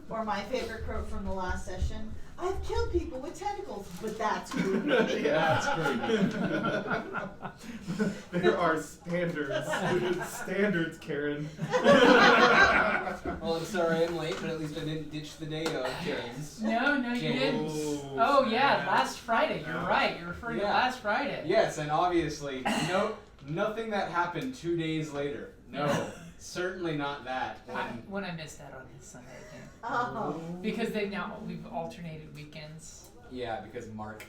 Or my favorite quote from the last session: "I've killed people with tentacles, but that's creepy." Yeah, that's creepy. There are standards. Standards, Karen. Well, I'm sorry I'm late, but at least I didn't ditch the day of James. No, you didn't. Oh yeah, last Friday. You're right. You're referring to last Friday. Yes, and obviously, nothing that happened 2 days later. No, certainly not that. When I missed out on his Sunday game. Oh. Because we've alternated weekends. Yeah, because Mark.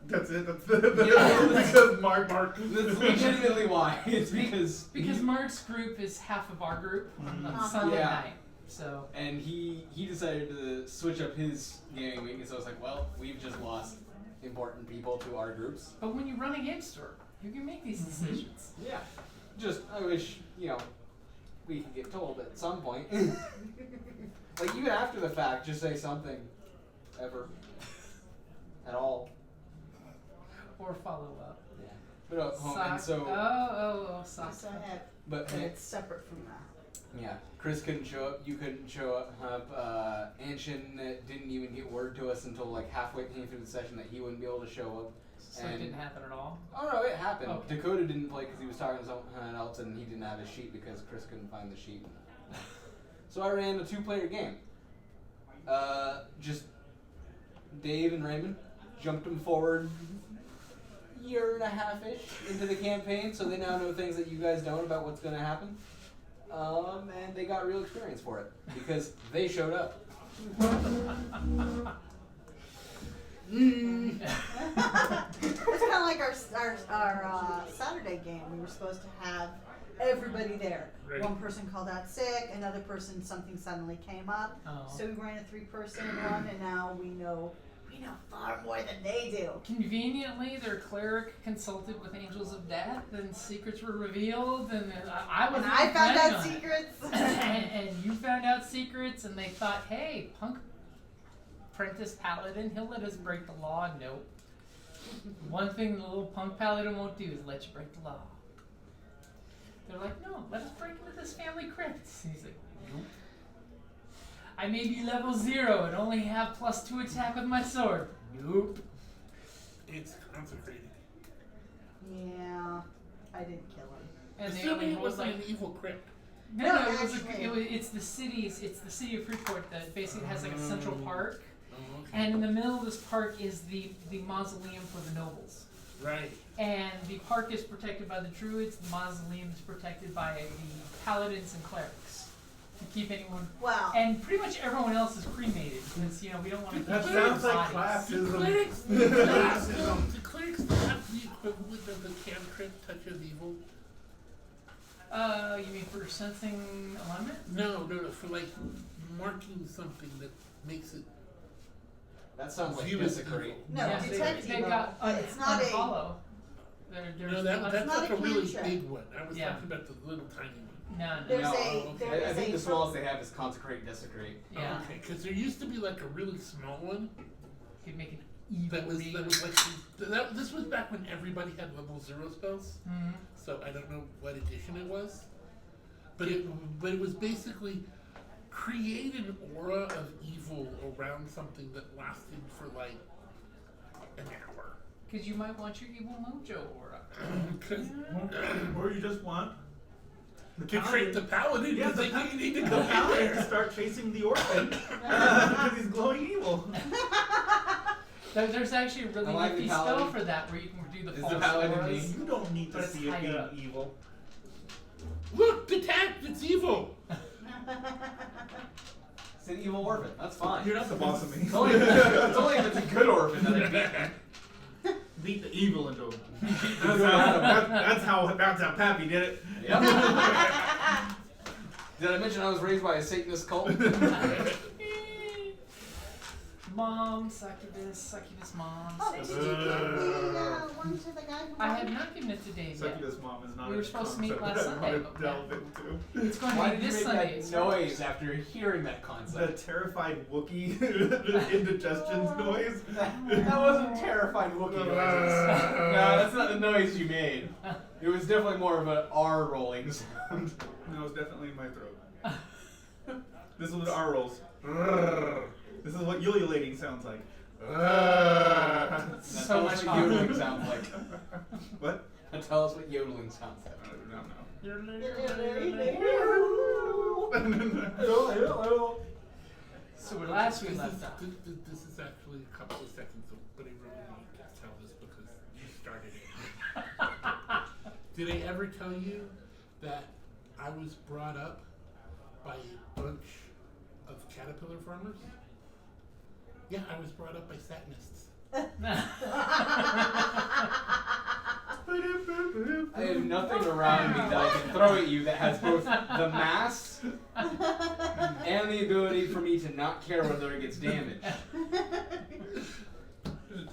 That's it. Because Mark. That's legitimately why. It's because Mark's group is half of our group on Sunday night. So. And he decided to switch up his gaming week, and so I was like, well, we've just lost important people to our groups. But when you run a game store, you can make these decisions. Yeah. Just, I wish, we could get told at some point. Like, even after the fact, just say something. Ever. At all. Or follow up. Yeah. But and so. Sock. But it's separate from that. Yeah. Chris couldn't show up. You couldn't show up. Anshin didn't even get word to us until like halfway through the session that he wouldn't be able to show up. So it didn't happen at all? Oh no, it happened. Okay. Dakota didn't play because he was talking to someone else and he didn't have his sheet because Chris couldn't find the sheet. So I ran a 2-player game. Just Dave and Raymond jumped them forward a year and a half-ish into the campaign, so they now know things that you guys don't about what's going to happen. And they got real experience for it because they showed up. It's kind of like our Saturday game. We were supposed to have everybody there. Right. One person called out sick, another person something suddenly came up. Oh. So we ran a 3-person one, and now we know far more than they do. Conveniently, their cleric consulted with angels of death, and secrets were revealed, and I found out secrets. and you found out secrets, and they thought, hey, punk apprentice paladin, he'll let us break the law. Nope. One thing the little punk paladin won't do is let you break the law. They're like, no, let us break into this family crypt. And he's like, nope. I may be level 0 and only have +2 attack with my sword. Nope. It's consecrated. Yeah, I didn't kill him. And Assuming it was like an evil crypt. No, it's the city of Freeport that basically has like a central park. Oh, okay. And in the middle of this park is the mausoleum for the nobles. Right. And the park is protected by the druids, the mausoleum is protected by the paladins and clerics. To keep anyone... Wow. And pretty much everyone else is cremated, because, we don't want to... That sounds like The classism. clerics have the equivalent of the cantrip touch of evil. You mean for sensing alignment? No, for like marking something that makes it. That sounds like View as desecrate. evil. No, Yeah, detect they've evil, got but it's not a... unfollow. No, that's not like a a really cantrip. big one. I was Yeah. talking about the little tiny one. No. There's I think the smallest they have is consecrate, desecrate. Yeah. Okay, because there used to be like a really small one. Could make an evil That was like this was back when everybody had level 0 spells. Mm-hmm. So I don't know what edition it was, but it was basically create an aura of evil around something that lasted for like an hour. Because you might want your evil mojo aura. Or you just want To create the paladin, Yeah, because you need to the go paladin there. to start chasing the orphan because he's glowing evil. There's actually a really I like nifty the spell paladin. for that where you can do the Is false the paladin auras. mean? You don't need But to it's see it higher being up. evil. Look, detect, it's evil. It's an evil orphan. That's fine. You're not the boss of me. It's only if it's a good orphan that I beat them. Beat the evil into him. That's That's how Pappy did it. Yep. Did I mention I was raised by a Satanist cult? Mom, succubus mom. Oh, did you give the one to the guy who I have not given it to Dave yet. Succubus mom is not We a were supposed to meet concept last that I Sunday, wanna but delve into. It's going Why to be did you this make Sunday. that It's noise after hearing that The concept? terrified Wookiee indigestions noise. That wasn't terrified Wookiee noises. No, that's not the noise you made. It was definitely more of an R rolling sound. No, it was definitely in my throat. This is what our rolls. This is what ululating sounds like. Now tell us what yodeling sounds like. What? Now tell us what yodeling sounds like. I don't know. So last we left off. This is actually a couple of seconds, but I really need to tell this because you started it. Did I ever tell you that I was brought up by a bunch of caterpillar farmers? Yeah, I was brought up by satanists. I have nothing around me that I can throw at you that has both the mass and the ability for me to not care whether it gets damaged.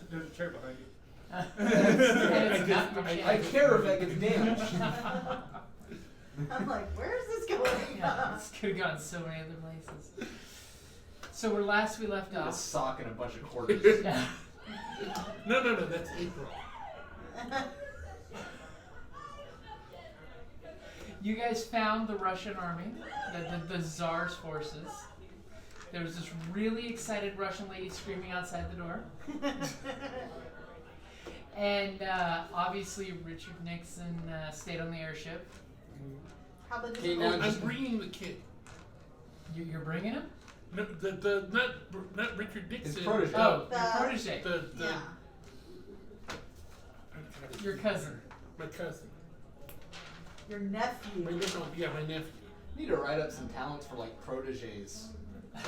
There's a chair behind you. I care if that gets damaged. I'm like, where is this going? Yeah, this could have gone so many other places. So where last we left A off. sock and a bunch of quarters. Yeah. No, that's April. You guys found the Russian army, the Tsar's forces. There was this really excited Russian lady screaming outside the door. And obviously Richard Nixon stayed on the airship. How about Okay, this? now I'm just- bringing the kid. You're bringing him? No, not Richard Nixon. His protege. Oh, The- your protege. The Yeah. Your cousin. My cousin. Your nephew. My nephew. Need to write up some talents for like proteges.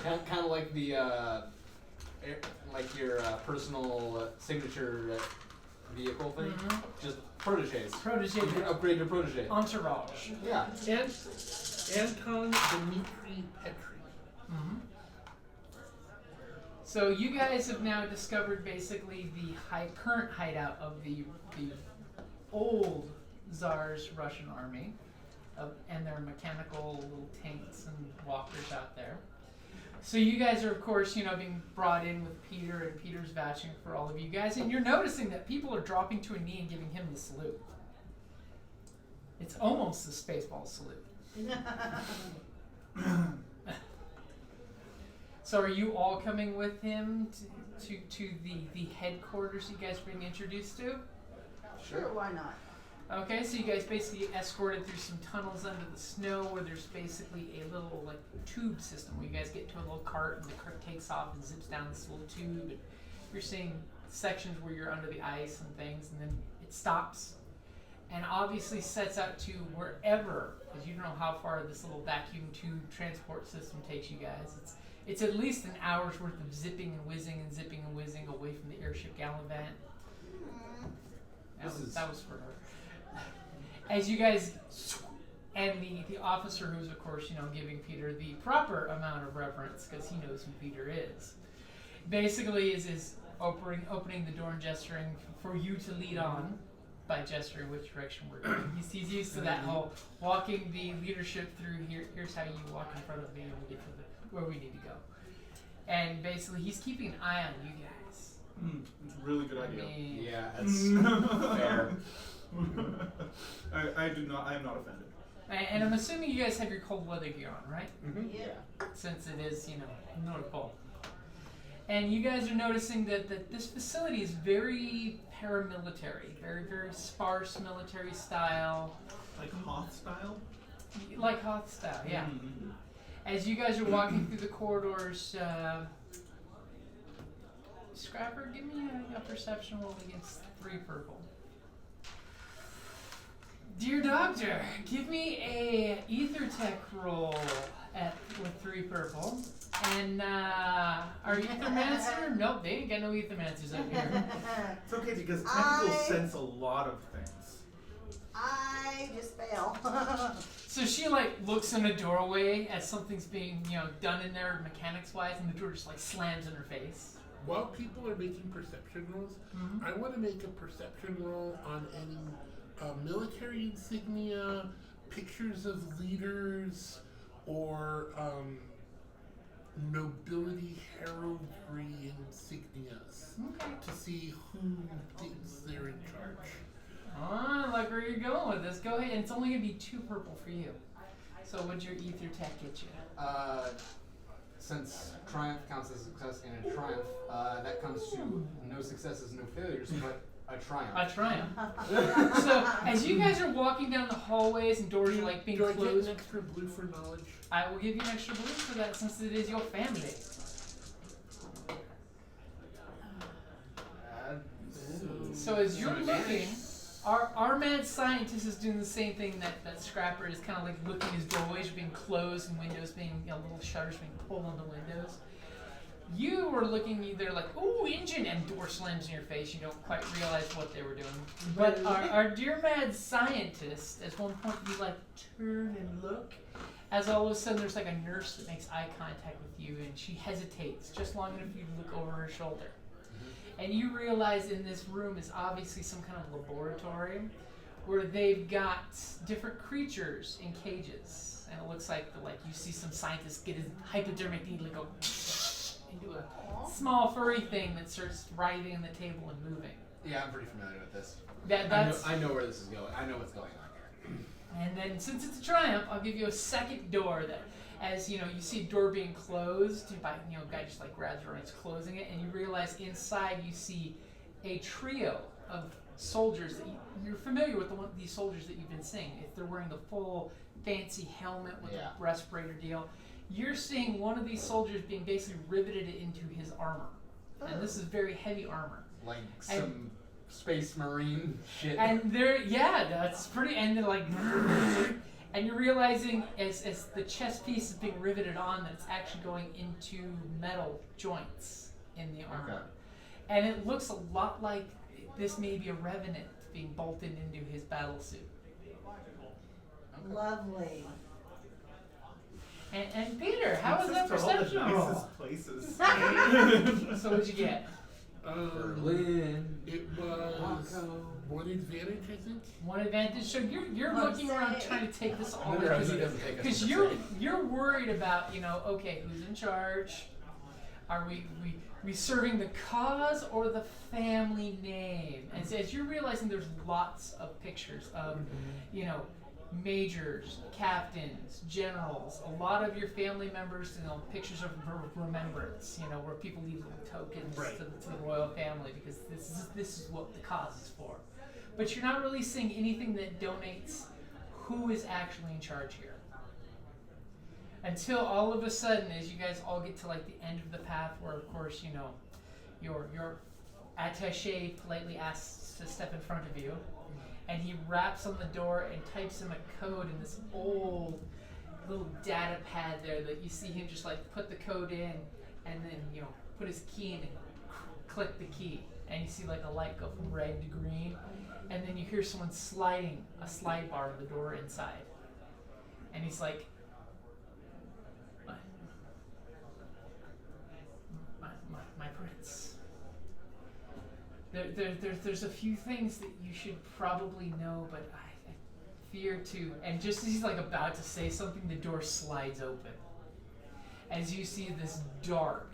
Kind of like the like your personal signature vehicle thing. Mhm. Just proteges. Protege. You can upgrade your protege. Entourage. Yeah. And Anton Dmitri Petri. Mm-hmm. So you guys have now discovered basically the current hideout of the old Tsar's Russian army, and their mechanical little tanks and walkers out there. So you guys are, of course, being brought in with Peter, and Peter's vouching for all of you guys, and you're noticing that people are dropping to a knee and giving him the salute. It's almost the Spaceball salute. So are you all coming with him to the headquarters you guys are being introduced to? Sure, why not? Okay, so you guys basically get escorted through some tunnels under the snow where there's basically a little like tube system where you guys get to a little cart and the cart takes off and zips down this little tube, and you're seeing sections where you're under the ice and things, and then it stops and obviously sets out to wherever, because you don't know how far this little vacuum tube transport system takes you guys. It's at least an hour's worth of zipping and whizzing away from the Airship Gallivant. That was for her. As you guys, and the officer who's of course giving Peter the proper amount of reverence because he knows who Peter is, basically is opening the door and gesturing for you to lead on by gesturing which direction we're going. He's used to that whole walking the leadership through here. Here's how you walk in front of me and we get to where we need to go. And basically he's keeping an eye on you guys. It's a really good idea. Yeah, that's fair. I am not offended. And I'm assuming you guys have your cold weather gear on, right? Mm-hmm. Yeah. Since it is, North Pole. And you guys are noticing that this facility is very paramilitary, very, very sparse military style. Like Hoth style? Like Hoth style, yeah. Mm-hmm. As you guys are walking through the corridors, Scrapper, give me a perception roll against 3 purple. Dear Doctor, give me a ether tech roll with 3 purple. And our ethermancer? Nope, they ain't got no ethermancers up here. It's okay because tentacles sense a lot of things. I just fail. So she looks in a doorway as something's being done in there mechanics wise, and the door just slams in her face. While people are making perception rolls, I want to make a perception roll on any military insignia, pictures of leaders, or nobility heraldry insignias Okay. to see who thinks they're in charge. I like where you're going with this. Go ahead. And it's only going to be 2 purple for you. So what'd your ether tech get you? since triumph counts as a success and a triumph, that comes to no successes, no failures, but a triumph. A triumph. So as you guys are walking down the hallways and doors are like being Do I get closed, an extra blue for knowledge? I will give you an extra blue for that since it is your family. So as you're looking, our mad scientist is doing the same thing that Scrapper is kind of like looking as doorways are being closed and windows being, little shutters being pulled on the windows. You were looking either like, ooh, engine, and door slams in your face. You don't quite realize what they were doing. But our dear mad scientist, at one point you like turn and look, as all of a sudden there's like a nurse that makes eye contact with you and she hesitates just long enough for you to look over her shoulder. And you realize in this room is obviously some kind of laboratory where they've got different creatures in cages. And it looks like you see some scientist get his hypodermic needle and go into a small furry thing that starts writhing on the table and moving. Yeah, I'm pretty familiar with this. That's I know where this is going. I know what's going on here. And then since it's a triumph, I'll give you a second door that, as you see a door being closed by a guy just like grabs her and is closing it, and you realize inside you see a trio of soldiers that you're familiar with these soldiers that you've been seeing. If they're wearing the full fancy helmet with a respirator deal, you're seeing one of these soldiers being basically riveted into his armor, and this is very heavy armor. Like some space marine shit. And that's pretty. And they're like. And you're realizing as the chest piece is being riveted on that it's actually going into metal joints in the armor. Okay. And it looks a lot like this may be a revenant being bolted into his battle suit. Lovely. And Peter, how was that perception All the roll? nicest places. So what'd you get? Berlin. It was Moscow. one advantage, I think. One advantage. So you're Let's looking around say- trying to take this all Because he doesn't take us because to the you're same. you're worried about okay, who's in charge? Are we serving the cause or the family name? And so as you're realizing, there's lots of pictures of majors, captains, generals, a lot of your family members, pictures of remembrance, where people leave little tokens to the royal family because this is what the cause is for. But you're not really seeing anything that donates who is actually in charge here. Until all of a sudden, as you guys all get to like the end of the path where of course, your attaché politely asks to step in front of you. And he raps on the door and types him a code in this old little data pad there that you see him just like put the code in and then put his key in and click the key. And you see like a light go from red to green. And then you hear someone sliding a slide bar of the door inside. And he's like, my prince. There's a few things that you should probably know, but I fear to. And just as he's like about to say something, the door slides open. As you see this dark,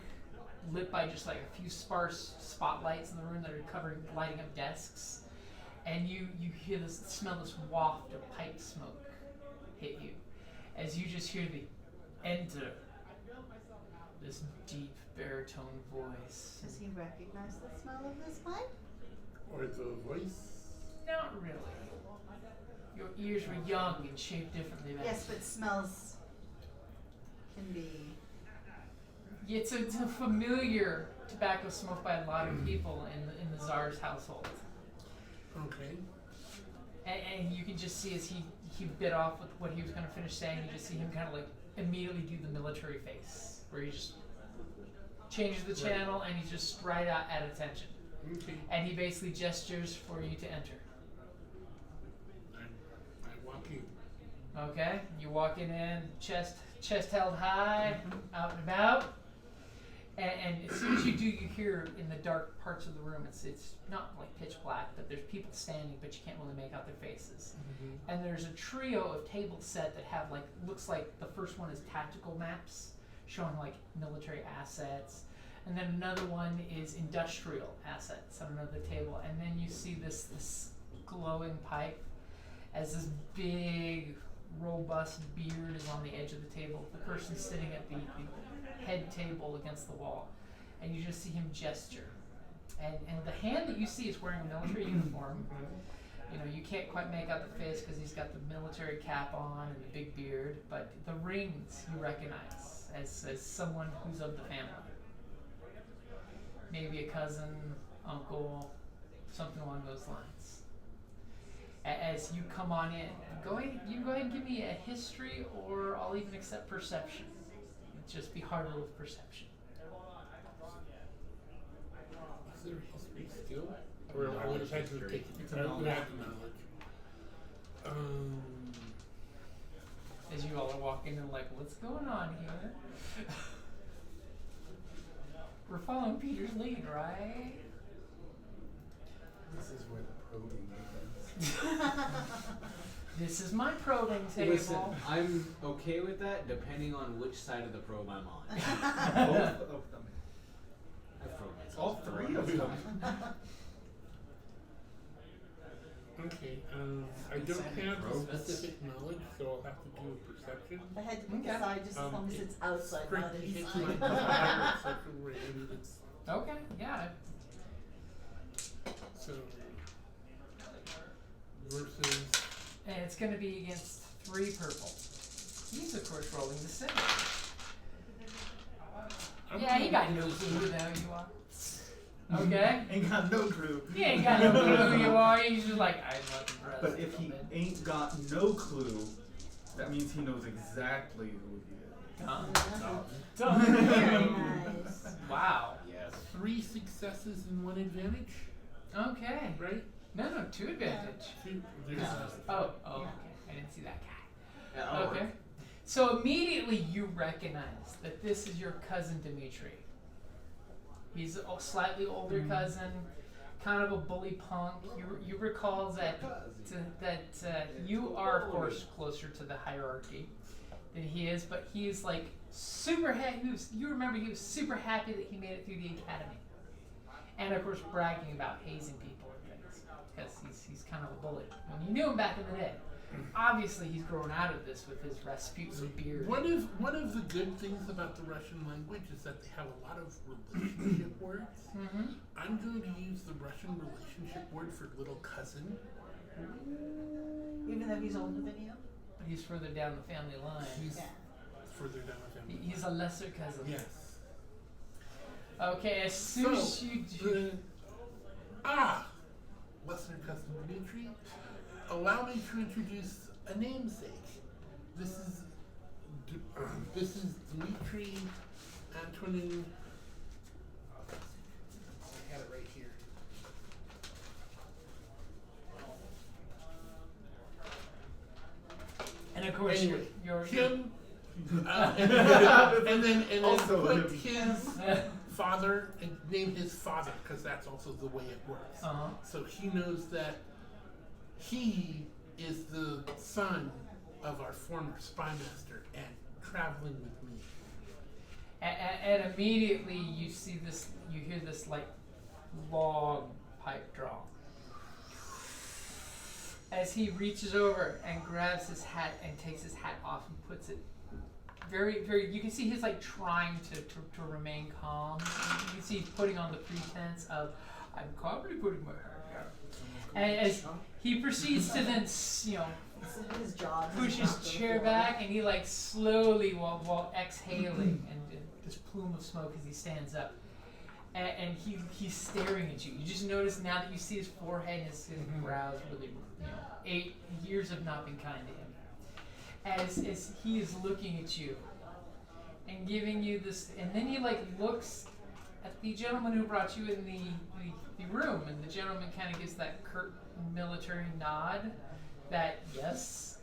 lit by just like a few sparse spotlights in the room that are lighting up desks, and you smell this waft of pipe smoke hit you, as you just hear the enter. This deep baritone voice. Does he recognize the smell of this pipe? Or the voice. Not really. Your ears were young and shaped differently then. Yes, but smells can be. It's a familiar tobacco smoked by a lot of people in the Tsar's household. Okay. And you can just see as he bit off with what he was going to finish saying, you just see him kind of like immediately do the military face, where he just changes the channel and he's just right at attention. Okay. And he basically gestures for you to enter. I walk in. Okay, you walking in, chest held high, out and about. And as soon as you do, you hear in the dark parts of the room, it's not like pitch black, but there's people standing, but you can't really make out their faces. Mm-hmm. And there's a trio of tables set that have looks like the first one is tactical maps, showing like military assets. And then another one is industrial assets on another table. And then you see this glowing pipe as this big robust beard is on the edge of the table. The person sitting at the head table against the wall. And you just see him gesture. And the hand that you see is wearing a military uniform. You know, you can't quite make out the face because he's got the military cap on and the big beard, but the rings you recognize as someone who's of the family. Maybe a cousin, uncle, something along those lines. As you come on in, you can go ahead and give me a history, or I'll even accept perception. It'd just be harder with perception. Is there a history skill? Or I would have had to take it. It's I a would have had knowledge. the knowledge. As you all are walking in, like, what's going on here? We're following Peter's lead, right? This is where the probing begins. This is my probing table. Listen, I'm okay with that depending on which side of the probe I'm on. Both of them. I've probed myself. All three of them. Okay, I don't have the specific knowledge, so I'll have to do a perception. I had to pick Okay. a side just as long as it's outside, not Strictly hits my inside. desire, except for it's Okay, yeah. so versus. And it's going to be against 3 purple. He's, of course, rolling the 6. Yeah, he got no clue who the hell you are. Okay? Ain't got no clue. He ain't got no clue who you are. He's just like, I'm not impressed. But if he ain't got no clue, that means he knows exactly who he is. Very nice. Wow. Yes. 3 successes and 1 advantage, Okay. right? No, 2 advantage. There's Oh, okay. I didn't see that guy. Yeah, Okay. So immediately you recognize that this is your cousin Dimitri. He's a slightly older cousin, kind of a bully punk. You recall that you are, of course, closer to the hierarchy than he is, but he is like super happy. You remember he was super happy that he made it through the academy, and of course bragging about hazing people and things because he's kind of a bully. When you knew him back in the day. Obviously, he's grown out of this with his Rasputin beard. One of the good things about the Russian language is that they have a lot of relationship words. Mm-hmm. I'm going to use the Russian relationship word for little cousin. Even though he's older than you? He's further down the family line. He's Yeah. further down the family. He's a lesser cousin. Yes. Okay, as soon as you do. Lesser cousin Dimitri. Allow me to introduce a namesake. This is Dmitri Antonin. I got it right here. And of course, Anyway, you're him. And then Also put him. his father and name his father because that's also the way it works. Uh-huh. So he knows that he is the son of our former spy master and traveling with me. And immediately you see this, you hear this like long pipe draw. As he reaches over and grabs his hat and takes his hat off and puts it very, very, you can see he's like trying to remain calm. You can see he's putting on the pretense of, I'm calmly putting my hat down. And as he proceeds to then, His job. push his chair back, and he like slowly, while exhaling, and this plume of smoke as he stands up, and he's staring at you. You just notice now that you see his forehead and his brows really, 8 years have not been kind to him. As he is looking at you and giving you this, and then he like looks at the gentleman who brought you in the room, and the gentleman kind of gives that curt military nod, that yes,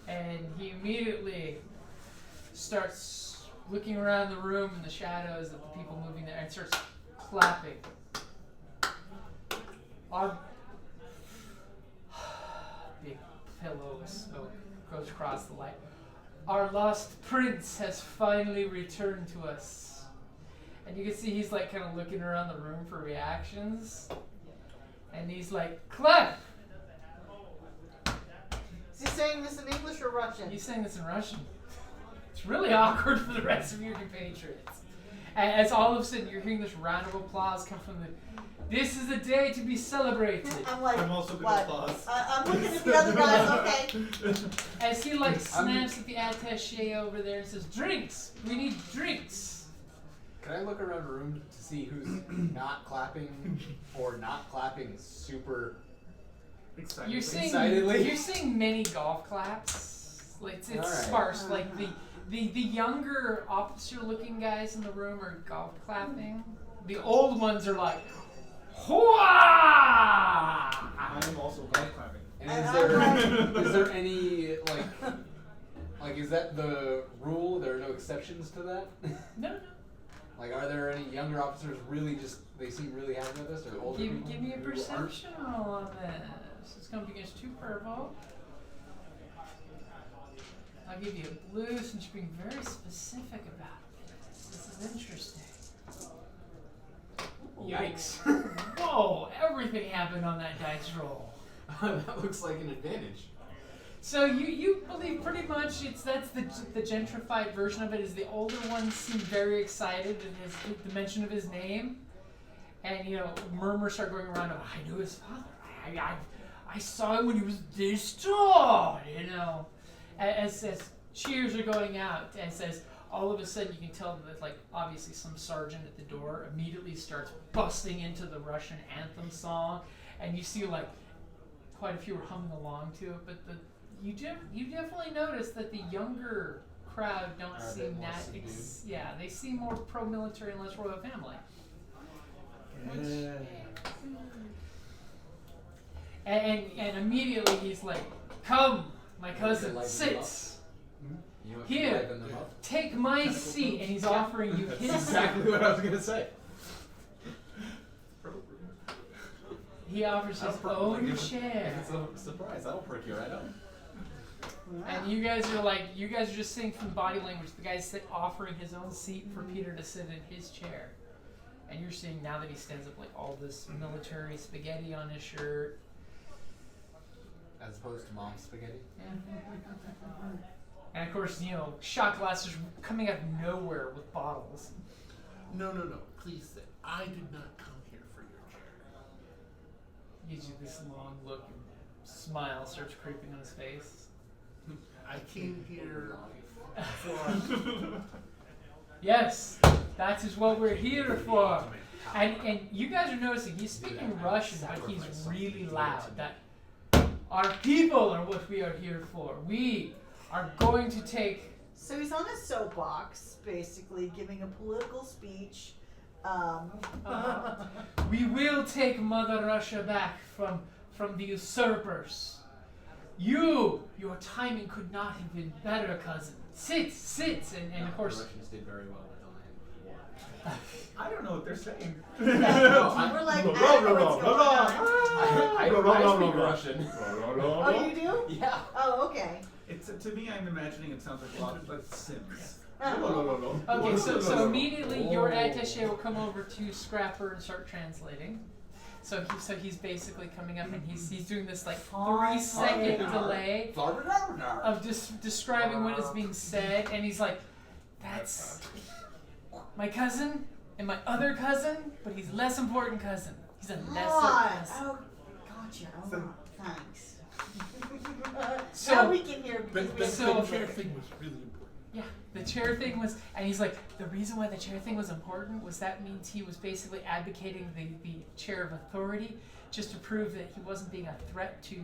and he immediately starts looking around the room in the shadows of the people moving there and starts clapping. Big pillow of smoke goes across the light. Our lost prince has finally returned to us. And you can see he's like kind of looking around the room for reactions. And he's like, clap! he saying this in English or Russian? He's saying this in Russian. It's really awkward for the rest of your compatriots. And as all of a sudden you're hearing this round of applause come from the. This is a day to be celebrated. I'm like, I'm also gonna what? applause. I'm looking at the other guys. Okay. As he like snaps at the attaché over there and says, "Drinks. We need drinks." Can I look around the room to see who's not clapping or not clapping super? Excited. You're seeing Excitedly. you're seeing many golf claps. Like it's Alright. sparse. Like the younger officer-looking guys in the room are golf clapping. The old ones are like, "Hooah!" I am also golf clapping. And is there any like is that the rule? There are no exceptions to that. No. Like, are there any younger officers really just they seem really happy with this, or older people? Give me a who aren't? perception roll on this. It's going to be against 2 purple. I'll give you a blue since you're being very specific about this. This is interesting. Yikes! Whoa! Everything happened on that dice roll. That looks like an advantage. So you believe pretty much that's the gentrified version of it. Is the older ones seem very excited at the mention of his name, and murmurs start going around. I knew his father. I saw him when he was this tall. As cheers are going out, and says all of a sudden you can tell that obviously some sergeant at the door immediately starts busting into the Russian anthem song, and you see quite a few are humming along to it, but you definitely notice that the younger crowd don't Are a seem bit more that. subdued. They seem more pro-military and less royal family. And immediately he's like, "Come, my cousin, liven sit them You know what here. liven them up? Take my seat," and he's offering you his Exactly what I was gonna say. He offers his own chair. It's a surprise. That'll perk you right up. And you guys are just seeing from body language, the guy's offering his own seat for Peter to sit in his chair. And you're seeing now that he stands up all this military spaghetti on his shirt. As opposed to mom's spaghetti. And of course, shot glasses coming out of nowhere with bottles. No. Please sit. I did not come here for your chair. Gives you this long look and smile starts creeping on his face. I came here for. Yes, that is what we're here for. And you guys are noticing he's speaking Russian, but he's really loud. That our people are what we are here for. We are going to take. So he's on a soapbox, basically giving a political speech. We will take Mother Russia back from the usurpers. Your timing could not have been better, cousin. Sit, and of course. The Russians did very well with I don't know what they're saying. We're like, I don't know what's going on. I speak Russian. Oh, you do? Yeah. Oh, okay. It's to me. I'm imagining it sounds like a lot like Sims. Okay, so immediately your attaché will come over to Scrapper and start translating. So he's basically coming up and he's doing this 3-second delay of describing what is being said, and he's like, "That's my cousin and my other cousin, but he's less important cousin. He's a lesser cousin." Oh, gotcha. Oh, thanks. So- now we can hear. But because the we have chair thing was really important. Yeah, the chair thing was, and he's like, the reason why the chair thing was important was that means he was basically advocating the chair of authority, just to prove that he wasn't being a threat to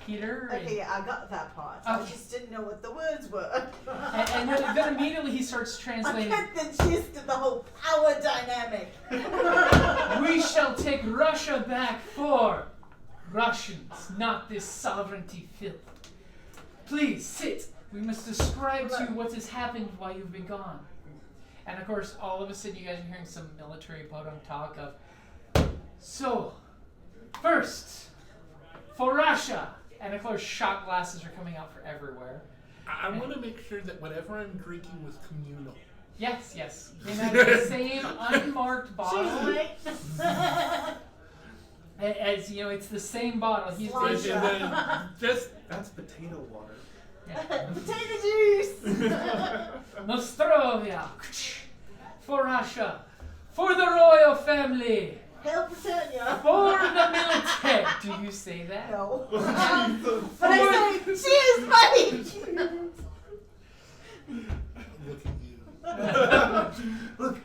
Peter. Okay, yeah, I got that part. I Okay. just didn't know what the words were. And then immediately he starts I translating. get the gist of the whole power dynamic. We shall take Russia back for Russians, not this sovereignty filth. Please sit. We must describe to you what has happened while you've been gone. And of course, all of a sudden you guys are hearing some military podunk talk of, so, first, for Russia. And of course, shot glasses are coming out for everywhere. I want to make sure that whatever I'm drinking was communal. Yes. They have the same unmarked She's bottle. late. As you know, it's the same bottle. He's Slime And then just That's potato water. Potato juice! Nostrovia, for Russia, for the royal family, Hail Britannia! for the military. Do you say that? No. Jesus. But I say, cheers, buddy! look at you. Look,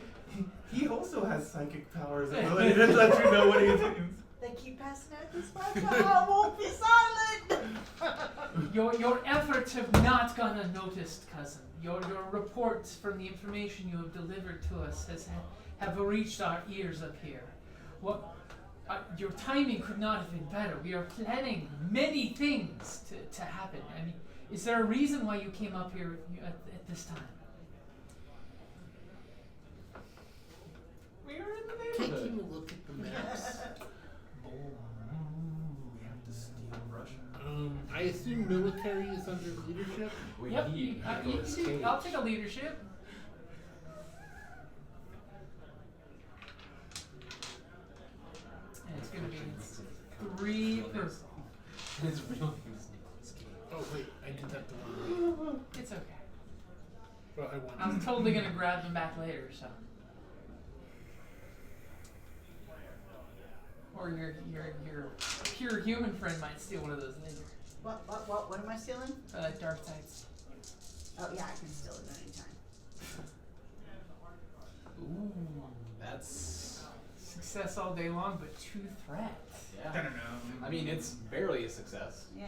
he also has psychic powers ability to let you know what he thinks. They keep passing out this much, I won't be silent! Your efforts have not gone unnoticed, cousin. Your reports from the information you have delivered to us have reached our ears up here. What? Your timing could not have been better. We are planning many things to happen. I mean, is there a reason why you came up here at this time? We are in the neighborhood. Taking a look at the maps. We have to steal Russia. I assume military is under leadership. Yep. I'll take a leadership. And it's gonna be 3 pistol. His real name is Oh wait, I did that the wrong way. It's okay. Well, I won. I'm totally gonna grab them back later, so. Or your pure human friend might steal one of those later. What am I stealing? Dark sides. Oh yeah, I can steal it at any time. Ooh, that's Success all day long, but 2 threats. yeah. I mean, it's barely a success. Yeah.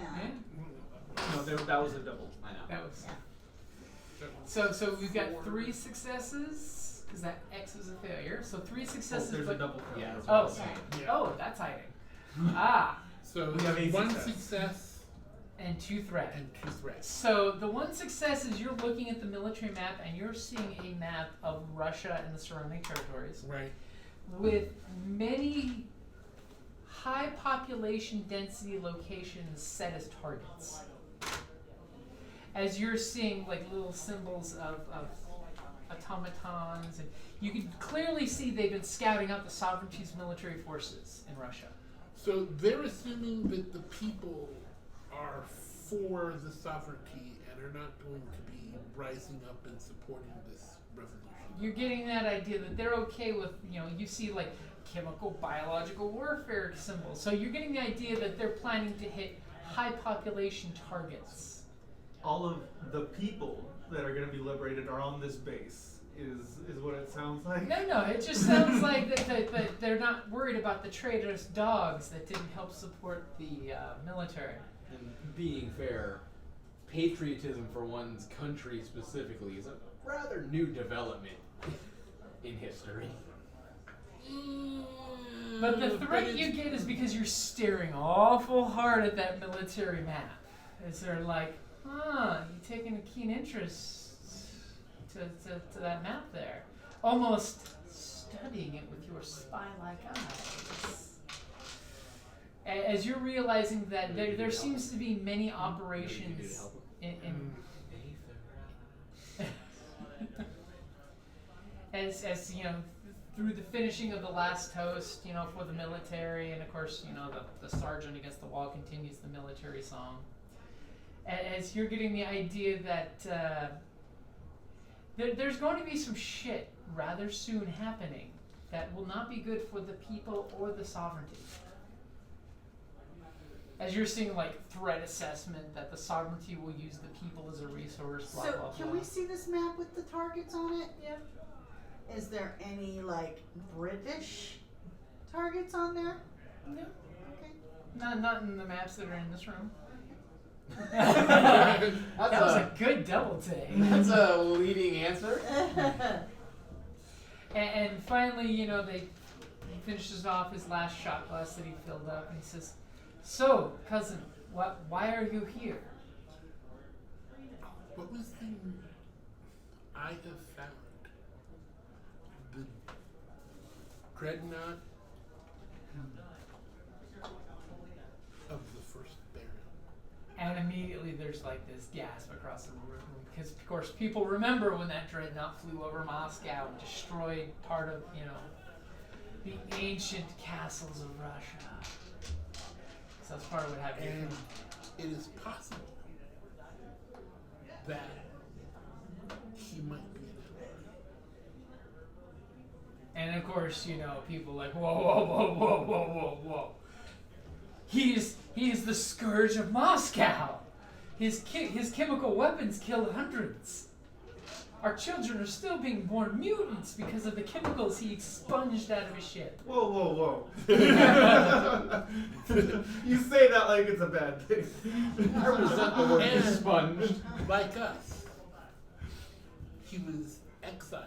No, that was a double. I know. That was. Yeah. So we've got 3 successes, because that X is a failure. So 3 successes, There's but a double failure. Yeah, that's oh, what I'm saying. Yeah. oh, that's hiding. Ah, So We have a one success. success and 2 threats. and 2 threats. So the 1 success is you're looking at the military map and you're seeing a map of Russia and the surrounding territories Right. with many high population density locations set as targets. As you're seeing like little symbols of automatons, and you can clearly see they've been scouting out the sovereignty's military forces in Russia. So they're assuming that the people are for the sovereignty and are not going to be rising up and supporting this revolution. You're getting that idea that they're okay with, you see like chemical, biological warfare symbols. So you're getting the idea that they're planning to hit high population targets. All of the people that are going to be liberated are on this base, is what it sounds like. No, it just sounds like that they're not worried about the traitorous dogs that didn't help support the military. And being fair, patriotism for one's country specifically is a rather new development in history. But the threat you get is because you're staring awful hard at that military map. Is they're like, you taking a keen interest to that map there. Almost studying it with your spy-like eyes. As you're realizing that there seems to be many operations in as you know, through the finishing of the last toast, for the military, and of course, the sergeant against the wall continues the military song. As you're getting the idea that there's going to be some shit rather soon happening that will not be good for the people or the sovereignty. As you're seeing like threat assessment that the sovereignty will use the people as a resource, blah, So blah, blah. can we see this map with the targets on it? Yeah. Is there any like British targets on there? No. Okay. Not in the maps that are in this room. That's That was a good double take. That's a leading answer. And finally, he finishes off his last shot glass that he filled up, and he says, "So, cousin, why are you here?" What was the I have found? The dreadnought of the first burial. And immediately there's like this gasp across the room, because of course people remember when that dreadnought flew over Moscow and destroyed part of, the ancient castles of Russia. So that's part of what happened. And it is possible that he might be an And of course, you know, people like, whoa, whoa, whoa, whoa, whoa, whoa, whoa. He is the scourge of Moscow. His chemical weapons killed hundreds. Our children are still being born mutants because of the chemicals he expunged out of his ship. Whoa, whoa, whoa. You say that like it's a bad thing. I resent the word And- expunged. like us. He was exiled.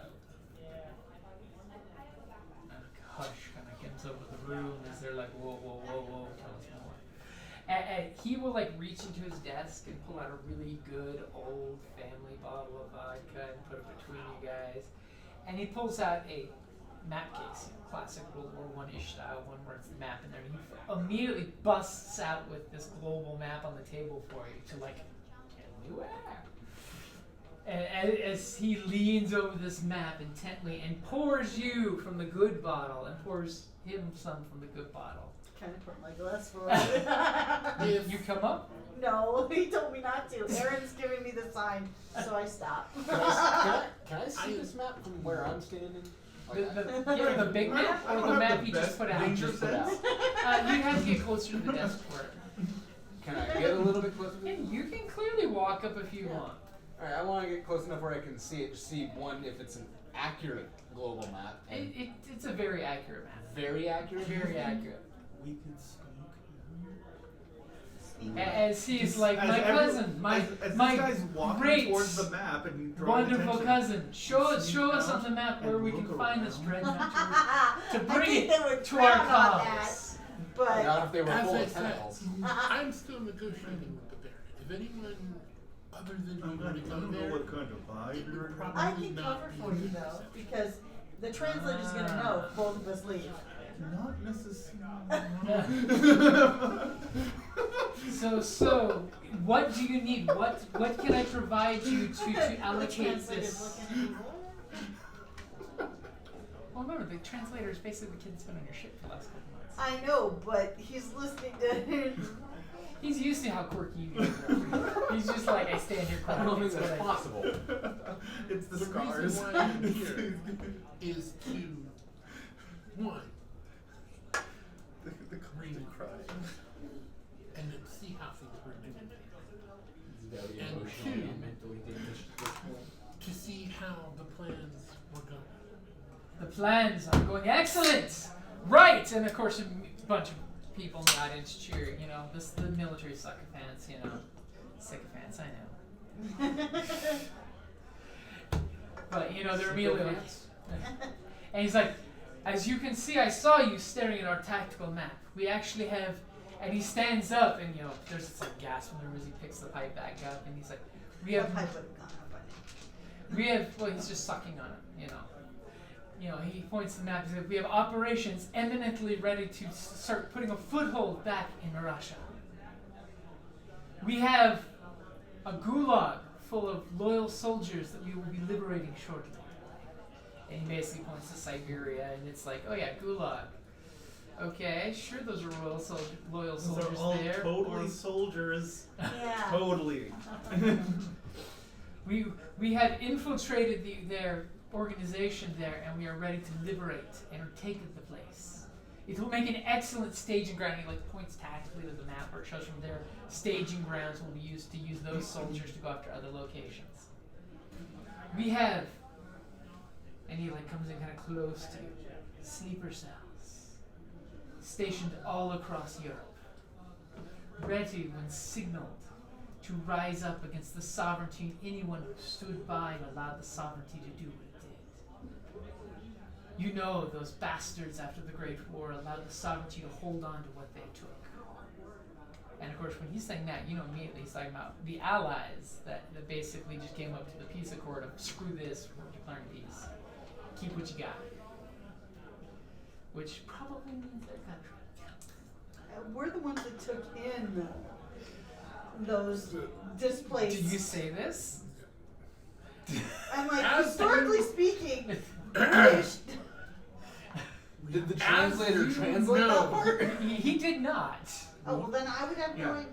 And a hush kind of comes over the room as they're like, whoa, whoa, whoa, whoa, tell us more. And he will like reach into his desk and pull out a really good old family bottle of vodka and put it between you guys. And he pulls out a map case, classic World War I-ish style one where it's the map in there. And he immediately busts out with this global map on the table for you to like, can you act? And as he leans over this map intently and pours you from the good bottle and pours him some from the good bottle. Kind of put my glass forward. You come up? No, he told me not to. Aaron's giving me the sign, so I stopped. Can I see this map from where I'm standing? The big map I or don't the have map the you just best put out? danger Just put sense. out. You have to get closer to the desk for it. Can I get a little bit closer? And you can clearly walk up if you Yeah. want. Alright, I want to get close enough where I can see it. Just see one if it's an accurate global map. And It's a very accurate map. very accurate. Very accurate. We could smoke. As he's like, As my every- cousin, my as this my guy's walking great, towards the map and drawing wonderful attention, cousin, show us sneak on out the map where and we can look find this around. dreadnought to I bring think it they would to our frown on that, cause. but Not if they were As full I of said, tentacles. I'm still negotiating with the Baron. If anyone other than I me were to go don't know there, what kind of vibe it you're would in. probably I can not cover be for a you good though, reception. because the translator's gonna know if both of us leave. Not necessarily. So, what do you need? What can I provide you to allocate The translator's this? looking at me. Well, remember, the translator is basically the kid that's been on your ship for the last couple months. I know, but he's listening to. He's used to how quirky you are. He's just like, I stand here I don't quietly. think that's possible. It's the The scars. reason why I'm here is to, one, the read and cry, and then see how things were doing, It's very And emotionally two, and mentally damaged at this point. to see how the plans were going. The plans are going excellent! Right! And of course, a bunch of people in the audience cheer, you know, the military sycophants, you know. Sycophants, I know. But, you know, they're immediately like, and he's like, as you can see, I saw you staring at our tactical map. We actually have, and he stands up, and, you know, there's this like gasp in the room as he picks the pipe back up, and he's like, we have, I would have gone up by well, he's just sucking on it, you know. You know, he points to the map. He says, "We have operations eminently ready to start putting a foothold back in Russia. We have a gulag full of loyal soldiers that we will be liberating shortly." And he basically points to Siberia, and it's like, "Oh yeah, gulag. Okay, sure, those are loyal Those soldiers are all there. totally or- soldiers. Yeah. Totally. We have infiltrated their organization there, and we are ready to liberate and take the place. It will make an excellent staging ground." He like points tactically to the map where it shows from their staging grounds will be used to use those soldiers to go after other locations. We have, and he like comes in kind of close to you, sleeper cells stationed all across Europe, ready when signaled to rise up against the sovereignty and anyone who stood by and allowed the sovereignty to do what it did. You know, those bastards after the Great War allowed the sovereignty to hold on to what they took. And of course, when he's saying that, you know immediately he's talking about the allies that basically just came up to the peace accord of screw this, we're declaring peace. Keep what you got. Which probably means their country. We're the ones that took in those displaced. Did you say this? I'm like, As historically speaking, Did the As translator translate know- that part? He did not. Oh, well then I would have no Yeah. idea.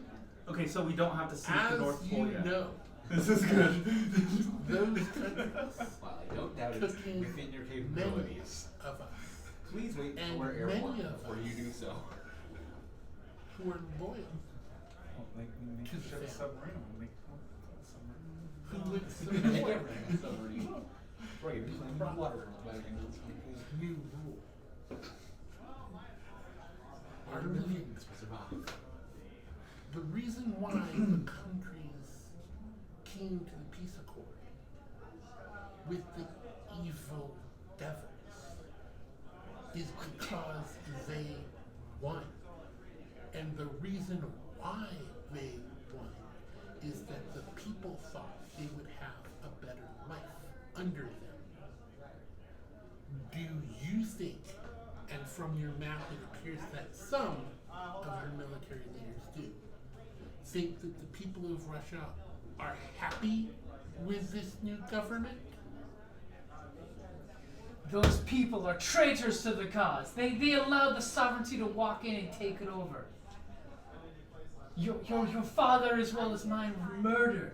Okay, so we don't have to seek the As North Pole you yet. know, This is good. those countries, Well, I don't doubt it's Cooking within your many capabilities. of us Please wait until And we're airborne many of before you do so. who are loyal, Like we make To the ship family. submarine. We make submarine. who would Make support everything a submarine. Right, we plan water back into this country. new rule. Our millions will survive. The reason why the countries came to the peace accord with the evil devils is because they won. And the reason why they won is that the people thought they would have a better life under them. Do you think, and from your map it appears that some of your military leaders do, think that the people of Russia are happy with this new government? Those people are traitors to the cause. They allowed the sovereignty to walk in and take it over. Your father as well as mine were murdered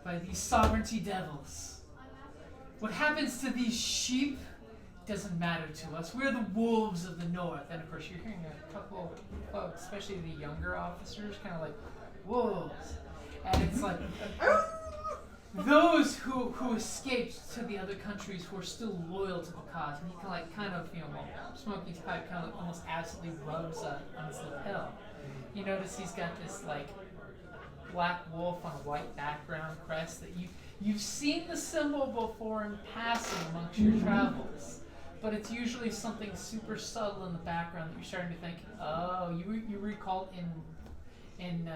by these sovereignty devils. What happens to these sheep doesn't matter to us. We're the wolves of the north. And of course you're hearing a couple folks, especially the younger officers, kind of like, wolves. And it's like, those who escaped to the other countries who are still loyal to the cause, and he can like kind of, while smoking his pipe, kind of almost absently rubs on his lapel. You notice he's got this like black wolf on a white background crest that you've seen the symbol before in passing amongst your travels, but it's usually something super subtle in the background that you're starting to think, oh, you recall in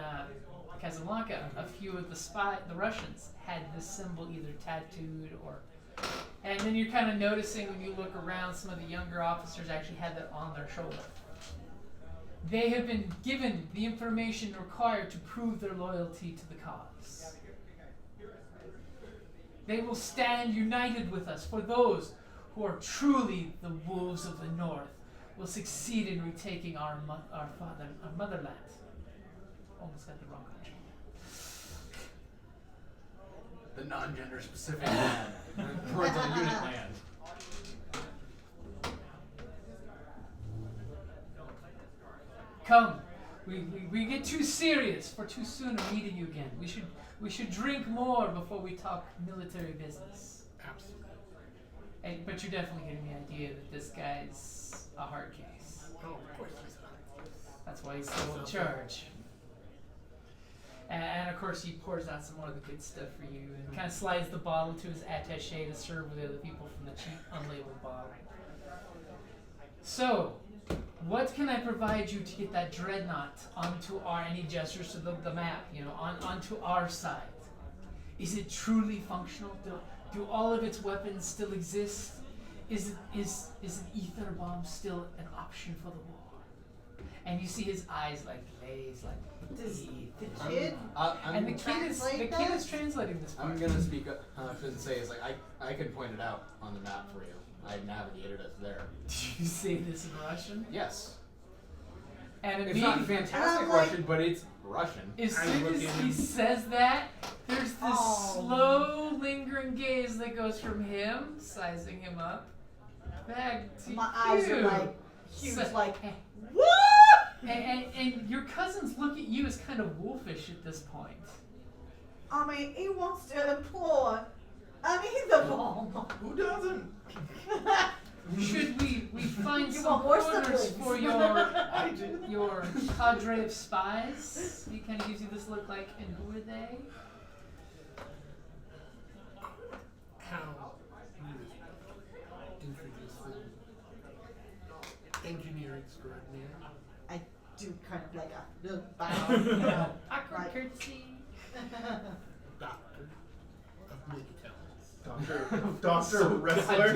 Casablanca, a few of the Russians had this symbol either tattooed or, and then you're kind of noticing when you look around, some of the younger officers actually had that on their shoulder. They have been given the information required to prove their loyalty to the cause. They will stand united with us, for those who are truly the wolves of the north will succeed in retaking our motherland. Almost got the wrong country. The non-gender specific land. Parental unit land. Come, we get too serious for too soon of meeting you again. We should drink more before we talk military business. Absolutely. But you're definitely getting the idea that this guy's a hard case. Oh, of course he's not. That's why he's still in charge. And of course he pours out some more of the good stuff for you and kind of slides the bottle to his attaché to serve with the other people from the cheap unlabeled bottle. So, what can I provide you to get that dreadnought onto our, and he gestures to the map, onto our side? Is it truly functional? Do all of its weapons still exist? Is an ether bomb still an option for the war? And you see his eyes like glaze, like Does ether. the kid And the kid is translate translating this part. I'm gonna speak up and say is like I can point it out on the map for you. I navigated us there. Do you say this in Russian? Yes. And It's not immediately, fantastic like- Russian, but it's Russian. as I soon look as at he him. says that, there's this Oh. slow, lingering gaze that goes from him, sizing him up, back to My you. eyes are like huge, So- like and, what? and your cousins look at you as kind of wolfish at this point. I mean, he wants to employ an ether bomb. Who doesn't? Should we find You some want more orders siblings? for I do. your cadre of spies? He kind of gives you this look like, and who are they? How you introduce the engineer extraordinaire. I do kind of like a little bow, Awkward Right. curtsy. Doctor of many talents. Doctor Wrestler.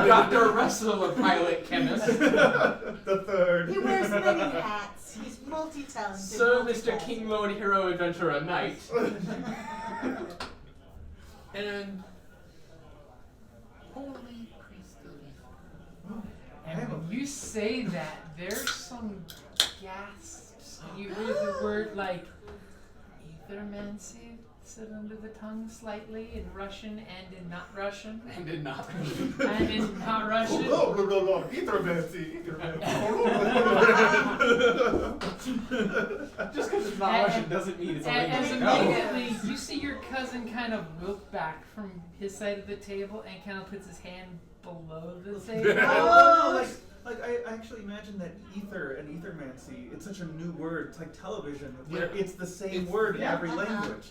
Dr. Wrestler, pilot chemist. The third. He wears many hats. He's multi-talented. Sir, Mr. multifaceted. King Lord Hero Adventurer Knight. And holy priest of evil. And when you you say that, there's some gasps. You hear the word like ethermancy said under the tongue slightly in Russian and in not Russian. And did not. And in not Russian. Just because it's not Russian doesn't mean it's a And language. as No. immediately you see your cousin kind of wilt back from his side of the table and kind of puts his hand below the table. Oh, like I actually imagine that ether and ethermancy, it's such a new word. It's like television, where Yeah. it's the same It's- word in yeah. every language.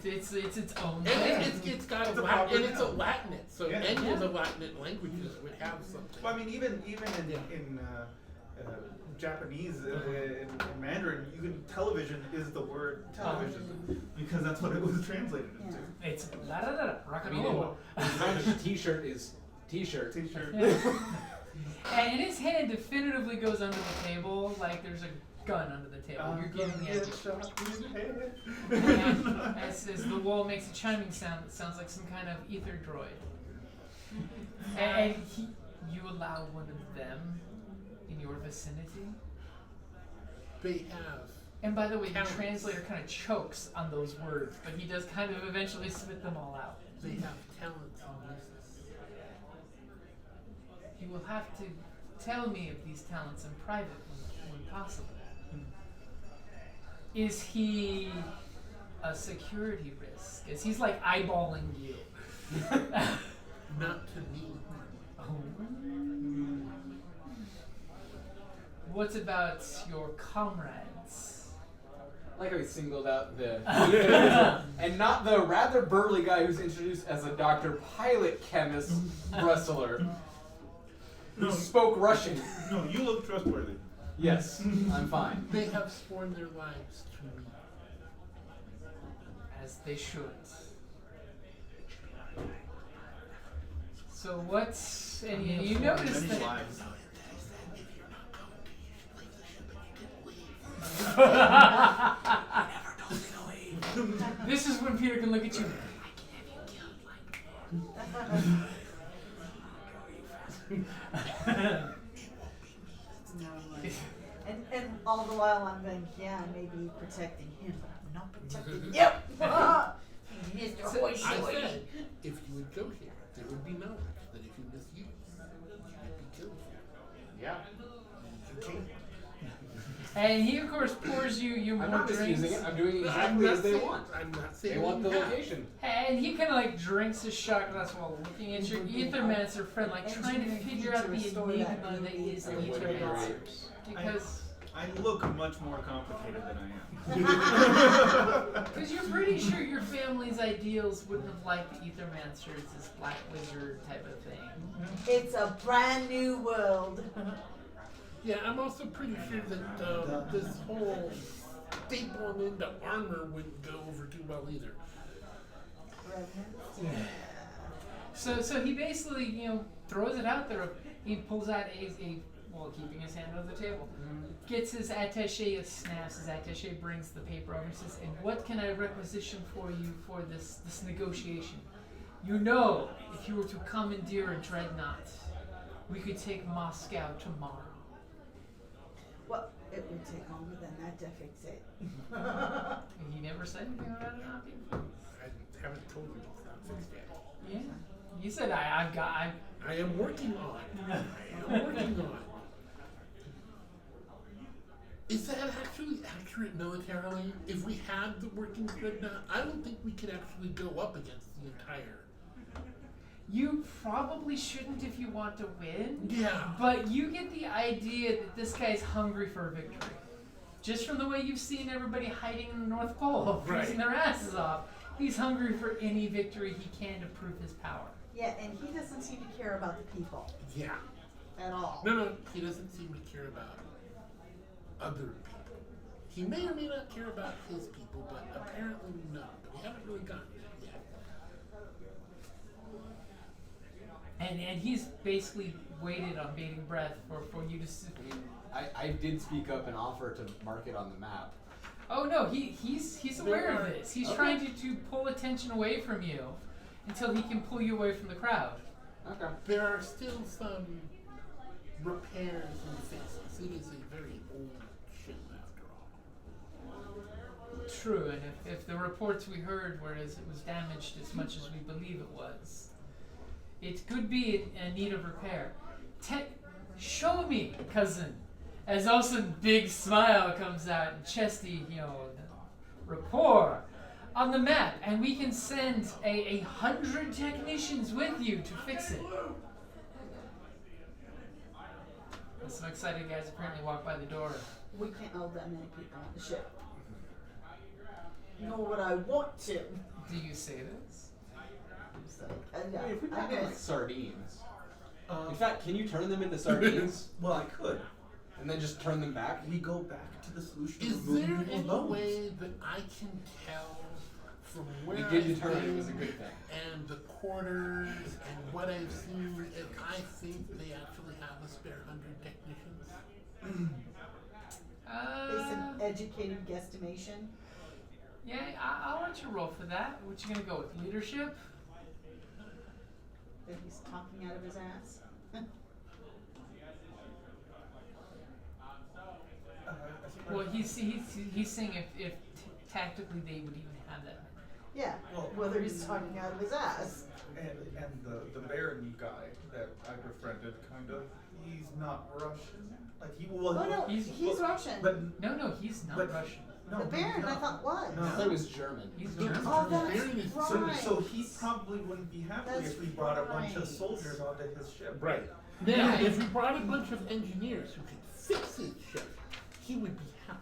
It's its own And thing. it's got It's a a Latin, proper and it's a noun. Latinate, so Yeah. any Yeah. of the Latinate languages would have something. Well, I mean, even in Yeah. Japanese, in Mandarin, you can television is the word television because that's what it was translated into. It's la da da da rock I and mean, roll. in French, t-shirt is t-shirt. T-shirt. And his hand definitively goes under the table, like there's a gun under the table. You're getting the idea. shot in the head. And as the wall makes a chiming sound that sounds like some kind of ether droid. And you allow one of them in your vicinity? They have. And by the way, the Talents. translator kind of chokes on those words, but he does kind of eventually spit them all out. They have talents and uses. You will have to tell me of these talents in private when possible. Is he a security risk? Is he's like eyeballing you? Not to me. What about your comrades? Like how he singled out the and not the rather burly guy who's introduced as a doctor, pilot, chemist, wrestler, who No. spoke Russian. No, you look trustworthy. Yes, I'm fine. They have sworn their lives to me. As they should. So what's and you notice Many that lives. this is when Peter can look at you. And all the while I'm going, yeah, I may be protecting him, but I'm not protecting you. Mr. So Hoy I Shoy. said, if you would go here, there would be knowledge that if you misuse, you would be killed. Yeah. And he of course pours you more I'm not drinks. misusing it. I'm doing I'm exactly not as they saying- want. I'm not saying They want the you have. location. And he kind of like drinks his shot glass while looking at your ethermancer friend, like trying to figure out the enigma that is the It would be ethermancer. Because I look much more complicated than I am. Because you're pretty sure your family's ideals wouldn't have liked the ethermancers, this black wizard type of thing. It's a brand new world. Yeah, I'm also pretty sure that this whole stapling into armor wouldn't go over too well either. So he basically, throws it out there. He pulls out a well, keeping his hand on the table, gets his attaché, snaps his attaché, brings the paper over and says, and what can I requisition for you for this negotiation? You know, if you were to commandeer a dreadnought, we could take Moscow tomorrow. Well, it would take longer than that to fix it. And he never said anything about it not being fixed. I haven't told him it's not fixed yet. Yeah. He said, I I am working on it. I am working on it. Is that actually accurate militarily? If we had the working dreadnought, I don't think we could actually go up against the entire. You probably shouldn't if you want to win. Yeah. But you get the idea that this guy's hungry for a victory. Just from the way you've seen everybody hiding in the North Pole, freezing their asses off. He's hungry for any victory he can to prove his power. Yeah, and he doesn't seem to care about the people Yeah. at all. No, he doesn't seem to care about other people. He may or may not care about his people, but apparently no. We haven't really gotten it yet. And he's basically waited on bated breath for you to. I did speak up and offer to mark it on the map. Oh no, he's aware of this. He's trying to pull attention away from you until he can pull you away from the crowd. Okay. There are still some repairs and fixes. It is a very old ship after all. True, and if the reports we heard were as it was damaged as much as we believe it was, it could be in need of repair. Show me, cousin. As all of a sudden, big smile comes out and chesty, rapport on the map, and we can send 100 technicians with you to fix it. And some excited guys apparently walk by the door. We can't hold that many people on the ship. Nor would I want to. Do you say this? So, I mean, if we I pack them like guess. sardines. In fact, can you turn them into sardines Well, I could. and then just turn them back? We go back to the solution Is of removing there people's any bones. way that I can tell from where We did I've determine it was a been good thing. and the quarters and what I've seen if I think they actually have a spare 100 technicians? It's an educated guesstimation. Yeah, I'll let you roll for that. What you gonna go with? Leadership? That he's talking out of his ass. I think Well, he's saying if tactically they would even have that. Yeah. Well, Whether he's talking out of his ass. and the Baron guy that I befriended, kind of, he's not Russian. Like he was. Oh no, He's- he's Russian. But No, he's not But- Russian. no, the Baron, he's I not. thought was. No. I thought it was German. He's No, German. Oh, the that's Baron is right. So he probably wouldn't be happy That's if we brought a bunch of right. soldiers onto his ship. Right. Now, if we brought a bunch of engineers who could fix his ship, he would be happy.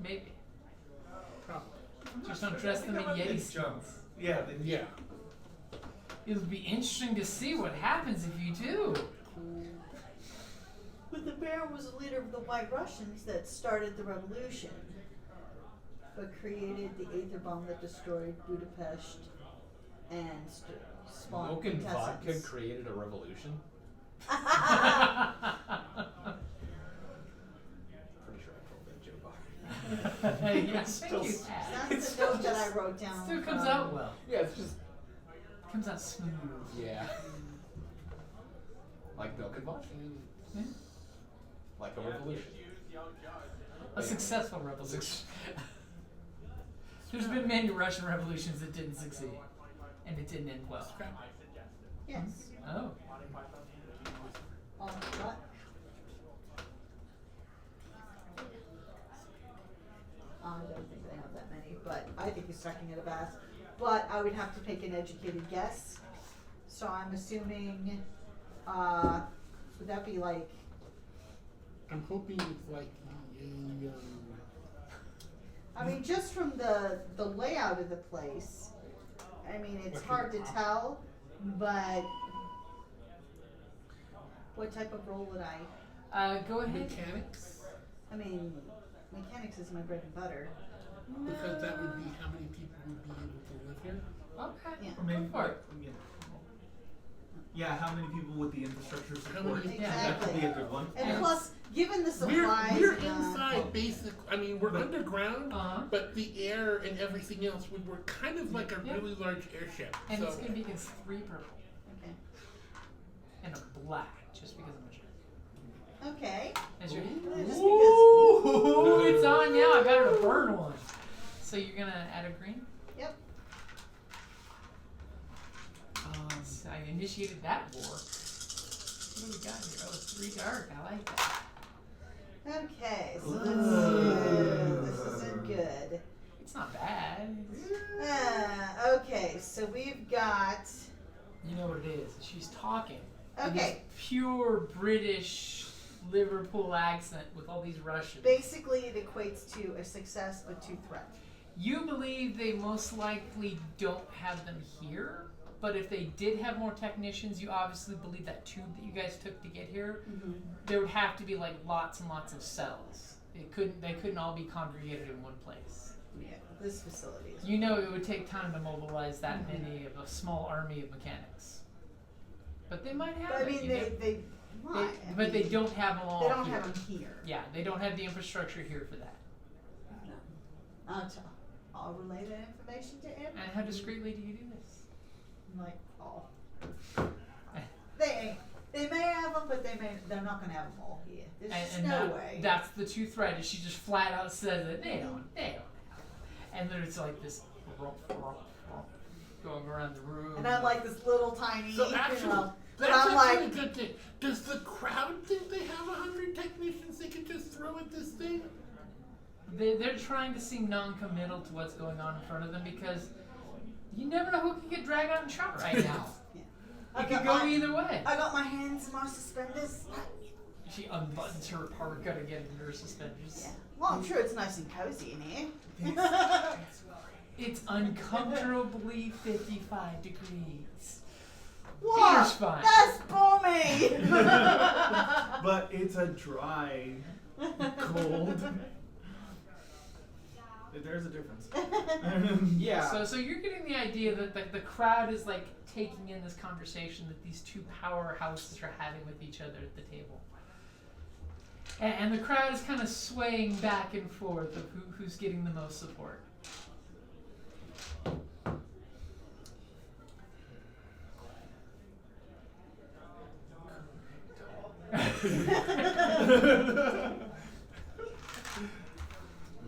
Maybe. Probably. Just don't dress them in They Yeti jump. skins. Yeah. They, Yeah. It'll be interesting to see what happens if you do. But the Baron was the leader of the White Russians that started the revolution, but created the Aether bomb that destroyed Budapest and spawned Milk and vodka contestants. created a revolution? Pretty sure I told that joke already. Yes, thank you. That's the note that I wrote down. Still comes from- out well. Yeah, it's just. Comes out smooth. Yeah. Like milk and vodka. Yeah. Like a revolution. A successful revolution. There's been many Russian revolutions that didn't succeed, and it didn't end well. Yes. Oh, On what? I don't think they have that many, but I think he's talking out of ass. But I would have to take an educated guess. So I'm assuming, would that be like, I'm hoping it's like a I mean, just from the layout of the place, I mean, it's Like hard to an tell, but what type of role would I? go ahead. mechanics, I mean, mechanics is my bread and butter. because that would be how many people would be able to live here. Okay. Yeah. Or maybe, Go for it. yeah, how many people with the infrastructure How support? many- That could be a good one. And Yeah. plus, given the We're supplies, inside, basic. I mean, we're But- underground, Uh-huh. but the air and everything else would work kind of like a Yeah. really large airship. And so it's gonna be against 3 purple Okay. and a black, just because I'm a jerk. Okay. As your Just because. Ooh, it's on now. I got her to burn one. So you're gonna add a green? Yep. So I initiated that war. What do we got here? Oh, 3 dark. I like that. Okay. So let's see. This isn't good. It's not bad. Okay. So we've got. You know what it is. She's talking. in Okay. this pure British Liverpool accent with all these Russians. Basically, it equates to a success but 2 threat. You believe they most likely don't have them here, but if they did have more technicians, you obviously believe that tube that you guys took to get here, there would have to be like lots and lots of cells. They couldn't all be congregated in one place. Yeah. This facility is. You know it would take time to mobilize that many of a small army of mechanics. But they might have But I it, mean, you know? they might. I But they mean, don't have them all They don't here. have them here. Yeah, they don't have the infrastructure here for that. I'll relay that information to him. And how discreetly do you do this? I'm like, oh. They but they're not gonna have them all here. There's just And no way. that's the two thread. Is she just flat out says that they don't have them. And there's like this going around the room. And I'm like this little tiny, So actually, but that's I'm actually like, a good thing. Does the crowd think they have 100 technicians they can just throw at this thing? They're trying to seem non-committal to what's going on in front of them because you never know who could get dragged out and shot right now. I It could got go my- either way. I got my hands in my suspenders. She unbuttons her parka to get into her suspenders. Yeah. Well, I'm sure it's nice and cozy in here. It's uncomfortably 55 degrees. What? Peter's fine. That's balmy. But it's a dry cold. There's a difference. Yeah. So you're getting the idea that the crowd is like taking in this conversation that these two powerhouses are having with each other at the table. And the crowd is kind of swaying back and forth of who's getting the most support.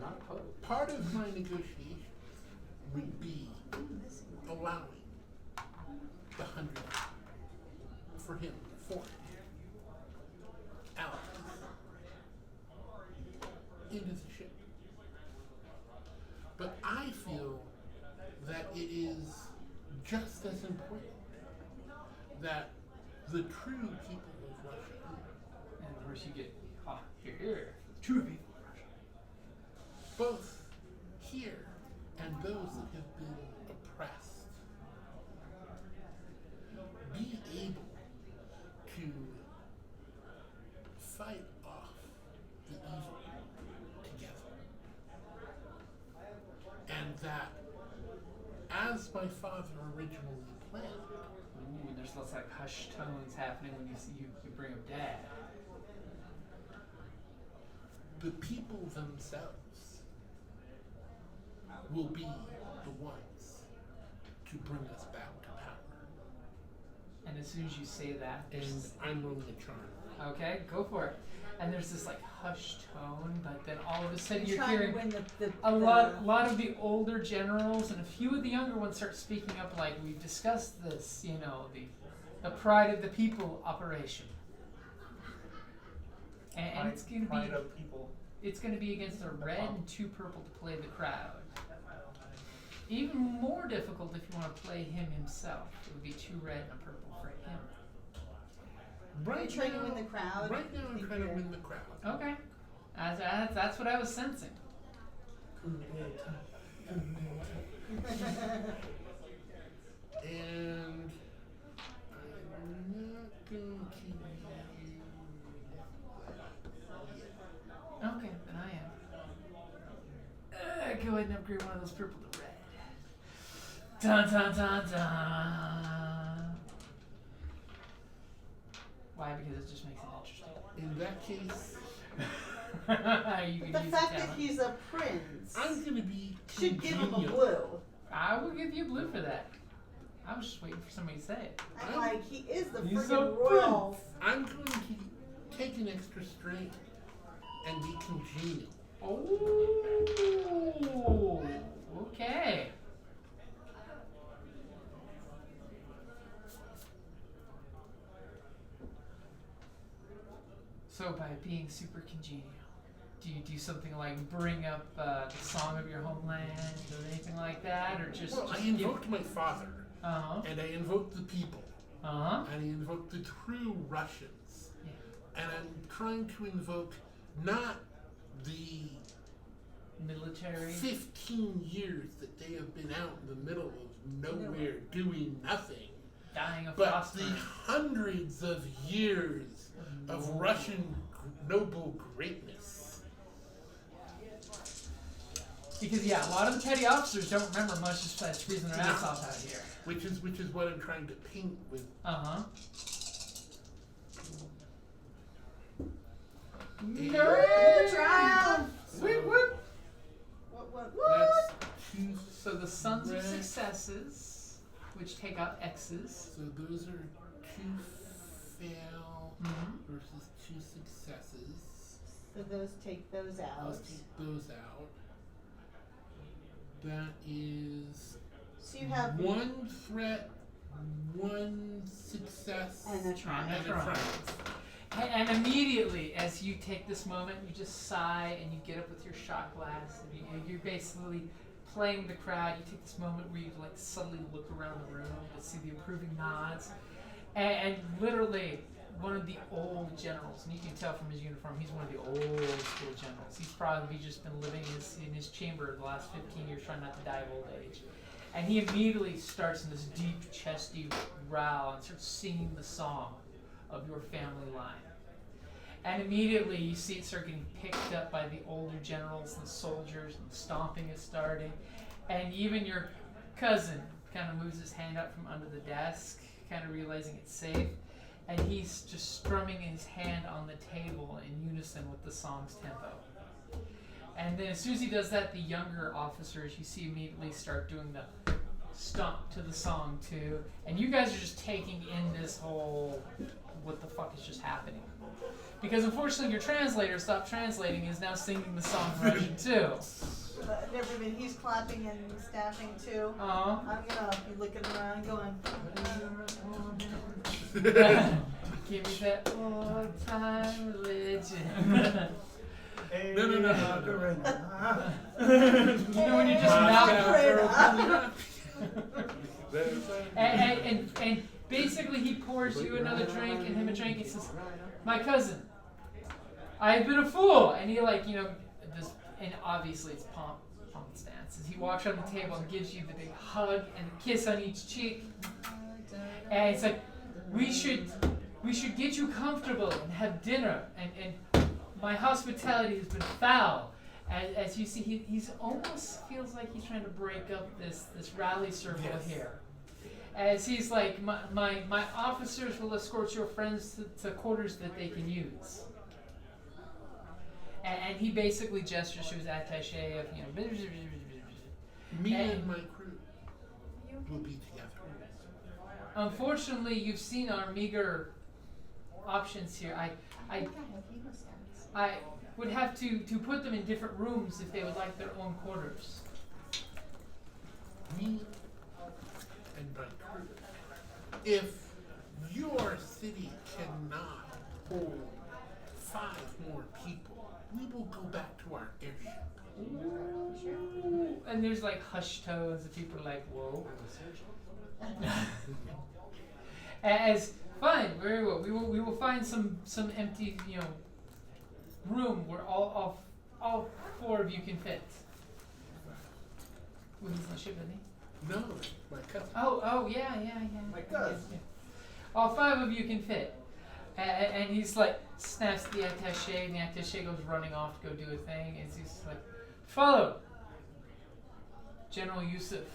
Not opposed. Part of my negotiation would be allowing the 100 for him, for Alex, into the ship. But I feel that it is just as important that the true people of Russia, And of course you get, here, two people. both here and those that have been oppressed, be able to fight off the evil together. And that, as my father originally planned, Ooh, and there's lots of like hushed tones happening when you bring up Dad. the people themselves will be the ones to bring us back to power. And as soon as you say that, And there's I'm rolling a charm. okay, go for it. And there's this like hushed tone, but then all of a sudden I'm you're trying hearing to win the a lot of the older generals and a few of the younger ones start speaking up like we've discussed this, you know, the pride of the people operation. And it's gonna Pride be of people. it's gonna be against a red and two purple to play the crowd. Even more difficult if you want to play him himself. It would be two red and a purple for him. Are you Right trying now, to win the crowd? right now I'm Think trying to you're- win the crowd. Okay. That's what I was sensing. And I'm not going to use that. Okay, then I am. Go ahead and upgrade one of those purple to red. Dun dun dun dun. Why? Because it just makes it interesting. In that case, You can The use fact the that talent. he's a prince I'm going to be should give him a congenial. blue. I will give you blue for that. I was just waiting for somebody to say it. I'm like, he is the He's freaking a royal. I'm going to take an extra strength and be congenial. Oh, okay. So by being super congenial, do you do something like bring up the song of your homeland or anything like that, or just? Well, just I invoked my father, Uh and I invoked the people, huh. and I invoked the true Russians. Yeah. And I'm trying to invoke not the Military. 15 years that they have been out in the middle of nowhere doing nothing, Dying of but phosphorus. the hundreds of years of Russian noble greatness. Because yeah, a lot of the petty officers don't remember much besides freezing their ass off out here. Which is what I'm trying to paint with. Uh huh. Nerd triumph! Whip, whip. What? That's two. So the sons of red. successes, which take out X's. So those are two fail versus 2 successes. So those take those out. Let's take those out. That is So you have 1 threat, 1 success, and a triumph. and a triumph. And immediately, as you take this moment, you just sigh and you get up with your shot glass, and you're basically playing the crowd. You take this moment where you like subtly look around the room to see the approving nods, and literally one of the old generals, and you can tell from his uniform, he's one of the old school generals. He's probably just been living in his chamber the last 15 years, trying not to die of old age. And he immediately starts in this deep, chesty growl and starts singing the song of your family line. And immediately you see it start getting picked up by the older generals and soldiers, and the stomping is starting. And even your cousin kind of moves his hand up from under the desk, kind of realizing it's safe. And he's just strumming his hand on the table in unison with the song's tempo. And then as soon as he does that, the younger officers you see immediately start doing the stomp to the song too. And you guys are just taking in this whole, what the fuck is just happening? Because unfortunately your translator stopped translating, is now singing the song in Russian too. Never mind, he's clapping and stamping too. Uh-huh. I'm gonna be looking around going, Give me that old-time religion. No. You know when you're just and basically he pours you another drink and him a drink. He says, "My cousin, I've been a fool," and he this, and obviously it's pomp stance. As he walks around the table and gives you the big hug and a kiss on each cheek, and it's like, we should get you comfortable and have dinner, and my hospitality has been foul. As you see, he's almost feels like he's trying to break up this rally circle here. As he's like, my officers will escort your friends to quarters that they can use. And he basically gestures to his attaché of, Me and my crew will be together. Unfortunately, you've seen our meager options here. I would have to put them in different rooms if they would like their own quarters. Me and my crew. If your city cannot hold 5 more people, we will go back to our airship. And there's like hushed tones, and people are like, "Whoa." As fine, very well. We will find some empty room where all 4 of you can fit. Well, he's not ship, isn't he? No, my cousin. Oh yeah. My cousin. Yeah. All 5 of you can fit. And he's like snaps the attaché, and the attaché goes running off to go do a thing, and he's like, "Follow General Yusuf.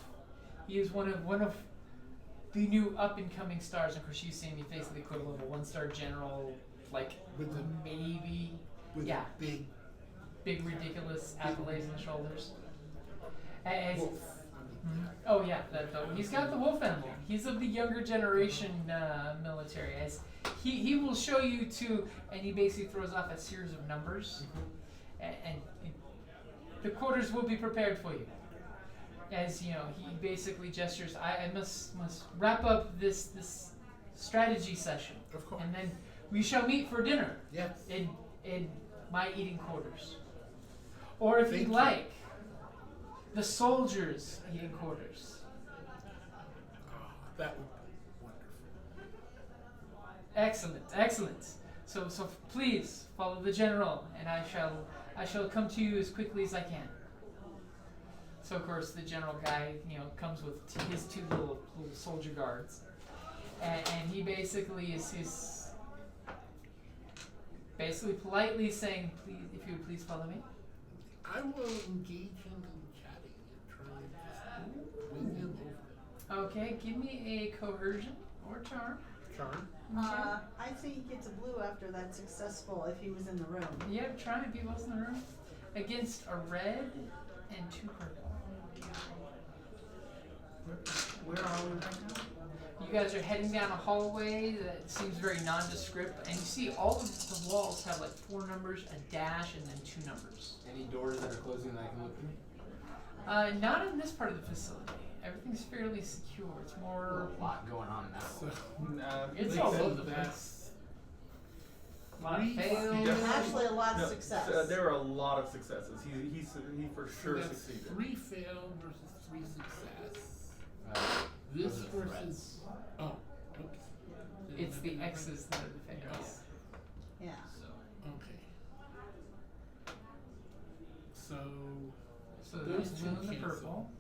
He is one of the new up-and-coming stars." Of course, you see him, he's basically equivalent of a 1-star general, like With the maybe, with yeah, big big ridiculous accolades on the shoulders. As, wolf. oh yeah, he's got the wolf animal. He's of the younger generation military. As he will show you to, and he basically throws off a series of numbers, and the quarters will be prepared for you. As he basically gestures, I must wrap up this strategy session, Of course. and then we shall meet for dinner Yes. in my eating quarters, or if Thank you'd you. like, the soldiers' eating quarters. Oh, that would be wonderful. Excellent. So please follow the general, and I shall come to you as quickly as I can. So of course the general guy, comes with his 2 little soldier guards, and he basically is basically politely saying, "Please, if you would please follow me." I will engage him in chatting and try and just win him over. Okay, give me a coercion or charm. Charm. I think he gets a blue after that's successful if he was in the room. Yep, try if he was in the room. Against a red and 2 purple. Where are we right now? You guys are heading down a hallway that seems very nondescript, and you see all of the walls have like 4 numbers, a dash, and then 2 numbers. Any doors that are closing that I can look through? Not in this part of the facility. Everything's fairly secure. It's more. A lot going on now. So, It's like all I over said, the that's A lot of three- fails. Yeah. Actually, a lot of No, success. there were a lot of successes. He for sure that's succeeded. 3 fail versus 3 success. This Those are versus threats. oh, oops. Did It's I the do that? X's that are the fails. Yeah. Okay. So So those the two blue and the cancel. purple.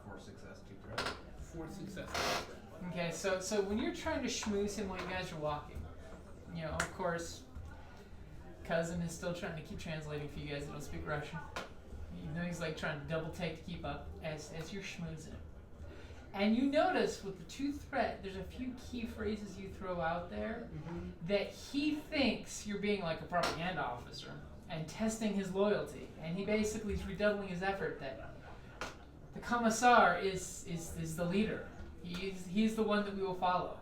4 success, 2 threats. 4 successes. Okay, so when you're trying to schmooze him while you guys are walking, you know, of course, cousin is still trying to keep translating for you guys that don't speak Russian. You know, he's like trying to double take to keep up as you're schmoozing him. And you notice with the 2 threat, there's a few key phrases you throw out there that he thinks you're being like a propaganda officer and testing his loyalty. And he basically is redoubling his effort that the commissar is the leader. He's the one that we will follow.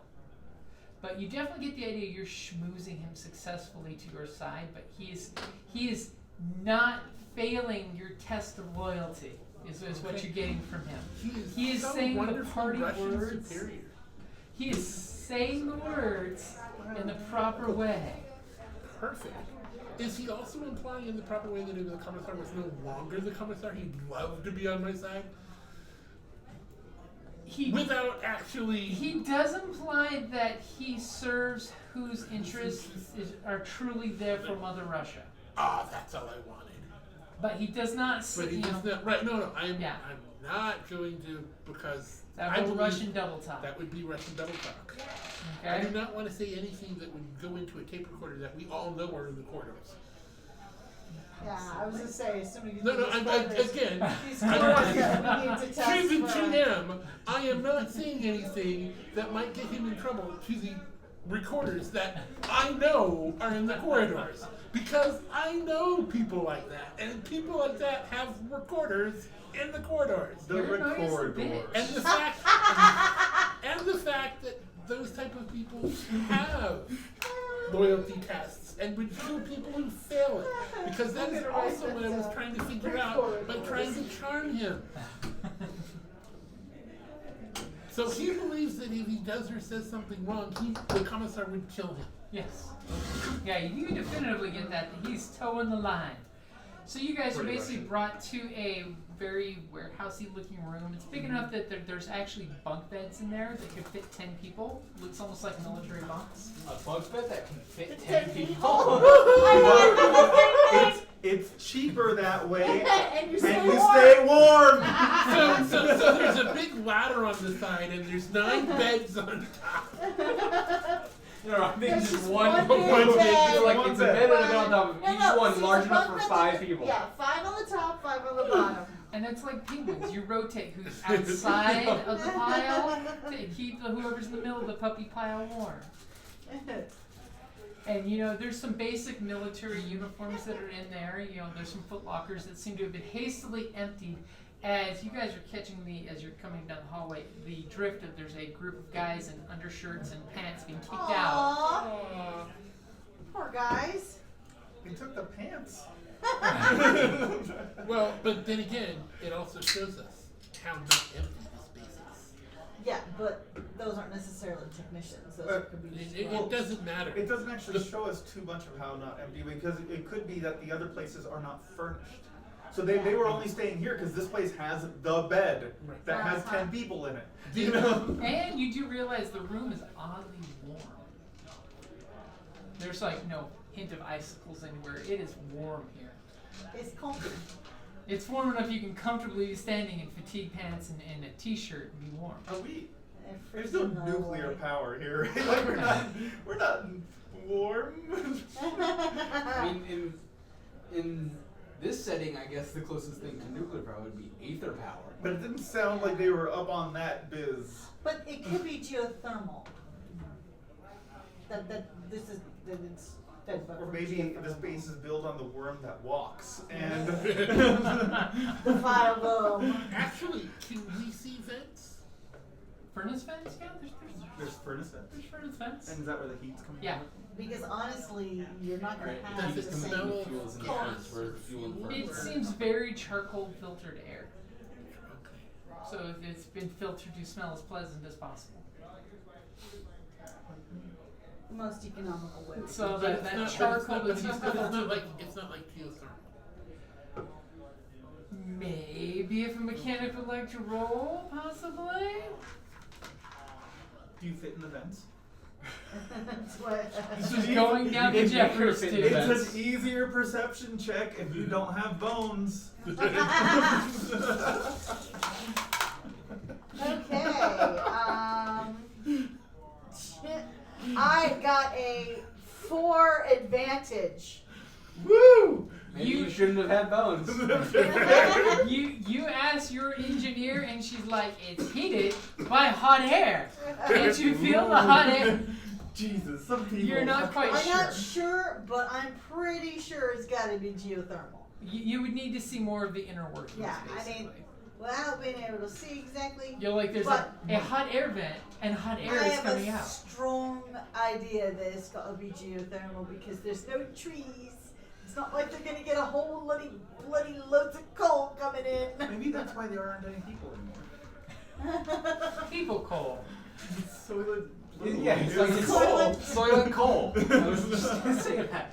But you definitely get the idea you're schmoozing him successfully to your side, but he is not failing your test of loyalty, is what Okay. you're getting from him. He is is so saying the wonderful party Russian words. superior. He is saying the words in the proper way. Perfect. Is he also implying in the proper way that if the commissar was no longer the commissar, he'd love to be on my side? Without actually. He does imply that he serves whose interests are truly there for Mother Russia. That's all I wanted. But he does not say, But he you does know, not. Right? No. I'm Yeah. not going to because that I whole believe Russian double talk. that would be Russian double talk. I Okay? do not want to say anything that would go into a tape recorder that we all know are in the corridors. Yeah, I was gonna say, somebody. No. Again. These I corners that we need to test To the for- GM, I am not saying anything that might get him in trouble to the recorders that I know are in the corridors. Because I know people like that. And people like that have recorders in the corridors. The You're a nice recorder. bitch. And the fact that those type of people have loyalty tests and would kill people who fail it. Because that is also what I was trying to figure out by trying to charm him. So he believes that if he does or says something wrong, the commissar would kill him. Yes. Yeah, you definitively get that he's towing the line. So you guys are Pretty basically Russian. brought to a very warehousey looking room. It's big enough that there's actually bunk beds in there that could fit 10 people. Looks almost like military bunks. A bunk bed that can fit 10 10 people. people. It's cheaper that way, And you and stay you warm. stay warm. So there's a big ladder on the side and there's 9 beds on top. No, I think There's just just one one bed. big bed. It's like One it's a bed. bed and a bed on top of No, each no, one see, large the enough bunk for beds 5 are- people. Yeah, 5 on the top, 5 on the bottom. And that's like penguins. You rotate who's outside of the pile to keep whoever's in the middle of the puppy pile warm. And you know, there's some basic military uniforms that are in there. You know, there's some foot lockers that seem to have been hastily emptied as you guys are catching as you're coming down the hallway, the drift of there's a group of guys in undershirts and pants being kicked out. Aww. Poor guys. He took the pants. Well, but then again, it also shows us how not empty this space is. Yeah, but those aren't necessarily technicians. Those could be just It doesn't matter. It doesn't actually The- show us too much of how not empty because it could be that the other places are not furnished. So they were only staying here because this place has the bed that has 10 people in it. You know? And you do realize the room is oddly warm. There's like no hint of icicles anywhere. It is warm here. It's comfy. It's warm enough you can comfortably be standing in fatigue pants and a t-shirt and be warm. Are we? They're There's no freezing nuclear away. power here. Like we're not warm. I mean, in this setting, I guess the closest thing to nuclear power would be aether power. But it didn't sound like they were up on that biz. But it could be geothermal. That it's fed by Or maybe geothermal. this base is built on the worm that walks and The fire boom. Actually, can we see vents? Furnace vents? Yeah, there's furnace vents. There's furnace vents. And is that where the heat's coming Yeah. from? Because honestly, you're not gonna Alright, have does the it same. smell of fuels in the cost. furnace? Where's the fuel in the furnace? It seems very charcoal filtered air. Okay. So if it's been filtered to smell as pleasant as possible. The most economical way. So But that it's charcoal not, that's but used it's to not filter. like it's not like geothermal. Maybe if a mechanic would like to roll, possibly. Do you fit in the vents? That's what. This is going down the It's Jeffers make too. your fit It's an easier perception check if you don't have bones. Okay. I got a 4 advantage. Woo! Maybe You- you shouldn't have had bones. You ask your engineer and she's like, it's heated by hot air. Can't you feel the hot air? Jesus, some people. You're not quite I'm sure. not sure, but I'm pretty sure it's got to be geothermal. You would need to see more of the inner workings, Yeah, I basically. mean, without being able to see exactly, You're like, there's but a hot air vent and hot air I is have coming a out. strong idea that it's got to be geothermal because there's no trees. It's not like they're gonna get a whole bloody loads of coal coming in. Maybe that's why there aren't any people anymore. People coal. Soylent blue. Yeah, it's like it's Soylent- Soylent coal. I was just gonna say that.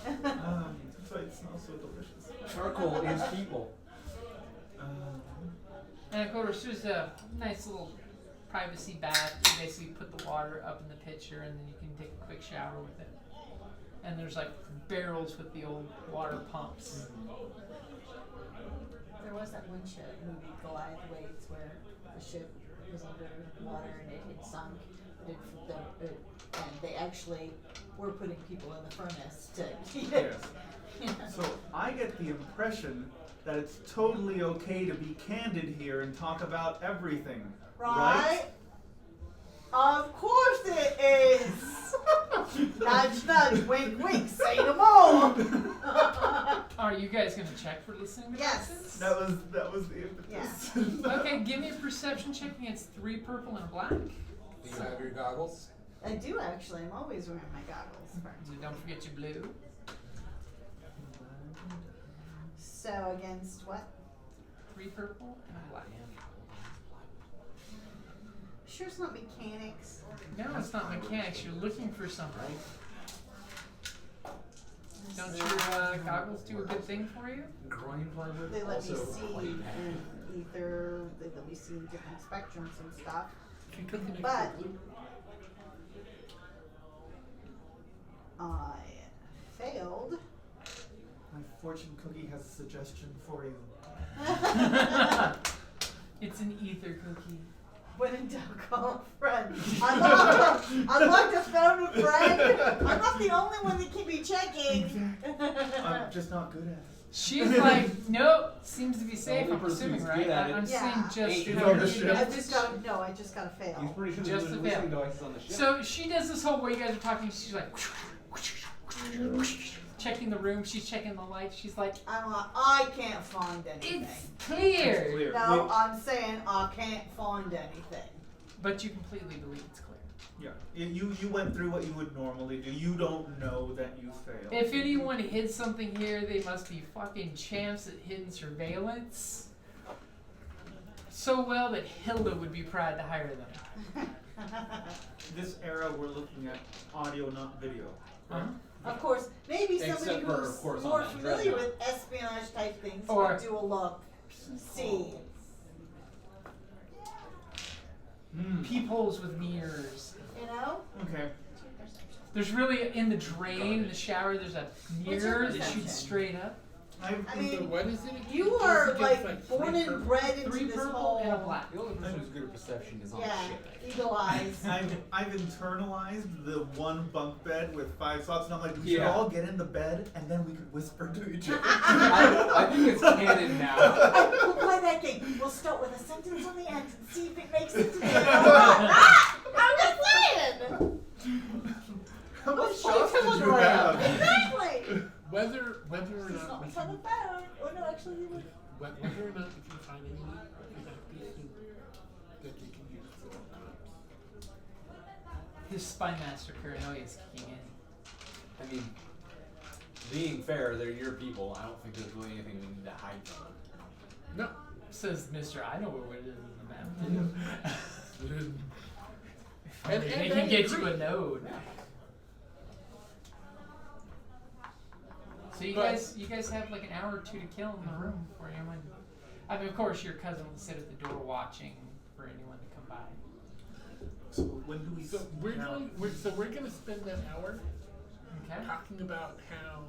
That's why it smells so delicious. Charcoal is people. And of course, there's a nice little privacy bath. You basically put the water up in the pitcher and then you can take a quick shower with it. And there's like barrels with the old water pumps. There was that one ship movie, Goliath Waits, where the ship was under water and it had sunk. And they actually were putting people in the furnace to keep it. Yes. So I get the impression that it's totally okay to be candid here and talk about everything. Right? Of course it is! Nudge, nudge, wink, wink, say no more! Are you guys gonna check for listening Yes. devices? That was the impetus. Okay, give me a perception check against 3 purple and a black. Do you have your goggles? I do actually, I'm always wearing my goggles. So don't forget your blue. So against what? 3 purple and a black. Sure it's not mechanics. No, it's not mechanics. You're looking for something. Don't your goggles do a good thing for you? Groin plywood. They let me also see clay in pad. ether, they let me see in different spectrums and stuff. She took an But extra blue. I failed. My fortune cookie has a suggestion for you. It's an ether cookie. When in doubt, call a friend. I'd like to phone a friend. I'm not the only one that can be checking. I'm just not good at it. She's like, nope, seems to be safe. only I'm person assuming, who's right? good at it I'm Yeah. seeing Ain't just on the how ship. I just gotta He's fail. pretty sure Just there's a listening fail. devices on the ship. So she does this whole where you guys are talking. She's like, checking the room. She's checking the lights. She's like, I'm like, I can't find anything. it's clear. It's clear. No, I'm saying I can't find anything. But you completely believe it's clear. Yeah, you went through what you would normally do. You don't know that you failed. If anyone hid something here, they must be fucking champs at hidden surveillance. So well that Hilda would be proud to hire them. This era, we're looking at audio, not video. Uh-huh. Of course, maybe somebody Except for, who's of course, on more that familiar dreadnought. with espionage type things Or- would do a look, see. Peepholes with mirrors. You know? Okay. There's really, in the drain, in the shower, there's a What's your mirror that perception? shoots straight up. I mean, What is it? you It are goes against, like three born and purple. bred into 3 this purple whole. and a black. The only person who's good at perception is on Yeah, the ship. eagle eyes. I've internalized the one bunk bed with 5 slots, and I'm like, we should Yeah. all get in the bed, and then we could whisper to each other. I think it's canon now. We'll play that game. We'll start with a sentence on the end and see if it makes it to the end. I'm just saying. How much Let's play shots did you Telegram. have? Exactly. Whether or It's not not we on the can, phone. Oh no, actually, they would. whether or not we can find any, we have to assume that they can use it sometimes. This spy master paranoia is kicking in. I mean, being fair, they're your people. I don't think there's really anything we need to hide from them. No. Says Mister, I know where it is in the map too. And They I can get you agree. a node. So you guys have like an hour or two to kill in the room before anyone. I mean, of course, your cousin will sit at the door watching for anyone to come by. So when do we? So we're gonna spend that hour Okay. talking about how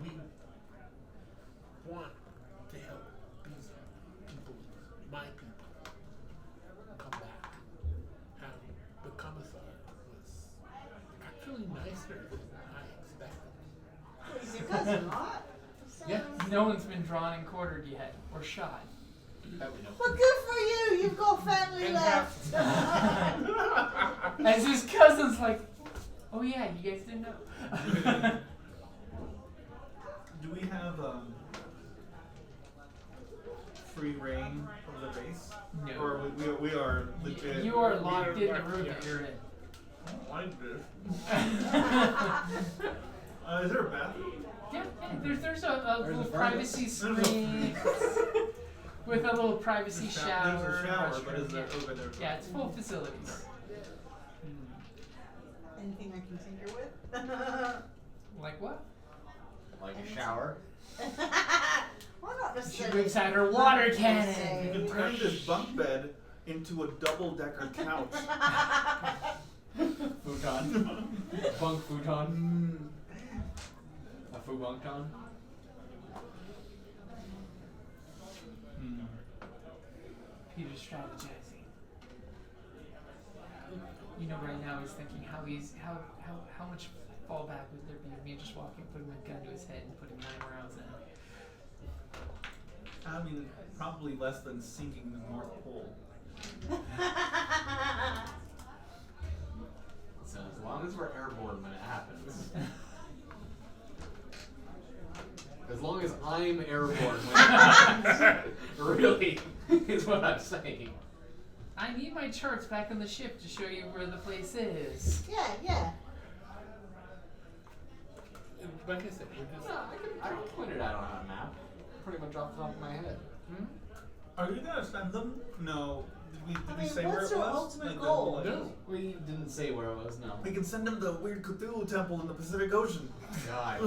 we want to help these people, my people, come back. How the commissar was actually nicer than I expected. He's your cousin, right? Yeah. No one's been drawn and quartered yet or shot. That we know. Well, good for you. You've got family And left. As his cousin's like, oh yeah, you guys didn't know. Do we have free reign of the base? No. Or we are legit. You are locked in the locked, room yeah. that you're in. Like this. Is there a bathroom? Yeah, there's a There's little a privacy furnace. screen with a little privacy shower. There's a shower, but restroom, is there yeah. over there? Yeah, it's full facilities. Anything I can tinker with? Like what? Like a shower. Well, not She necessarily. whips out her water You cannon. can turn this bunk bed into a double-decker couch. Futon. Bunk futon. A fubunkton. Peter's strategizing. You know, right now he's thinking how much fallback would there be of me just walking, putting my gun to his head, and putting 9 rounds in. I mean, probably less than sinking the North Pole. So as long as we're airborne when it happens. As long as I'm airborne when it happens. Really, is what I'm saying. I need my charts back on the ship to show you where the place is. Yeah. Like I said, we're just. I can point it out on a map. Pretty much off the top of my head. Are you gonna send them? No. Did I we mean, say where what's it your was? ultimate Like, goal? No. We didn't say where it was, no. We can send them the weird Cthulhu temple in the Pacific Ocean. God.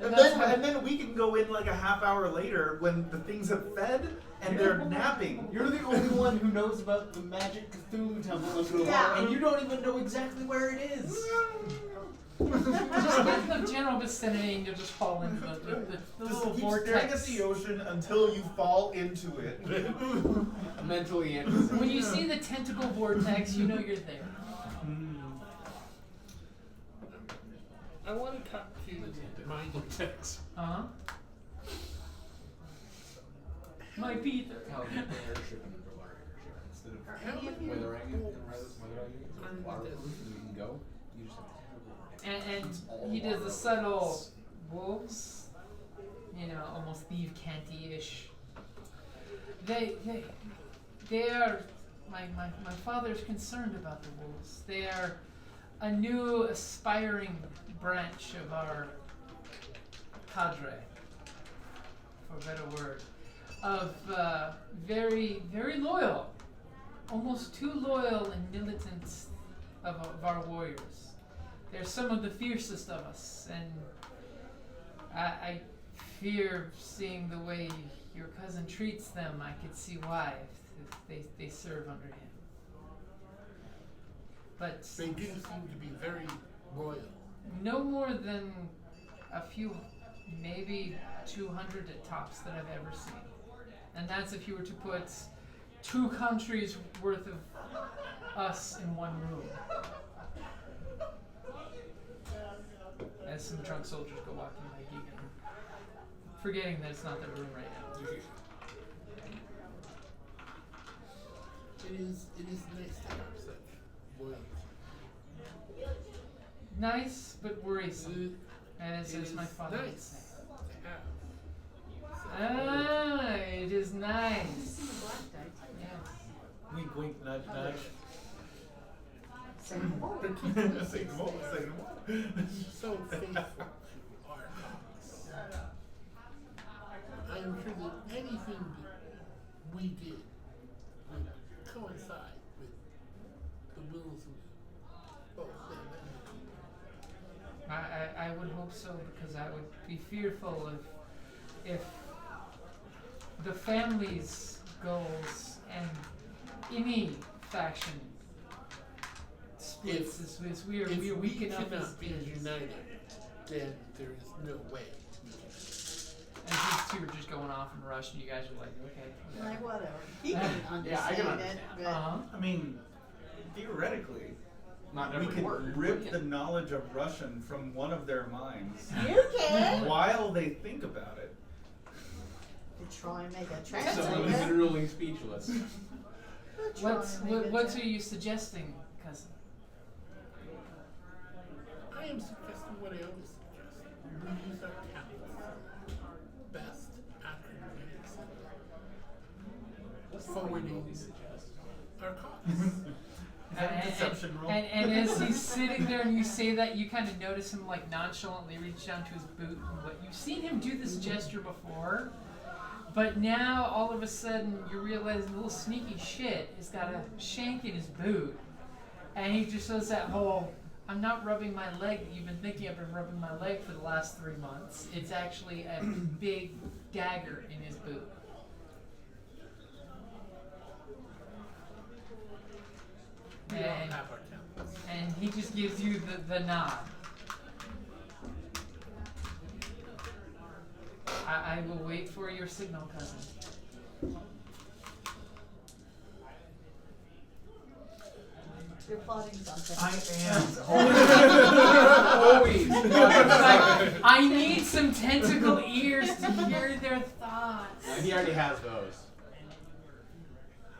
and then we can go in like a half hour later when the things have fed and they're napping. You're the only one who knows about the magic Cthulhu temple, Yeah. and you don't even know exactly where it is. Just get in the general vicinity and you'll just fall into the Just little keep staring at vortex. the ocean until you fall into it. Mentally and physically. When you see the tentacle vortex, you know you're there. I want to talk to my detectives. Uh-huh. My Peter. How do you put airship in the water airship instead of How many weathering it wolves weathering it are waterproof this? and you can go? You just have to And he does the subtle wolves, you know, almost Steve Canty-ish. They are, my father's concerned about the wolves. They are a new aspiring branch of our cadre, for a better word, of very, very loyal, almost too loyal and militant of our warriors. They're some of the fiercest of us, and I fear seeing the way your cousin treats them. I could see why if they serve under him. But They do seem to be very loyal. no more than a few, maybe 200 at tops that I've ever seen. And that's if you were to put 2 countries worth of us in one room. As some drunk soldiers go walking by Geegan, forgetting that it's not their room right now. It is nice to have such loyalty. Nice, but worrisome, as It my is father would nice say. to have. It is nice. Yes. Wink, wink, nudge, nudge. Say no more. Say no more, say no more. So faithful to our cause. I am sure that anything that we did would coincide with the wills of both them and I would hope so, because I would be fearful if the family's goals and any faction splits as we are weak enough as cannot be it is. united, then there is no way. And these two are just going off in a rush, and you guys are like, okay. Like, whatever. He can understand Yeah, I can it, understand. but I mean, theoretically, Not we every could word. rip yeah. the knowledge of Russian from one of their minds you can. while they think about it. To try and make a Someone is translator. literally speechless. What are you suggesting, cousin? I am suggesting what I always suggest. We use our talents best after What's forwarding you suggest? our cause. Have a deception roll. And as he's sitting there and you say that, you kind of notice him like nonchalantly reach down to his boot. And what you've seen him do this gesture before, but now all of a sudden you realize the little sneaky shit has got a shank in his boot, and he just does that whole "I'm not rubbing my leg that you've been thinking I've been rubbing my leg for the last 3 months." It's actually a big dagger in his boot. We all And- have our talents. And he just gives you the nod. I will wait for your signal, cousin. You're plotting something. I am. Always. It's like, I need some tentacle ears to hear their thoughts. He already has those.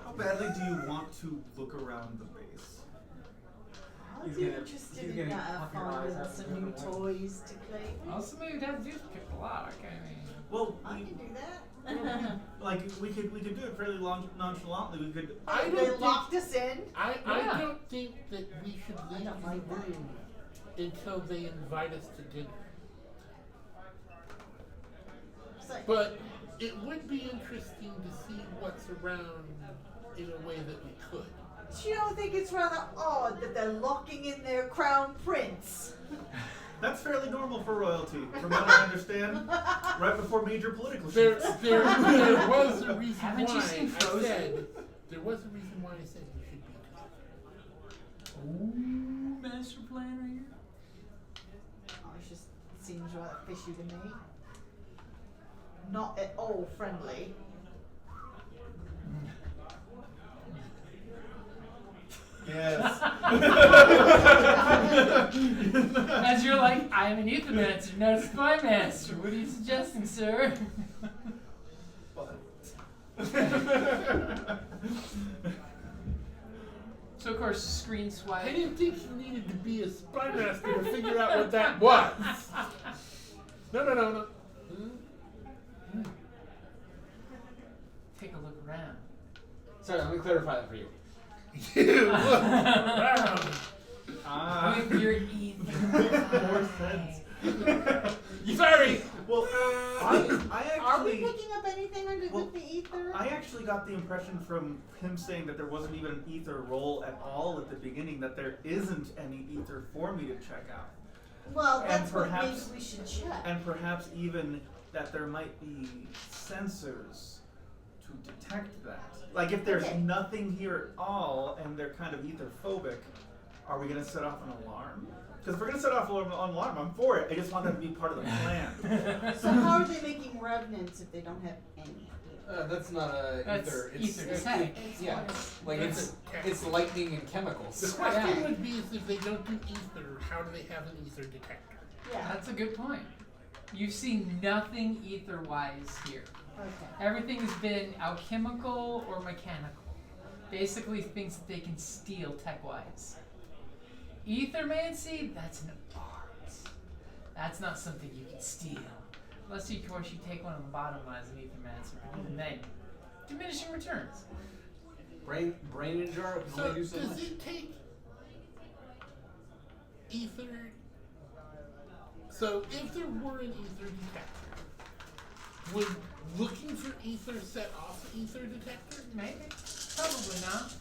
How badly do you want to look around the base? I'll He's be gonna- interested he's in gonna that pluck your eyes finding out some the new other toys to play with. Also, maybe we'd have to do is pick the lock. I mean, Well, I can do that. like we could do it fairly nonchalantly. We could. I They don't think locked us in. I Yeah. don't think that we should leave don't the like that. room until they invite us to dinner. It's like, But it would be interesting to see what's around in a way that we could. you don't think it's rather odd that they're locking in their crown prince? That's fairly normal for royalty, from what I understand. Right before major political There shifts. there was a reason Haven't you why seen I Frozen? said there was a reason why I said we should be together. ooh, master plan right here. Oh, it just seems rather fishy to me. Not at all friendly. Yes. As you're like, I'm an ethermancer, not a spy master. What are you suggesting, sir? So of course, screen swipe. I didn't think you needed to be a spy master to figure out what that was. No. Take a look around. Sorry, let me clarify that for you. You look around. With your ether. More sense. Sorry. Well, I Are we actually. picking up anything under with the ether? I actually got the impression from him saying that there wasn't even an ether roll at all at the beginning, that there isn't any ether for me to check out. Well, and that's what maybe perhaps- we should check. And perhaps even that there might be sensors to detect that. Like if there's Okay. nothing here at all and they're kind of ether phobic, are we gonna set off an alarm? Because if we're gonna set off an alarm, I'm for it. I just want that to be part of the plan. So how are they making revenants if they don't have any? That's not a That's ether. ether tech. Yeah, like That's it's lightning and chemicals. The question Yeah. would be is if they don't do ether, how do they have an ether detector? Yeah. That's a good point. You've seen nothing ether-wise here. Okay. Everything has been alchemical or mechanical. Basically things that they can steal tech-wise. Ethermancy, that's an art. That's not something you can steal. Unless, of course, you take one of the bottom lines of ethermancer. And then, diminishing returns. Brain in jar can So only do so does much. it take ether. So if there were an ether detector, would looking for ether set off the ether detector? Maybe. Probably not.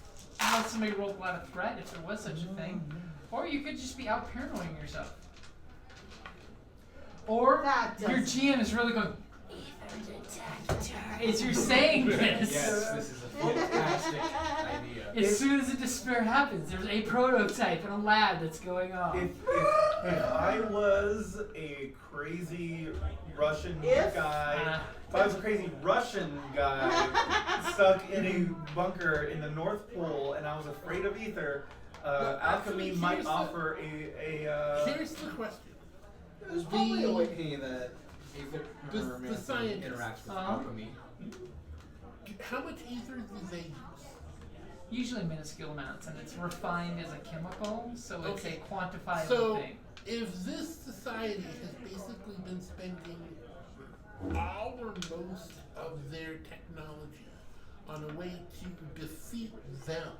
Unless somebody rolled a lot of threat, if there was such a thing. Or you could just be out paranoing yourself. Or That your doesn't- GM is really going, ether detector, as you're saying this. Yes, this is a fantastic idea. As soon as a despair happens, there's a prototype in a lab that's going on. If I was a crazy Russian guy, if I was a crazy Russian guy stuck in a bunker in the North Pole and I was afraid of ether, alchemy might here's offer Here's the question. There's probably a way that The ether scientist. interacts with Uh-huh. alchemy. How much ether do they use? Usually minuscule amounts, and it's refined as a chemical, so it's Okay. a quantifiable So, thing. if this society has basically been spending all or most of their technology on a way to defeat them,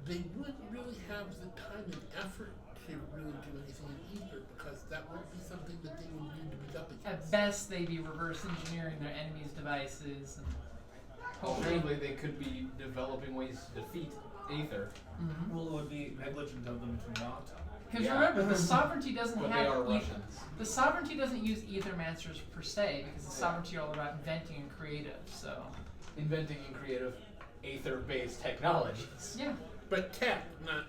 they wouldn't really have the time and effort to really do anything in ether, because that would be something that they would need to be up against. At best, they'd be reverse engineering their enemies' devices, and hopefully. Alternatively, they could be developing ways to defeat Aether. Mhm. Well, it would be negligent of them to not. Because Yeah. remember, the sovereignty doesn't But have they are eth- Russians. The sovereignty doesn't use ethermancers per se, because the sovereignty are all about inventing and creative. So Inventing and creative Aether-based technologies. yeah, But tech, not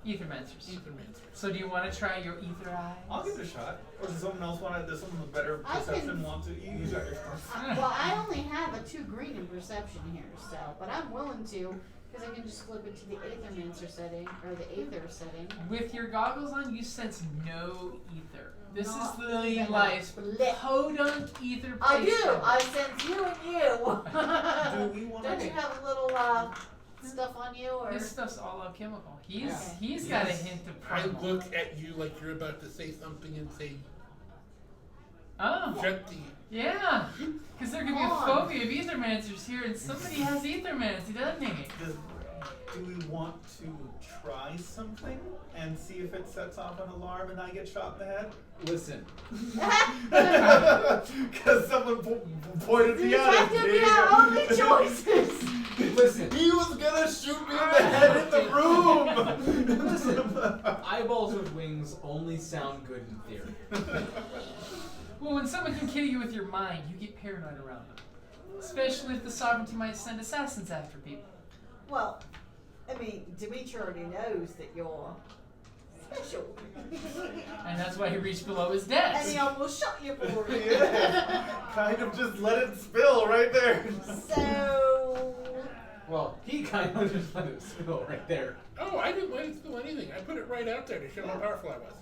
ethermancers. ethermancers. So do you want to try your ether eyes? I'll give it a shot. Or does someone else want to? Does someone with better I perception can- want to? You got your stuff. Well, I only have a 2 green in perception here, so, but I'm willing to, because I can just flip it to the Aethermancer setting, or the Aether setting. With your goggles on, you sense no ether. This Not is the even a life's blip. potent ether. I do. placement. I sense you and you. Do we want Don't you to? have a little stuff on you, or? His stuff's all alchemical. He's Yeah. he's got a Yes. hint of I primal. look at you like you're about to say something and say, Oh, shut the. yeah. Because there could be a Come on. phobia of ethermancers here, and somebody has ethermancy, doesn't he? Do we want to try something and see if it sets off an alarm and I get shot in the head? Listen, Because someone pointed me out. That could be our only choices. listen. He was gonna shoot me in the head in the room. Listen. Eyeballs with wings only sound good in theory. Well, when someone can kill you with your mind, you get paranoid around them. Especially if the sovereignty might send assassins after people. Well, I mean, Dimitri already knows that you're special. And that's why he reached below his And desk. he almost shot you for it. Yeah. Kind of just let it spill right there. So, Well, he kind of just let it spill right there. Oh, I didn't let it spill anything. I put it right out there to show how powerful I was.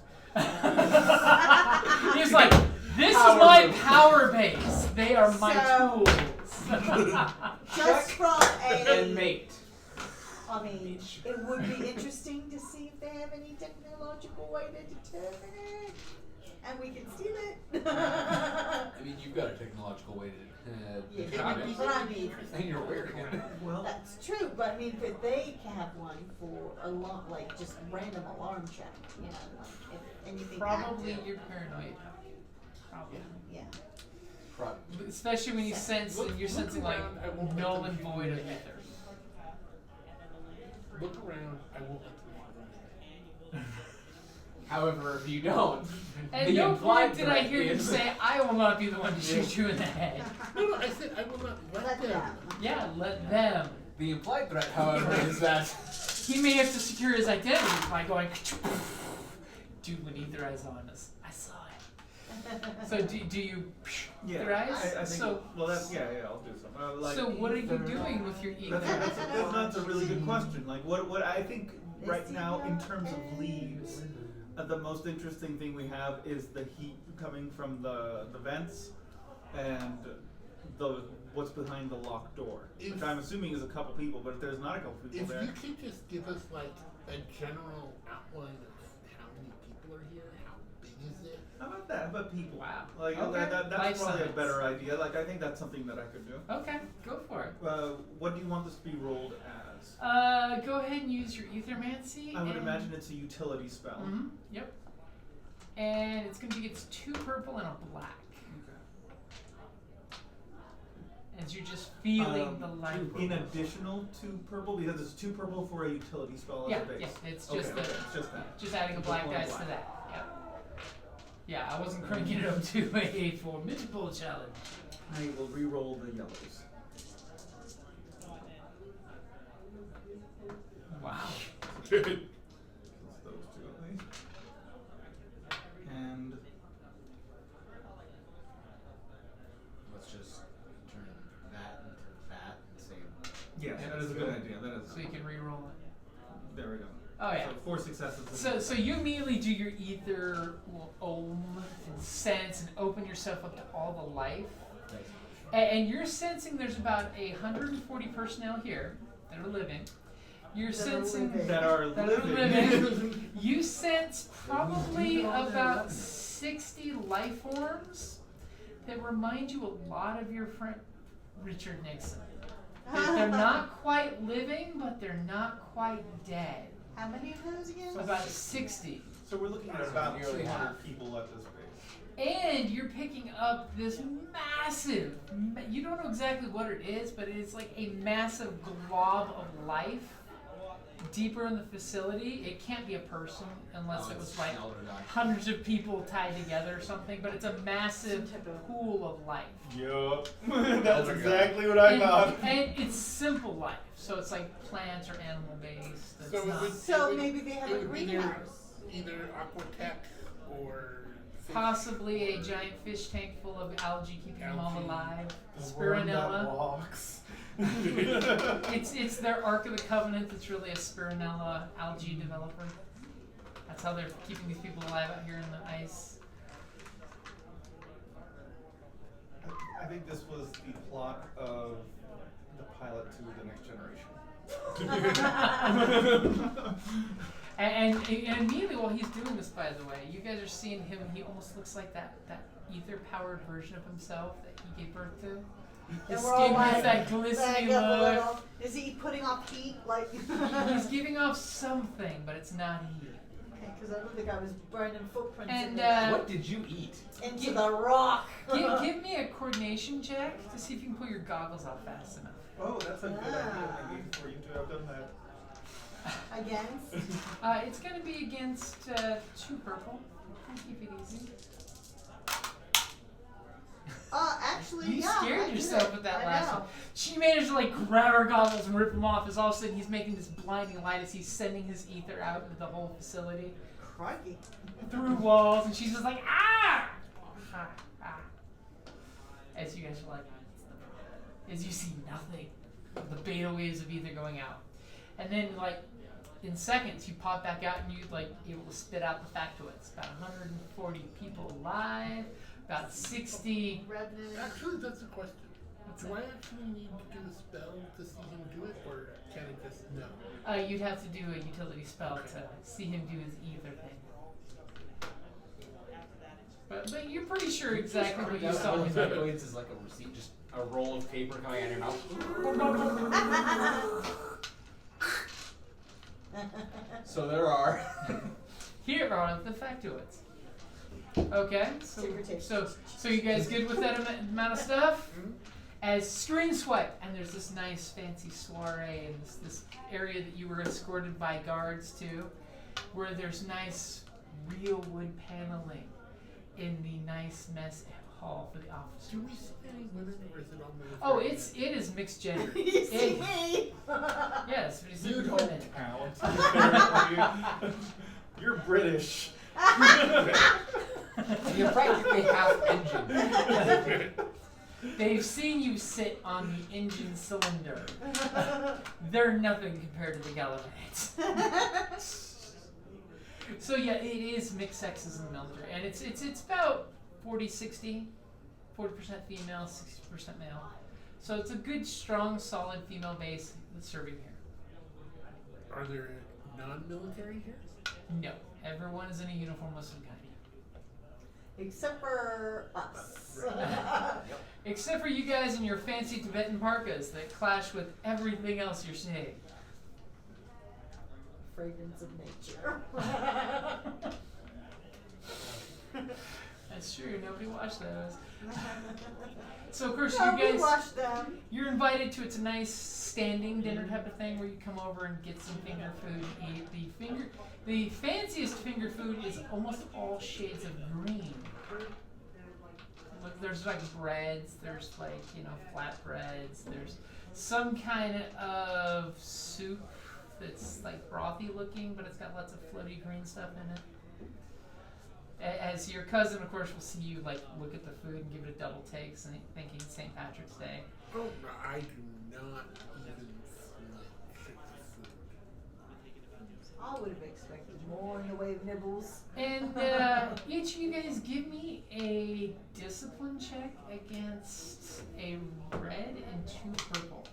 He's like, this Power is my move. power base. They are my So- tools. just from And a, mate. I mean, it would be interesting to see if they have any technological way to determine it, and we can steal it. I mean, you've got a technological way to Yeah, determine it. but I mean, And you're wearing it. Well, that's true. But I mean, could they have one for a lot, like just random alarm check? You know, like if anything. Probably active. you're paranoid. Probably. Yeah. Probably. Especially when you sense Look- and you're look sensing like around, I won't let null them and shoot void you of in the head. ether. Look around. I won't let them However, if you don't, At the no implied point did I threat hear you is- say, I will not be the one to shoot you in the head. No, I said I will not let Let them. them. Yeah, let them. The implied threat, however, is that He may have to secure his identity by going, dude, when ether eyes on us, I saw it. So do you yeah. ether eyes? I think. So Well, that's yeah. I'll do something. Like, so what are you doing with your ether? That's a really good question. Like, what I think right Is now, in it terms of leads, the most interesting thing we have is the heat coming from the vents and the what's behind the locked door, which I'm assuming is a couple people. But if there's not a couple people If there, you could just give us like a general outline of how many people are here, how big is it? How about that? How about people? Wow. Like Okay. that's Life probably science. a better idea. Like I think that's something that I could do. Okay, go for it. What do you want this to be rolled as? Go ahead and use your Ethermancy. I would and- imagine it's a utility spell. Mhm, yep. And it's going to be against 2 purple and a black. As you're just feeling the light. In additional 2 purple, because it's 2 purple for a utility spell as Yeah, a base. yeah, it's Okay, just okay, the, it's just that. just adding a black Just one dice black. to that. Yeah, I wasn't cranking it up to a formidable challenge. I will re-roll the yellows. Wow. Just those 2 at least. And Let's just turn that into that and say. yes, Yeah, that is a good idea. That is. So you can re-roll it. There we go. Oh yeah. So 4 successes. So you immediately do your ether ohm and sense and open yourself up to all the life. And you're sensing there's about 140 personnel here that are living. You're That are sensing living. that are that are living. living. You sense probably about 60 life forms that remind you a lot of your friend Richard Nixon. They're not quite living, but they're not quite dead. How many of those again? About 60. So we're looking at about Nearly 200 half. people at this base. And you're picking up this massive, you don't know exactly what it is, but it's like a massive glob of life deeper in the facility. It can't be a person unless it was like hundreds of people tied together or something, but it's a massive pool of life. Yup. Oh That's my exactly what I and, thought. and it's simple life, so it's like plants or animal based. It's So it not would- So it would- maybe they have it a would be greenhouse. Either aquatech or fish. possibly a giant fish tank full of algae keeping them all Algae. alive. The worm that Spironella. walks. It's their Ark of the Covenant that's really a Spironella algae developer. That's how they're keeping these people alive out here in the ice. I think this was the plot of the pilot to The Next Generation. And immediately while he's doing this, by the way, you guys are seeing him. He almost looks like that ether-powered version of himself that he gave birth to. His And we're all skin like, has that glistening back up a look. little. Is he putting off heat? Like, He's giving off something, but it's not heat. because I don't think I was burning footprints And, into, that- What did you eat? into the rock. Give me a coordination check to see if you can pull your goggles off fast enough. Oh, that's a good idea Ah. maybe for you to have done that. Against? It's going to be against 2 purple. Keep it easy. Actually, You yeah. scared I did yourself it. with that I last know. one. She managed to like grab her goggles and rip them off as all of a sudden he's making this blinding light as he's sending his ether out into the whole facility Crikey. through walls, and she's just like, ah! Ah, ah. As you guys are like, "What's the problem?" As you see nothing, the beta waves of ether going out. And then like in seconds you pop back out and you like able to spit out the factoids. About 140 people alive, about 60. Revenant. Actually, that's a question. What's Do that? I actually need to do a spell to see him do it, or can it just no? You'd have to do a utility spell to see him do his ether thing. But you're pretty sure exactly what you saw him do. Factoids is like a receipt, just a roll of paper coming out of your mouth. So there are. Here are the factoids. Okay, Ticker tape. so you guys good with that amount of stuff? As screen swipe, and there's this nice fancy soiree in this area that you were escorted by guards to, where there's nice real wood paneling in the nice mess hall for the officers. Do we see any women, or is it all men? Oh, it is mixed gender. You see me? Yes, but it's You women. don't count. apparently. You're British. You're practically half engine. They've seen you sit on the engine cylinder. They're nothing compared to the Gallivant. So yeah, it is mixed sexes in the military, and it's about 40-60, 40% female, 60% male. So it's a good, strong, solid female base that's serving here. Are there non-military here? No, everyone is in a uniform of some kind. Except for us. Except for you guys and your fancy Tibetan parkas that clash with everything else you're seeing. Fragrance of nature. That's true. Nobody watched those. So of course No, you we guys, watched them. you're invited to. It's a nice standing dinner type of thing where you come over and get some finger food and eat. The fanciest finger food is almost all shades of green. Look, there's like breads. There's like flatbreads. There's some kind of soup that's like brothy looking, but it's got lots of floaty green stuff in it. As your cousin, of course, will see you like look at the food and give it a double takes and thinking St. Patrick's Day. Oh, I do not even flinch at the food. I would have expected more in the way of nibbles. And each of you guys give me a discipline check against a red and 2 purple.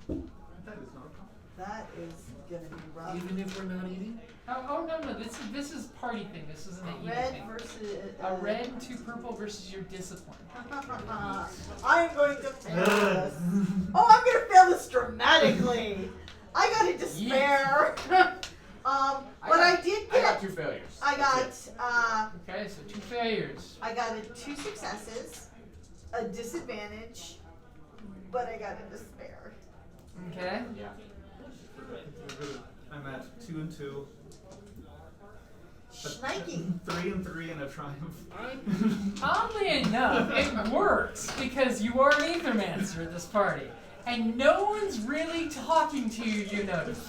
That is not a problem. That is gonna be rough. Even if we're not eating? Oh no, this is party thing. This isn't an eating Red thing. versus A red and 2 purple versus your discipline. I'm going to fail this. Oh, I'm going to fail this dramatically. I got a despair. But I did I got get. 2 failures. I got. Okay, so 2 failures. I got 2 successes, a disadvantage, but I got a despair. Okay. Yeah. I'm at 2 and 2. Schnikey. 3 and 3 and a triumph. Oddly enough, it works because you are an Ethermancer at this party. And no one's really talking to you, you notice.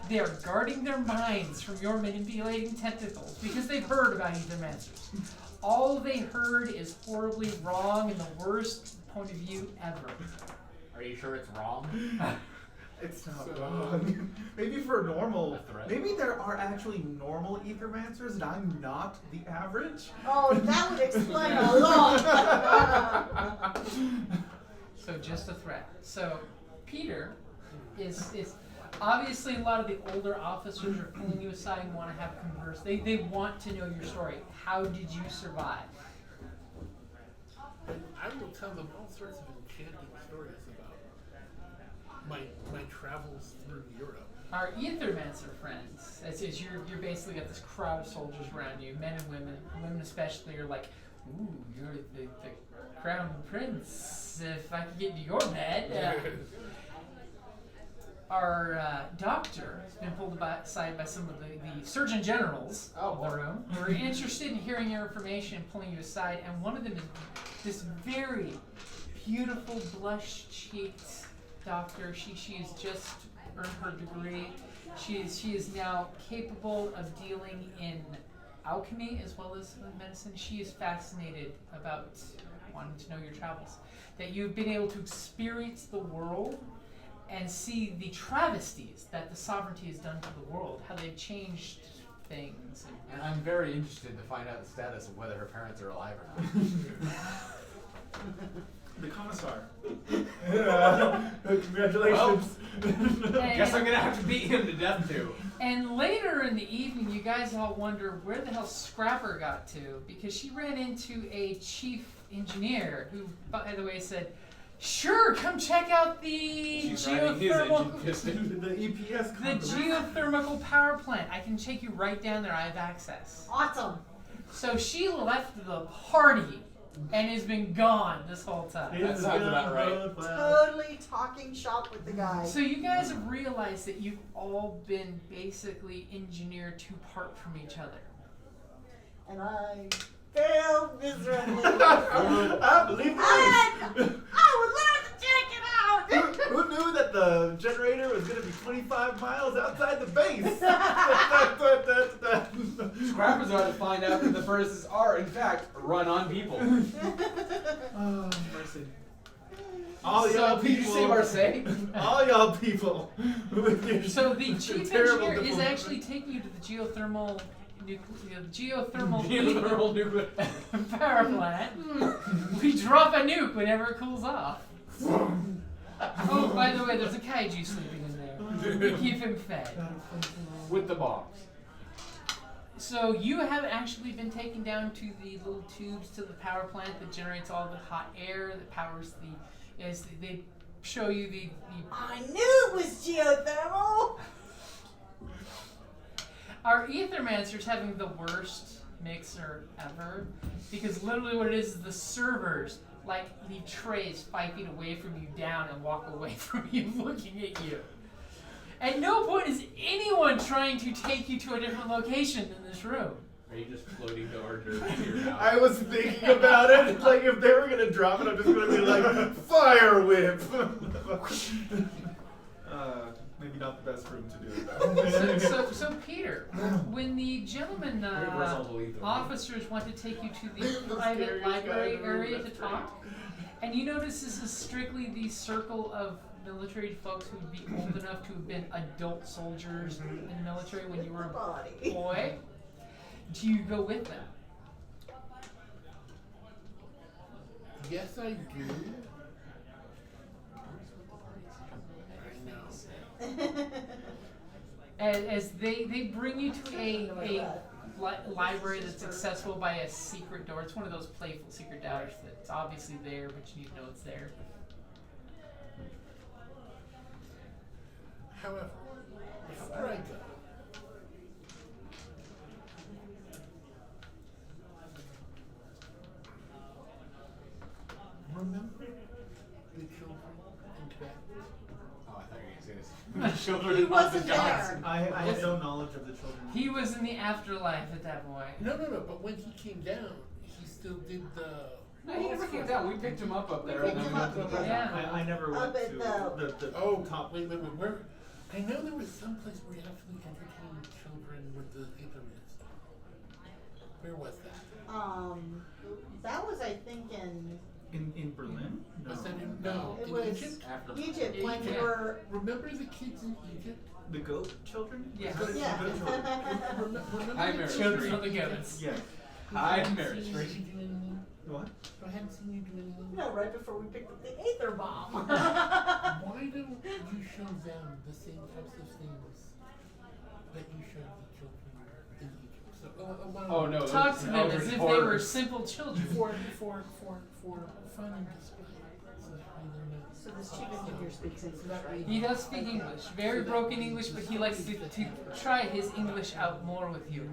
They are guarding their minds from your manipulating tentacles because they've heard about Ethermancers. All they heard is horribly wrong and the worst point of view ever. Are you sure it's wrong? It's not wrong. Maybe for normal. A threat? Maybe there are actually normal Ethermancers and I'm not the average. Oh, that would explain a lot. So just a threat. So Peter is obviously a lot of the older officers are pulling you aside and want to have a converse. They want to know your story. How did you survive? I will tell them all sorts of enchanting stories about my travels through Europe. Our Ethermancer friends, as you're basically got this crowd of soldiers around you, men and women. Women especially are like, ooh, you're the crown prince. If I could get into your bed. Our doctor has been pulled aside by some of the surgeon generals of the room who are interested in hearing your information and pulling you aside. And one of them is this very beautiful, blush-cheeked doctor. She has just earned her degree. She is now capable of dealing in alchemy as well as medicine. She is fascinated about wanting to know your travels. That you've been able to experience the world and see the travesties that the sovereignty has done to the world, how they've changed things. And I'm very interested to find out the status of whether her parents are alive or not. The commissar. Congratulations. Guess I'm gonna have to beat him to death too. And later in the evening, you guys all wonder where the hell Scrapper got to, because she ran into a chief engineer who, by the way, said, "Sure, come check out the She's riding his geothermal, engine piston. The EPS the conference. geothermal power plant. I can take you right down there. I have access." Awesome. So she left the party and has been gone this whole time. That sounds about right. Totally talking shop with the guy. So you guys have realized that you've all been basically engineered to part from each other. And I failed miserably. I believe And I would love to check it out. Who knew that the generator was going to be 25 miles outside the base? Scrappers are to find out that the furnaces are, in fact, run on people. Oh, mercy. All So, y'all Did you people. say Marseille? All y'all people. with your So the chief terrible engineer is diplomacy. actually taking you to the geothermal Geothermal nuclear. power plant. We drop a nuke whenever it cools off. Oh, by the way, there's a kaiju sleeping in there. We keep him fed. With the bombs. So you have actually been taken down to the little tubes to the power plant that generates all the hot air that powers they show you the I knew it was geothermal. Our Ethermancer's having the worst mixer ever because literally what it is the servers like leave trays 5 feet away from you down and walk away from you looking at you. At no point is anyone trying to take you to a different location than this room. Are you just floating the hors d'oeuvres to your mouth? I was thinking about it. Like, if they were gonna drop it, I'm just gonna be like, fire whip. Maybe not the best room to do it though. So Peter, when the gentleman officers want to take you to the private library area to talk, and you notice this is strictly the circle of military folks who would be old enough to have been adult soldiers in the military when you were a boy, do you go with them? Yes, I do. As they bring you to a library that's accessible by a secret door. It's one of those playful secret doors that's obviously there, but you need to know it's there. However, before I go, remember the children in Tibet? Oh, I thought you were going to say this. The children He of wasn't the gods. there. I have no knowledge of the children. He was in the afterlife at that point. No, but when he came down, he still did the. No, he never came down. We picked him up there. We And picked then him we up, went to the yeah. present. I never went Up at to the Top. top. Wait. Where? I know there was some place where you actually entertained children with the internet stuff. Where was that? That was I think In Berlin? Was that no? It In was Egypt? Egypt when we Egypt. were. Remember the kids in Egypt? The goat children? Yeah. The Yeah. goat children. Remember Hi, the Mary. Children of the goats. Yeah. Hi, I Mary haven't Street. seen you do anything. What? I haven't seen you do anything. No, right before we picked up the Aether bomb. Why don't you show them the same types of things that you showed the children in Egypt? So, Oh, no. Talk to them Eldritch as if they horrors. were simple children. For fun and display. So that way they're not. So this chief in here speaks English, right? He does speak English, very broken English, but he likes to try his English out more with you.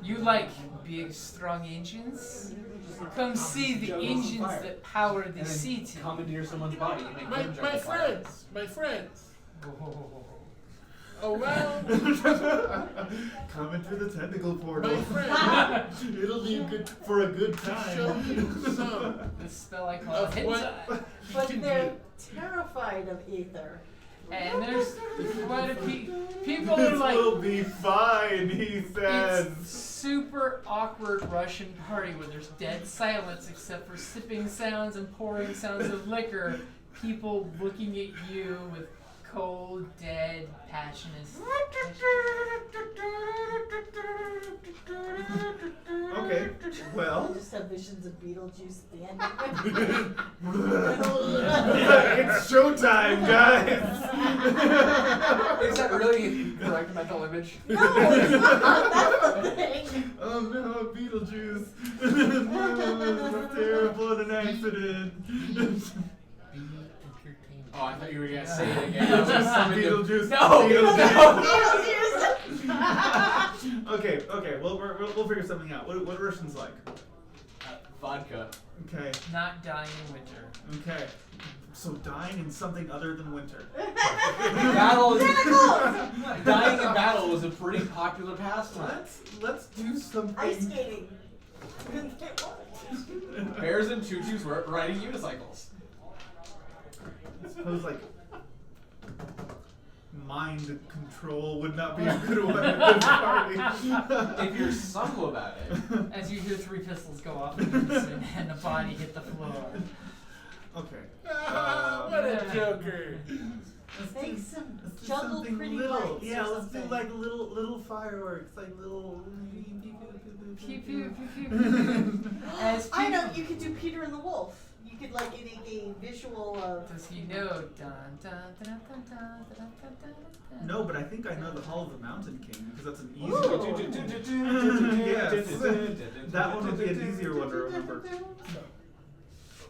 You like big, strong engines? Come see the engines that power the And then city. commandeer someone's body and make them jump My on fire. friends. Around Come into the tentacle portal. my friend. It'll be for a good To time. show you some The spell I call of hentai. what you But can they're do. terrified of Aether. And there's quite a people are This will like, be fine, he says. it's super awkward Russian party where there's dead silence except for sipping sounds and pouring sounds of liquor. People looking at you with cold, dead, passionate. Okay, I well. just have visions of Beetlejuice at the end. It's showtime, guys! Is that really correct mental image? No, it's not. That's the thing. Oh no, Beetlejuice! It's terrible in an accident. Be entertained. Oh, I thought you were going to say it again. I was just summoned to- Beetlejuice. No! Beetlejuice. Okay. We'll figure something out. What Russians like? Vodka. Okay. Not dying in winter. Okay. So dying in something other than winter. Battle. Tentacles. Dying in battle was a pretty popular pastime. Let's do something. Ice skating. Bears and tutus were riding unicycles. I suppose like mind control would not be a good one at this party. If you're subtle about it. As you hear 3 pistols go off in unison and the body hit the floor. Okay. Ah, what a joker. Make some Let's do jungle something pretty little. lights. Yeah, or let's do something. like little fireworks, like little. Pew pew pew pew pew. As I know people- you could do Peter and the Wolf. You could like a visual of. Does he know? Dun, dun, dun, dun, dun, dun, dun, dun, dun, dun. No, but I think I know the Hall of the Mountain King because that's an easy Yes. That one would be an easier one to remember.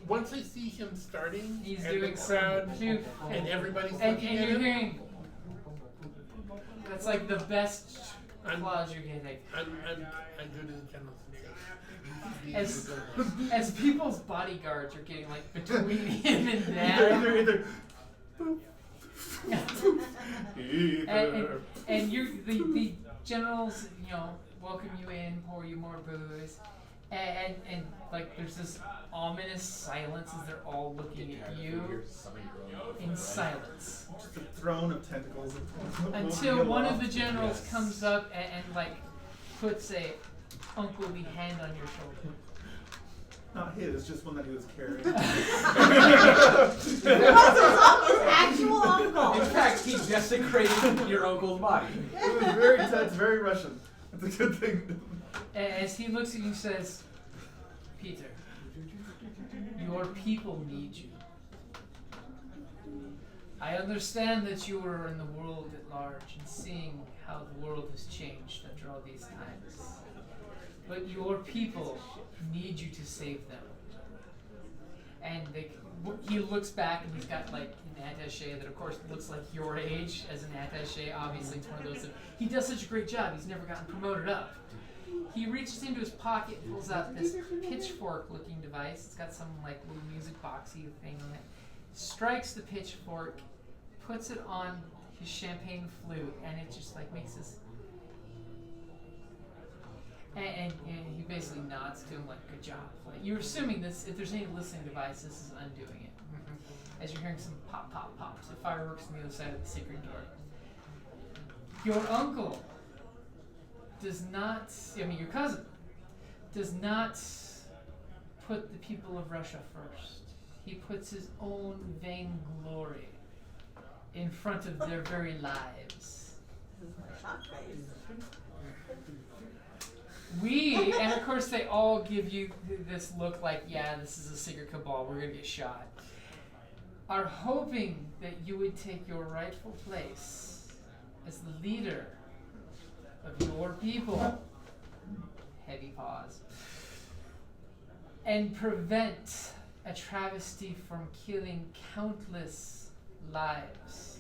Once I see him starting, He's and doing the crowd, some- and everybody's And looking at you're him, hearing. That's like the best applause you're getting. I go to the general and As, say, as people's bodyguards are getting like between him and Either. them. And the generals, welcome you in, pour you more booze. And like there's this ominous silence as they're all looking at you in silence. Just a throne of tentacles. Until one of the generals comes up and like puts a unclely hand on your shoulder. Not his, just one that he was carrying. It was his actual uncle. In fact, he desecrated your uncle's body. It was very tense, very Russian. That's a good thing. As he looks at you, says, Peter, your people need you. I understand that you are in the world at large and seeing how the world has changed after all these times. But your people need you to save them. And he looks back and he's got like an attaché that of course looks like your age as an attaché. Obviously it's one of those that he does such a great job, he's never gotten promoted up. He reaches into his pocket, pulls out this pitchfork looking device. It's got some like little music boxy thing on it. Strikes the pitchfork, puts it on his champagne flute, and it just like makes this. And he basically nods to him like, good job. Like, you're assuming this, if there's any listening device, this is undoing it. As you're hearing some pop, pop, pops, the fireworks on the other side of the secret door. Your uncle does not, your cousin, does not put the people of Russia first. He puts his own vainglory in front of their very lives. This is my shock face. We, and of course they all give you this look like, yeah, this is a secret cabal, we're gonna get shot, are hoping that you would take your rightful place as the leader of your people, heavy pause, and prevent a travesty from killing countless lives.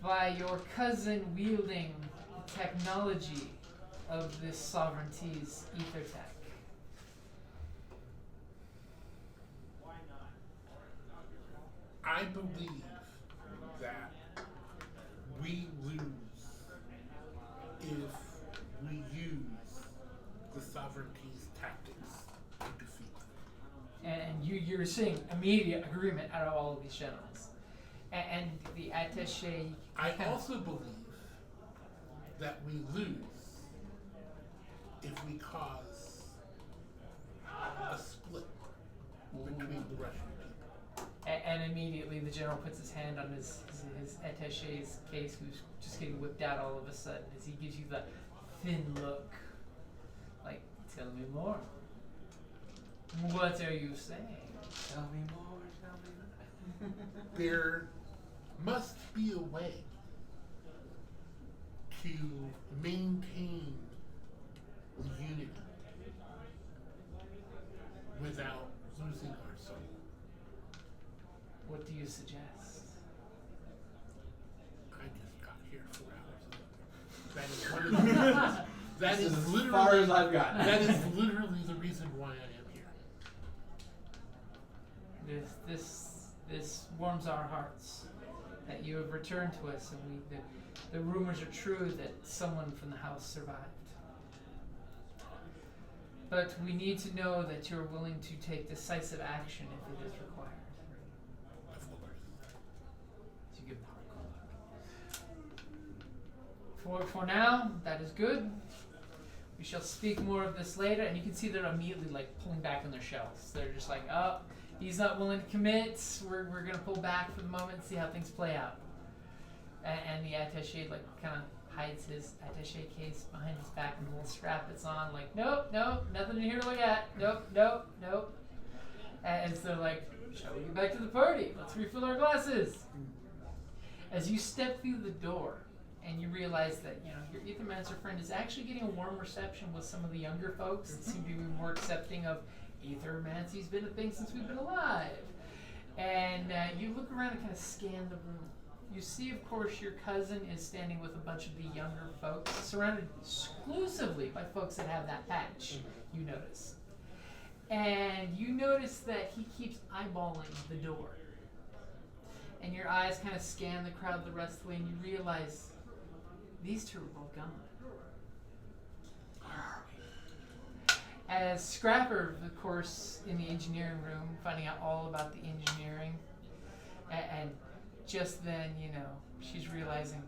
By your cousin wielding technology of this sovereignty's ether tech. I believe that we lose if we use the sovereignty's tactics to defeat them. And you're seeing immediate agreement out of all of these generals. And the attaché. I also believe that we lose if we cause a split between the Russian people. And immediately the general puts his hand on his attaché's case, who's just getting whipped out all of a sudden, as he gives you the thin look. Like, tell me more. What are you saying? Tell me more, tell me more. There must be a way to maintain the unity without losing our soul. What do you suggest? I just got here 4 hours ago. That is one of the reasons. That This is is as literally far as I've gotten. That is literally the reason why I am here. This warms our hearts that you have returned to us, and the rumors are true that someone from the house survived. But we need to know that you're willing to take decisive action if it is required. Of course. So you give them a hard look. For now, that is good. We shall speak more of this later, and you can see they're immediately like pulling back on their shells. They're just like, oh, he's not willing to commit. We're gonna pull back for the moment and see how things play out. and the attaché like kind of hides his attaché case behind his back and the little strap it's on. Like, nope, nothing in here to look at. Nope. And so like, shall we get back to the party? Let's refill our glasses. As you step through the door, and you realize that your Aethermancer friend is actually getting a warm reception with some of the younger folks that seem to be more accepting of Aethermancy's been a thing since we've been alive. And you look around and kind of scan the room. You see, of course, your cousin is standing with a bunch of the younger folks, surrounded exclusively by folks that have that patch, you notice. And you notice that he keeps eyeballing the door. And your eyes kind of scan the crowd the rest of the way, and you realize these two are both gone. As Scrapper, of course, in the engineering room, finding out all about the engineering, and just then, she's realizing,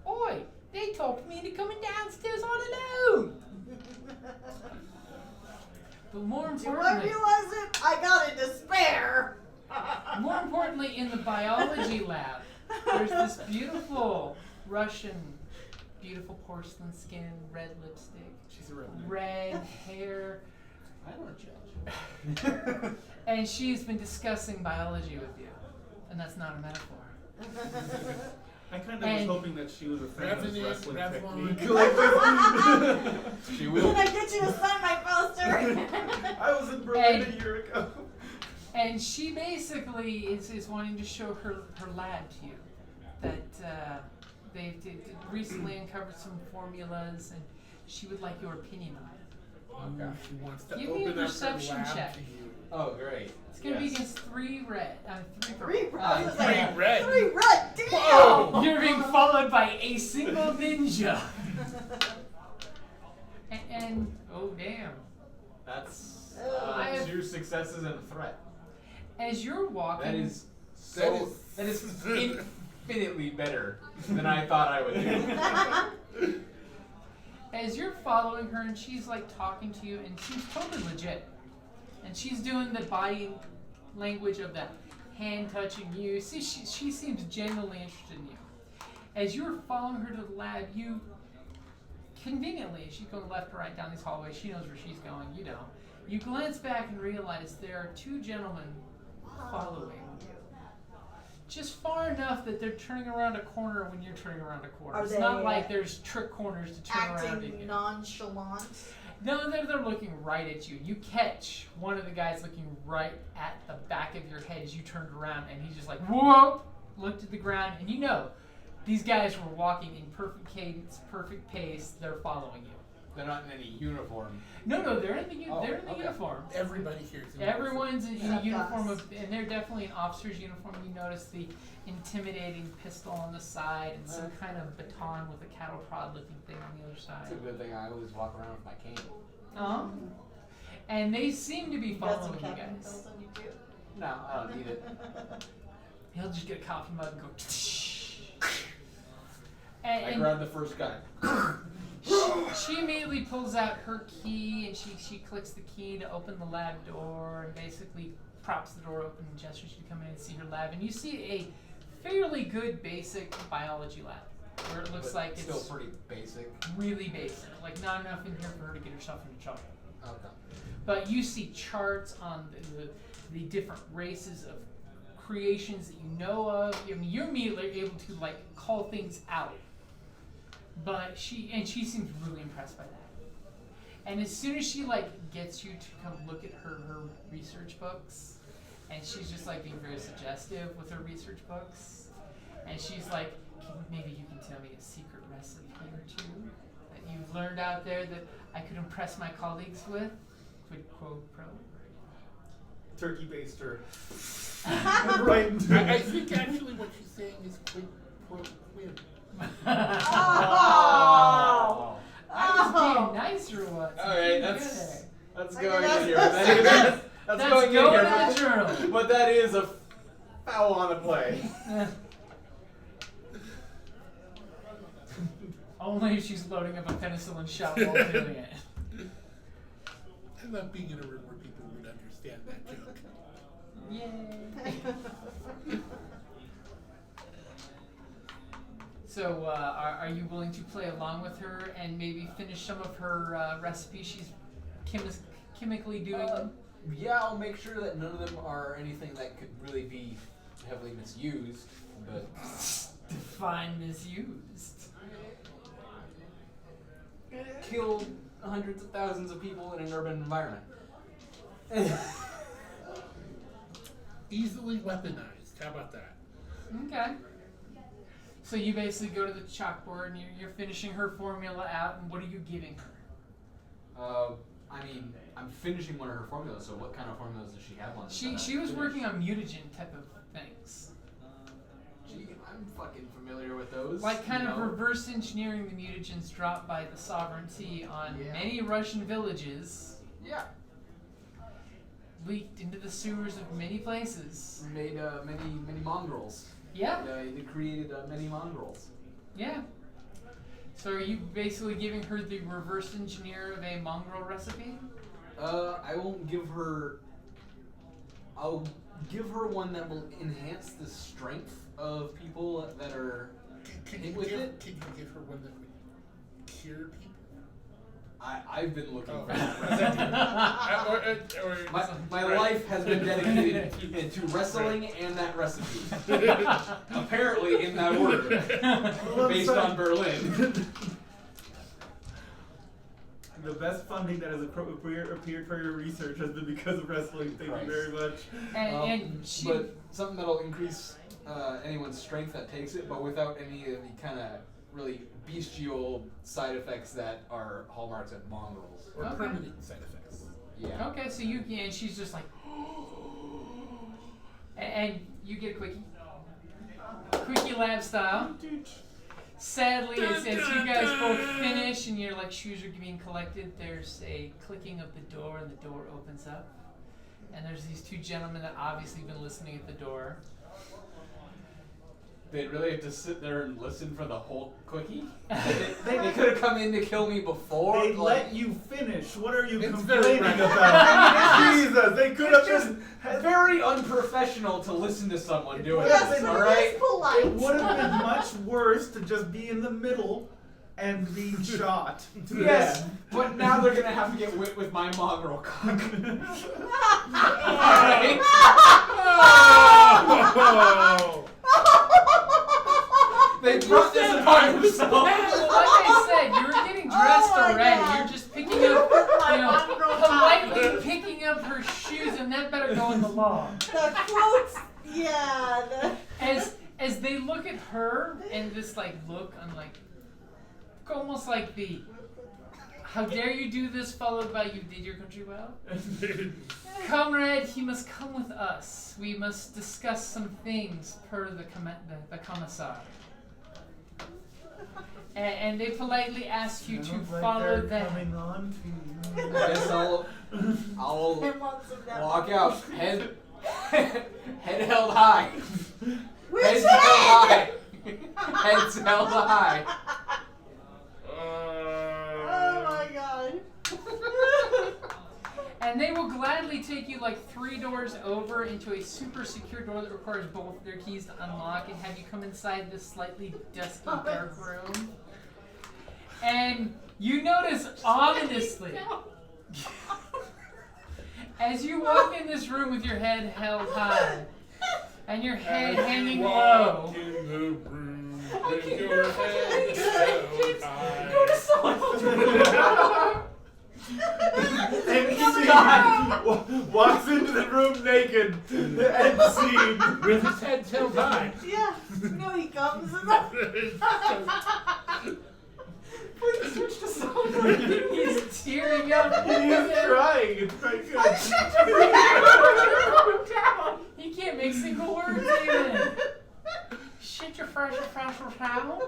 oi, they talked me into coming downstairs all alone. But more Do I importantly, realize it? I got into spare. more importantly, in the biology lab, there's this beautiful Russian, beautiful porcelain skin, red lipstick, She's a revenue. red hair, I don't judge. and she's been discussing biology with you, and that's not a metaphor. I kind of And- was hoping that she was a fan of Revenue, wrestling Revenue. technique. She Can will. I get you to sign my poster? I was in Berlin And- a year ago. And she basically is wanting to show her lab to you. That they recently uncovered some formulas, and she would like your opinion on it. Okay. She wants to Give me a open up her perception lab check. to you. Oh, great. It's going to Yes. be against three Three purple. red. Three red. Three red. Damn. Whoa. You're being followed by a single ninja. and oh damn. That's I have- 2 successes and a threat. As you're walking, That is so. That is infinitely better than I thought I would do. as you're following her, and she's like talking to you, and she's totally legit. And she's doing the body language of that hand touching you. See, she seems genuinely interested in you. As you're following her to the lab, you conveniently, she's going left or right down these hallways. She knows where she's going. You don't. You glance back and realize there are 2 gentlemen following you. Just far enough that they're turning around a corner when you're turning around a corner. Are It's they, not like there's trick corners to turn around in Acting here. nonchalant. No, they're looking right at you. You catch one of the guys looking right at the back of your head as you turned around, and he's just like, whoop, looked at the ground, and you know, these guys were walking in perfect cadence, perfect pace. They're following you. They're not in any uniform. No, they're in the Oh, they're in the okay. uniform. Everybody here is in Everyone's in a Except uniform us. and they're definitely an officer's uniform. You notice the intimidating pistol on the side and some kind of baton with a cattle prod looking thing on the other side. It's a good thing I always walk around with my cane. And they seem to be You got some following you caffeine guys. pills on you too? No, I don't need it. He'll just get a coffee mug and go. I and grab the first guy. she immediately pulls out her key and she clicks the key to open the lab door and basically props the door open and gestures you to come in and see her lab. And you see a fairly good basic biology lab where it looks But like still it's pretty basic. really basic, like not enough in here for her to get herself into trouble. Okay. But you see charts on the different races of creations that you know of. I mean, you're immediately able to like call things out. But she seems really impressed by that. And as soon as she like gets you to come look at her research books, and she's just like being very suggestive with her research books, and she's like, maybe you can tell me a secret recipe or two that you've learned out there that I could impress my colleagues with. Quid quo pro. Turkey baster. Right. I think actually what she's saying is quid pro quid. Oh! I was being nicer once. Alright, Good. that's I going mean, in here. that's- That's That's going in going here. in But, the journal. but that is a foul on the play. Only if she's loading up a penicillin shot while doing it. I love being in a room where people would understand that joke. Yay. So, are you willing to play along with her and maybe finish some of her recipes she's chemically doing? Yeah, I'll make sure that none of them are anything that could really be heavily misused. But Define misused. kill hundreds of thousands of people in an urban environment. Easily weaponized. How about that? Okay. So you basically go to the chalkboard and you're finishing her formula out, and what are you giving her? I mean, I'm finishing one of her formulas, so what kind of formulas does she have on? She was working on mutagen type of things. I'm fucking familiar with those. Like kind of reverse engineering the mutagens dropped by the sovereignty on many Russian villages. Yeah. Leaked into the sewers of many places. Made many mongrels. Yeah. They created many mongrels. Yeah. So are you basically giving her the reverse engineer of a mongrel recipe? I won't give her. I'll give her one that will enhance the strength of people that are Can in you with give, it. Can you give her one that would cure people? I've been looking Oh, for that. My life has been dedicated to wrestling and that recipe. Apparently in that order. Based on Berlin. The best funding that has appeared for your research has been because of wrestling. Thank you very much. And she, But something that'll increase anyone's strength that takes it, but without any of the kind of really bestial side effects that are hallmarks of mongrels. Or Okay. permanent side effects. Yeah. okay, so you and she's just like, and you get a quickie lab style. Sadly, as you guys both finish and your shoes are being collected, there's a clicking of the door and the door opens up. And there's these two gentlemen that obviously been listening at the door. They'd really have to sit there and listen for the whole quickie? They could have come in to kill me before. They let you finish. What are you It's very complaining right. about? Jesus, they could have It's just. just very unprofessional to listen to someone doing Yes, this, it alright? It polite. would have been much worse to just be in the middle and being shot. To Yes, death. but now they're gonna have to get whipped with my mongrel cock. Oh! They brought this upon themselves. Well, like I said, you were getting dressed my already. God. You're just picking up, politely picking up her shoes, and that better go in the law. The quotes, yeah. As they look at her and this look on almost like the how dare you do this followed by you did your country well. Comrade, he must come with us. We must discuss some things per the commissar. And they politely ask you to follow them. Coming on to you. I guess I'll And lots of them. walk out, head held high. Which Heads head? held high. Heads held high. Oh my god. And they will gladly take you 3 doors over into a super secure door that requires both their keys to unlock and have you come inside this slightly dusty dark room. And you notice ominously, as you walk in this room with your head held high and your head hanging low. Walk in the room I with can't- your I head can't- held Go to high. someone. And he walks into the room naked. End scene. With his head held high. Yeah. No, he comes and Please switch to someone. He's tearing up. He is crying. It's quite good. He can't make single words even. Shit your fresh town.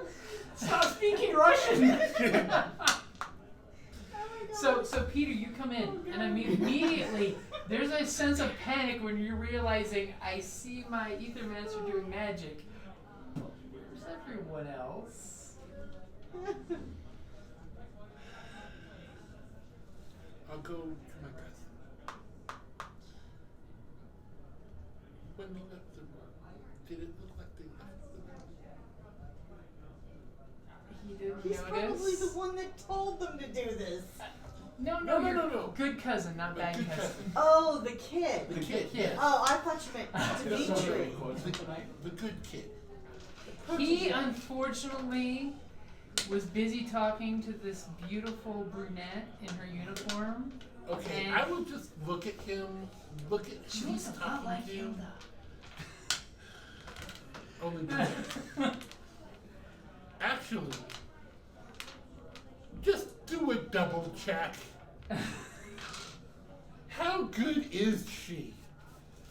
Stop speaking Russian. So Peter, you come in, and immediately there's a sense of panic when you're realizing I see my Ethermancer doing magic. Where's everyone else? I'll go to my cousin. When they left the room, did it look like they left the room? He's probably notice. the one that told them to do this. No, No, no, you're no, no. good cousin, not The bad good cousin. Oh, the kid. The kid, yes. Oh, I thought you meant Dimitri. The good kid. He unfortunately was busy talking to this beautiful brunette in her uniform. Okay, And- I will just look at him, look at She who looks he's a lot talking like to. Hilda. Only brunette. Actually, just do a double check. How good is she?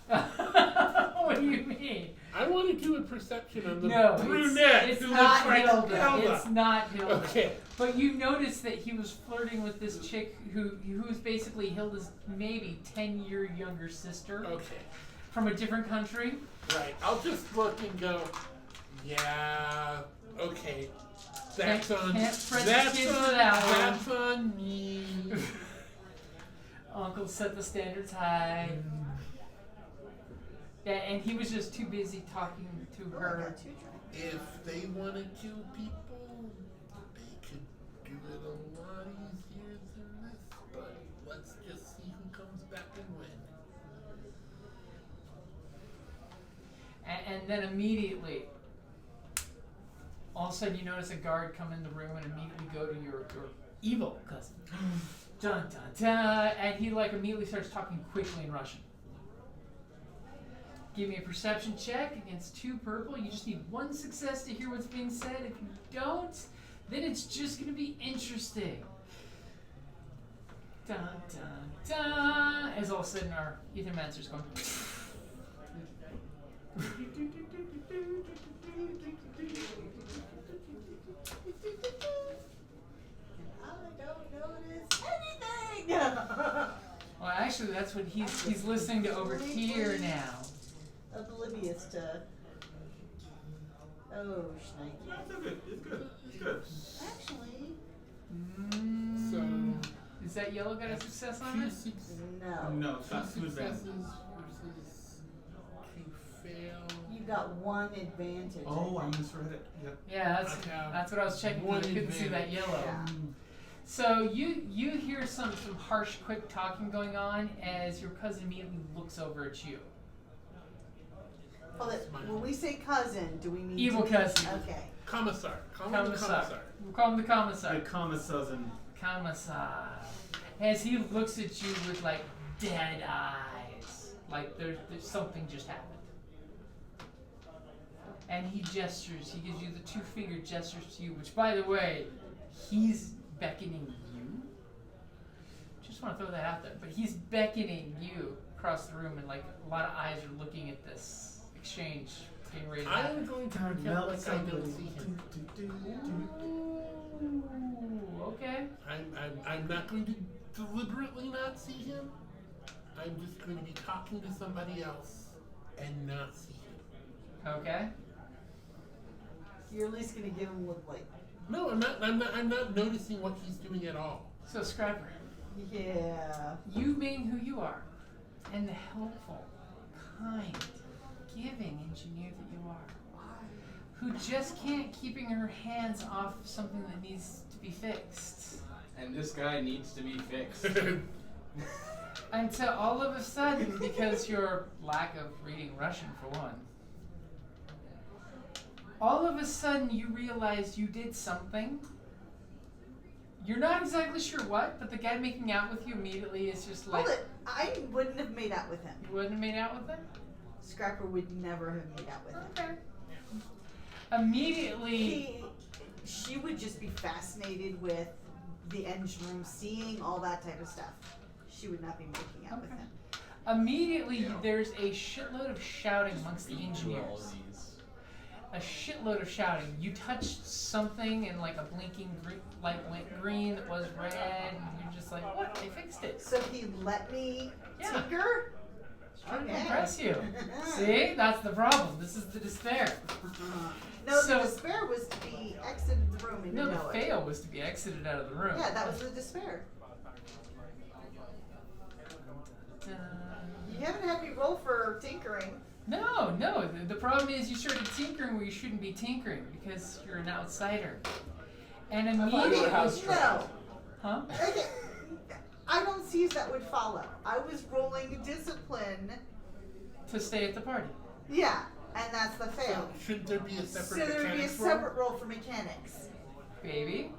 What do you mean? I want to do a perception on the No, brunette it's who not looks like Hilda. It's not Hilda. Okay. But you notice that he was flirting with this chick who's basically Hilda's maybe 10-year younger sister Okay. from a different country. Right. I'll just look and go, yeah, okay. That's Can't- on can't fret the that's kid for on that one. that's on me. Uncle set the standards high. Yeah, and he was just too busy talking to Oh, I her. got 2 drinks. If they want to kill people, they could do it a lot easier than this. But let's just see who comes back and when. And then immediately, all of a sudden you notice a guard come in the room and immediately go to your evil cousin. Dun dun dun! And he like immediately starts talking quickly in Russian. Give me a perception check against 2 purple. You just need 1 success to hear what's being said. If you don't, then it's just gonna be interesting. Dun dun dun! As all of a sudden our Ethermancer's going. I don't notice anything. Well, actually, that's what he's listening to over here now. Oblivious to. Oh, shnikey. It's good. It's good. It's good. Actually, Mm, is that yellow got a success on it? no. No, it's Two not. Who's bad? successes versus 2 fail. You got 1 advantage. Oh, I think. misread it. Yep. Yeah, I have that's what I was checking. 'Cause I one couldn't see that advantage. yellow. Yeah. So you hear some harsh, quick talking going on as your cousin immediately looks over at you. Oh, when we say cousin, do we mean Evil cousin. Okay. Commissar. Call him the Commissar. commissar. We'll call him the commissar. The commissar. Commissar. As he looks at you with like dead eyes, like there's something just happened. And he gestures. He gives you the 2-finger gestures to you, which, by the way, he's beckoning you. Just want to throw that out there. But he's beckoning you across the room, and like a lot of eyes are looking at this exchange getting ready to I happen. am going to pretend like I don't see him. Ooh, okay. I'm not going to deliberately not see him. I'm just going to be talking to somebody else and not see him. Okay. You're at least gonna give him look like. No, I'm not noticing what he's doing at all. So, Scrapper, Yeah. you being who you are, and the helpful, kind, giving engineer that you are, who just can't keeping her hands off something that needs to be fixed. And this guy needs to be fixed. Until all of a sudden, because your lack of reading Russian for one, all of a sudden you realize you did something. You're not exactly sure what, but the guy making out with you immediately is just like, Hold it. I wouldn't have made out with him. you wouldn't have made out with him? Scrapper would never have made out with him. Okay. Immediately, She would just be fascinated with the engine room, seeing all that type of stuff. She would not be making out with Okay. him. immediately there's a shitload of shouting amongst the All engineers. of these. A shitload of shouting. You touched something and like a blinking light went green that was red, and you're just like, what? They fixed it. So he let me Yeah. tinker? Trying to Okay. impress you. See? That's the problem. This is the despair. No, So- the despair was to be exited the room and No, you the know it. fail was to be exited out of the room. Yeah, that was the despair. You haven't had me roll for tinkering. No. The problem is you started tinkering where you shouldn't be tinkering because you're an outsider. And thought you were immediately, house trained. No. huh? Okay. I don't see if that would follow. I was rolling discipline. To stay at the party. Yeah, and that's the fail. So shouldn't there be a So separate there would be a mechanics roll? separate roll for mechanics. Baby.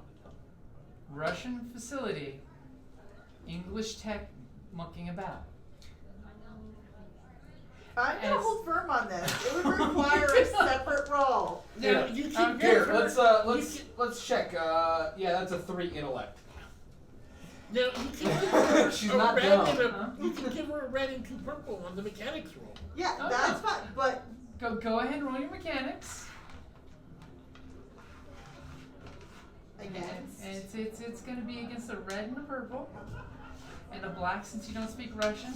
Russian facility. English tech mucking about. I'm gonna As- hold firm on this. It would require a separate roll. Now, you can Here, give her, Let's check. Yeah, that's a 3 intellect. now you can give her She's a not red dumb. and a, Huh? you can give her a red and 2 purple on the mechanics roll. Yeah, Oh, that's yeah. fine. But Go ahead and roll your mechanics. against. And it's gonna be against a red and a purple. And a black since you don't speak Russian.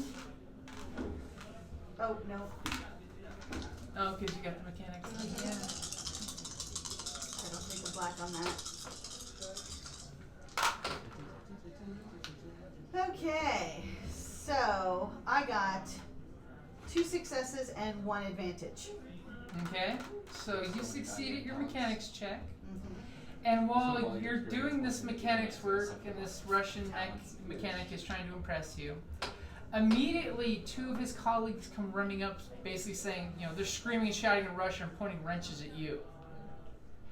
Oh no. Oh, because you got the mechanics. Yeah. I don't take a black on that. Okay, so I got 2 successes and 1 advantage. Okay. So you succeed at your mechanics check. Mm-hmm. And while you're doing this mechanics work and this Russian mechanic is trying to impress you, immediately 2 of his colleagues come running up basically saying, they're screaming and shouting in Russian and pointing wrenches at you.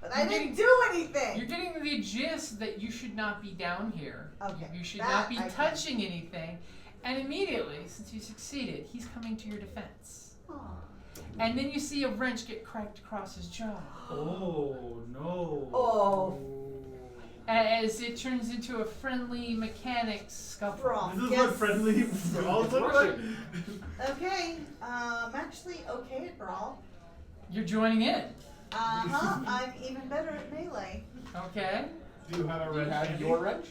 But I You're didn't getting- do anything. You're getting the gist that you should not be down here. Okay, You should that not be I can- touching anything. And immediately, since you succeeded, he's coming to your defense. Aw. And then you see a wrench get cracked across his jaw. Oh no. Oh, As it turns into a friendly mechanics scuffle. brawl. This is Yes. what friendly brawls look like. Okay, actually okay at brawl. You're joining in. I'm even better at melee. Okay. Do you have a Do you red have candy? your wrench?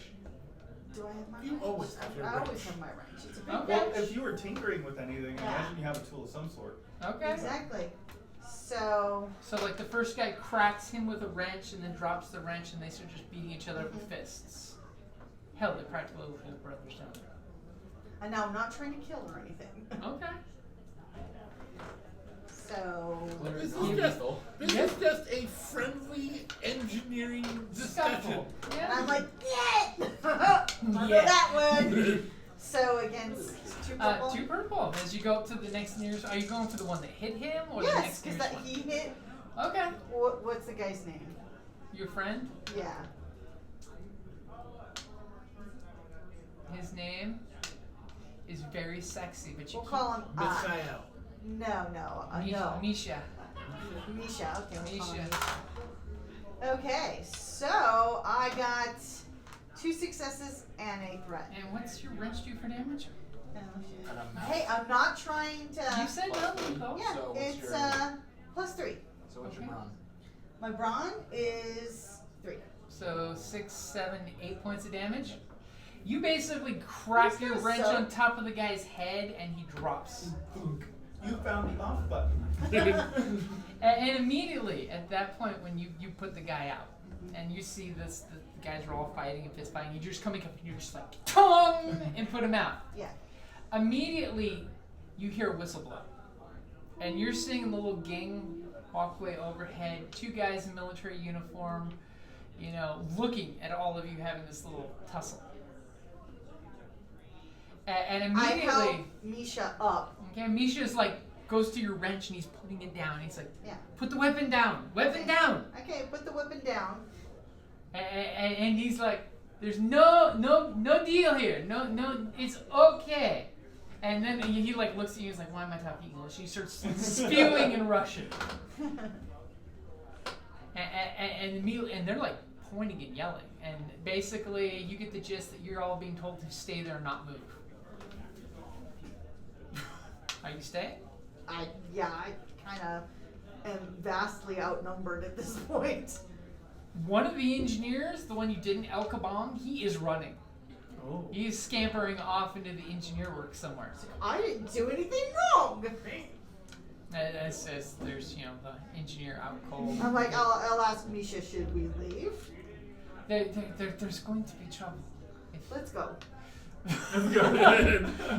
Do I have my You wrench? always have your I wrench. always have my wrench. It's a big Okay. Well, wrench. if you were tinkering with anything, Yeah. imagine you have a tool of some sort. Okay. Exactly. So, So like the first guy cracks him with a wrench and then drops the wrench and they start just beating each other up with fists. Hell, they're practically little brothers down there. and now I'm not trying to kill or anything. Okay. So, This No is just lethal. this is just a friendly engineering discussion. Scuffle. and Yeah. I'm like, yeah, I'll do Yeah. that one. So against 2 purple. 2 purple. As you go up to the next nearest, are you going for the one that hit him or the Yes, next because nearest that one? he hit. Okay. What's the guy's name? Your friend, Yeah. his name is very sexy, but you We'll call him. Misael. No. Misha. Misha. Misha. Okay. We'll call him Misha. Misha. Okay, so I got 2 successes and a threat. And what's your wrench do for damage? Oh, shit. And a Hey, I'm not trying to. You said nothing though. Yeah, So what's it's your- +3. So what's your Okay. brawn? My brawn is 3. So 6, 7, 8 points of damage. You basically crack He's your gonna wrench suck. on top of the guy's head and he drops. You found the off button. And immediately at that point when you put the guy out and you see this, the guys are all fighting and fist fighting, you're just coming up and you're just like, tongue, and put him out. Yeah. Immediately you hear a whistle blow. And you're seeing the little gang walkway overhead, 2 guys in military uniform, looking at all of you having this little tussle. And I immediately, help Misha up. okay, Misha's like, goes to your wrench and he's putting it down. He's like, Yeah. put the weapon down, weapon Okay. down. Okay, put the weapon down. And he's like, there's no deal here. No, it's okay. And then he like looks at you. He's like, why am I talking English? He starts spewing in Russian. And they're like pointing and yelling. And basically, you get the gist that you're all being told to stay there and not move. Are you staying? I kind of am vastly outnumbered at this point. One of the engineers, the one you didn't El Kabong, he is running. Oh. He's scampering off into the engineer work somewhere. I didn't do anything wrong. As there's, the engineer out cold. I'm like, I'll ask Misha, should we leave? There's going to be trouble. Let's go.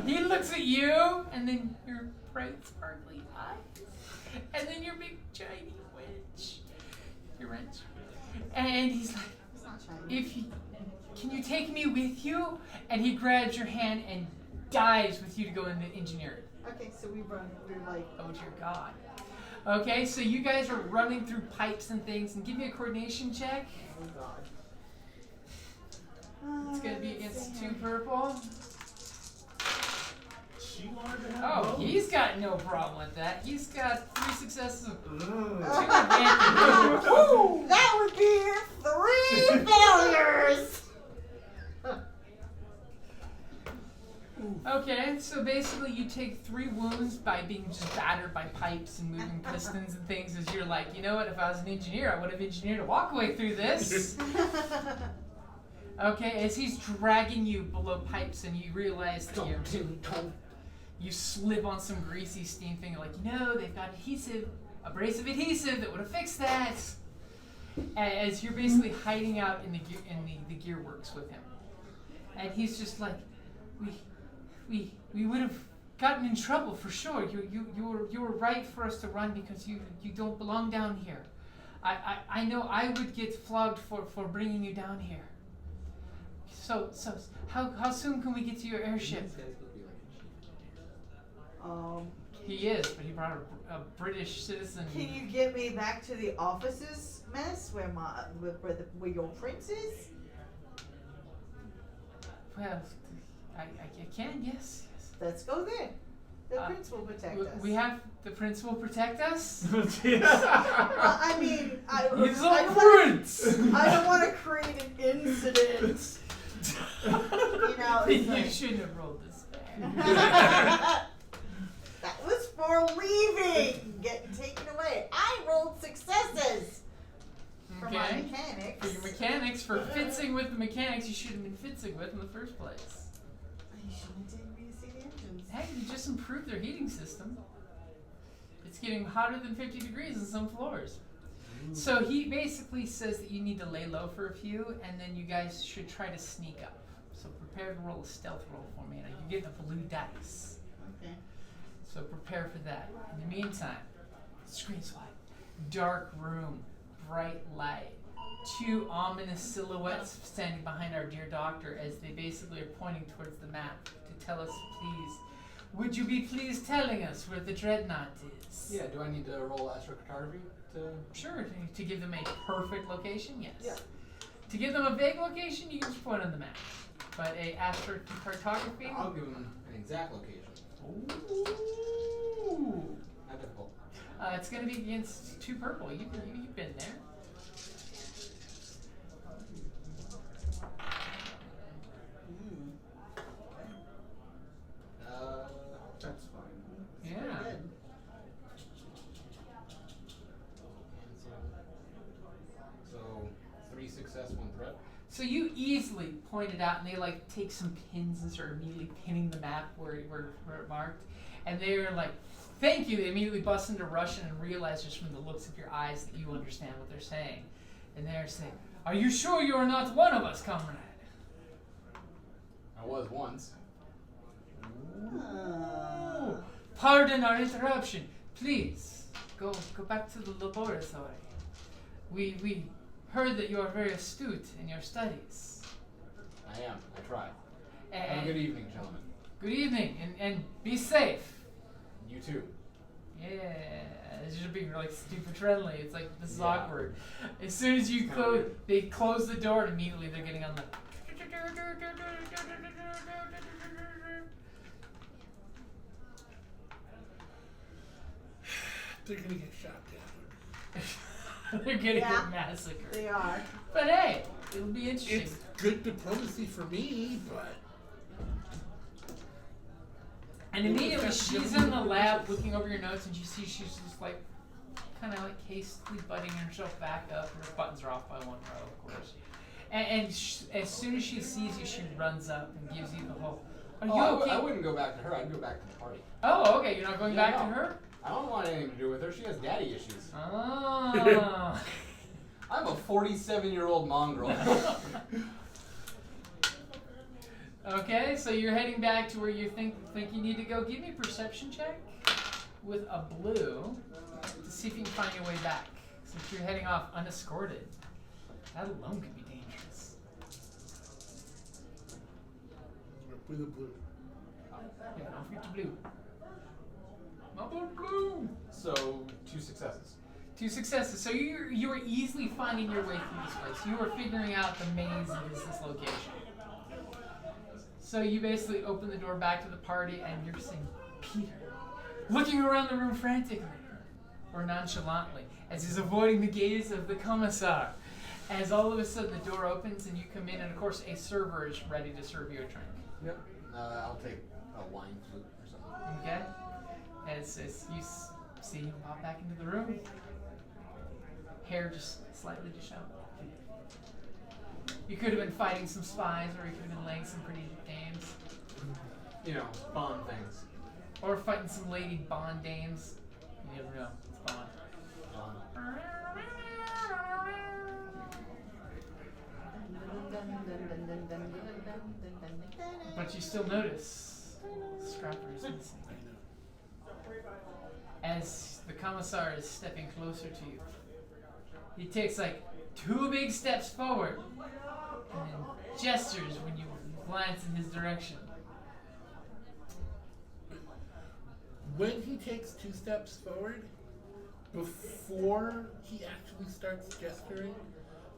He looks at you, and then your bright, sparkly eyes, and then your big, shiny wrench. Your wrench. And he's like, Sunshine. Can you take me with you? And he grabs your hand and dives with you to go into engineering. Okay, so we're like, Oh dear God. Okay, so you guys are running through pipes and things, and give me a coordination check. oh God. It's gonna be Let's against see 2 here. purple. She wanted to have Oh, both. he's got no problem with that. He's got 3 successes and 2 Ugh. advantages. Woo! That would be 3 failures. Okay, so basically you take 3 wounds by being just battered by pipes and moving pistons and things as you're like, you know what, if I was an engineer, I would have engineered a walkway through this. Okay, as he's dragging you below pipes and you realize that you slip on some greasy steam thing, like, you know, they've got adhesive, abrasive adhesive that would have fixed that. As you're basically hiding out in the gear works with him. And he's just like, we would have gotten in trouble for sure. You were right for us to run because you don't belong down here. I know I would get flogged for bringing you down here. So how soon can we get to your airship? He is, but he brought a British citizen. Can you get me back to the offices, Miss, where your prince is? Well, I can, yes. Let's go there. The prince will protect us. We have the prince will protect us. Well, I mean, He's I a don't wanna- prince. I don't want to create an incident. You know, it's You like, shouldn't have rolled this bad. that was for leaving, getting taken away. I rolled successes for my Okay. mechanics. For your mechanics, for fitzing with the mechanics you should have been fitzing with in the first place. You shouldn't have taken me to see the engines. Hey, you just improved their heating system. It's getting hotter than 50 degrees in some floors. So he basically says that you need to lay low for a few, and then you guys should try to sneak up. So prepare to roll a stealth roll for me, and you get a blue dice. Okay. So prepare for that. In the meantime, screen swipe. Dark room, bright light. 2 ominous silhouettes standing behind our dear doctor as they basically are pointing towards the map to tell us, please, would you be pleased telling us where the dreadnought is? Yeah, do I need to roll astrocartography to... Sure, to give them a perfect location, yes. Yeah. To give them a vague location, you can just point on the map. But a astrocartography? I'll give them an exact location. Ooh. Not difficult. It's going to be against 2 purple. You've been there. That's fine. Yeah. Good. So 3 success, 1 threat. So you easily point it out, and they like take some pins and start immediately pinning the map where it marked, and they're like, "Thank you." They immediately bust into Russian and realize just from the looks of your eyes that you understand what they're saying, and they're saying, "Are you sure you are not one of us, comrade?" I was once. Ah. Pardon our interruption. Please go back to the laboratory. We heard that you are very astute in your studies. I am. I try. Have a And good evening, gentlemen. good evening, and be safe. You too. Yeah, it's just being like stupid friendly. It's like this is Yeah. awkward. As soon as you It's kinda close, weird. they close the door, and immediately they're getting on the. They're gonna get shot down. They're gonna Yeah. get massacred. They are. But hey, it'll be interesting. It's good diplomacy for me, but And immediately she's in the lab looking over your notes, and you see she's just like, kind of like hastily butting herself back up. Her buttons are off by 1 row, of course. And as soon as she sees you, she runs up and gives you the whole. Are you okay? I wouldn't go back to her. I'd go back to the party. Oh, okay. You're not going Yeah, back to no. her. I don't want anything to do with her. She has daddy issues. Oh. I'm a 47-year-old mongrel. Okay, so you're heading back to where you think you need to go. Give me a perception check with a blue to see if you can find your way back, since you're heading off unescorted. That alone could be dangerous. With a blue. Yeah, don't forget the blue. Double blue. So 2 successes. 2 successes. So you were easily finding your way through this place. You were figuring out the maze that is this location. So you basically open the door back to the party, and you're seeing Peter looking around the room frantically or nonchalantly as he's avoiding the gaze of the commissar. As all of a sudden the door opens and you come in, and of course a server is ready to serve you a drink. Yep. I'll take a wine flute or something. Okay? As you see him pop back into the room, hair just slightly disheveled. You could have been fighting some spies, or you could have been laying some pretty dames, You know, Bond things. or fighting some lady Bond dames. You never know. It's Bond. Bond. But you still notice Scrapper is missing. As the commissar is stepping closer to you, he takes like 2 big steps forward and then gestures when you glance in his direction. When he takes 2 steps forward, before he actually starts gesturing,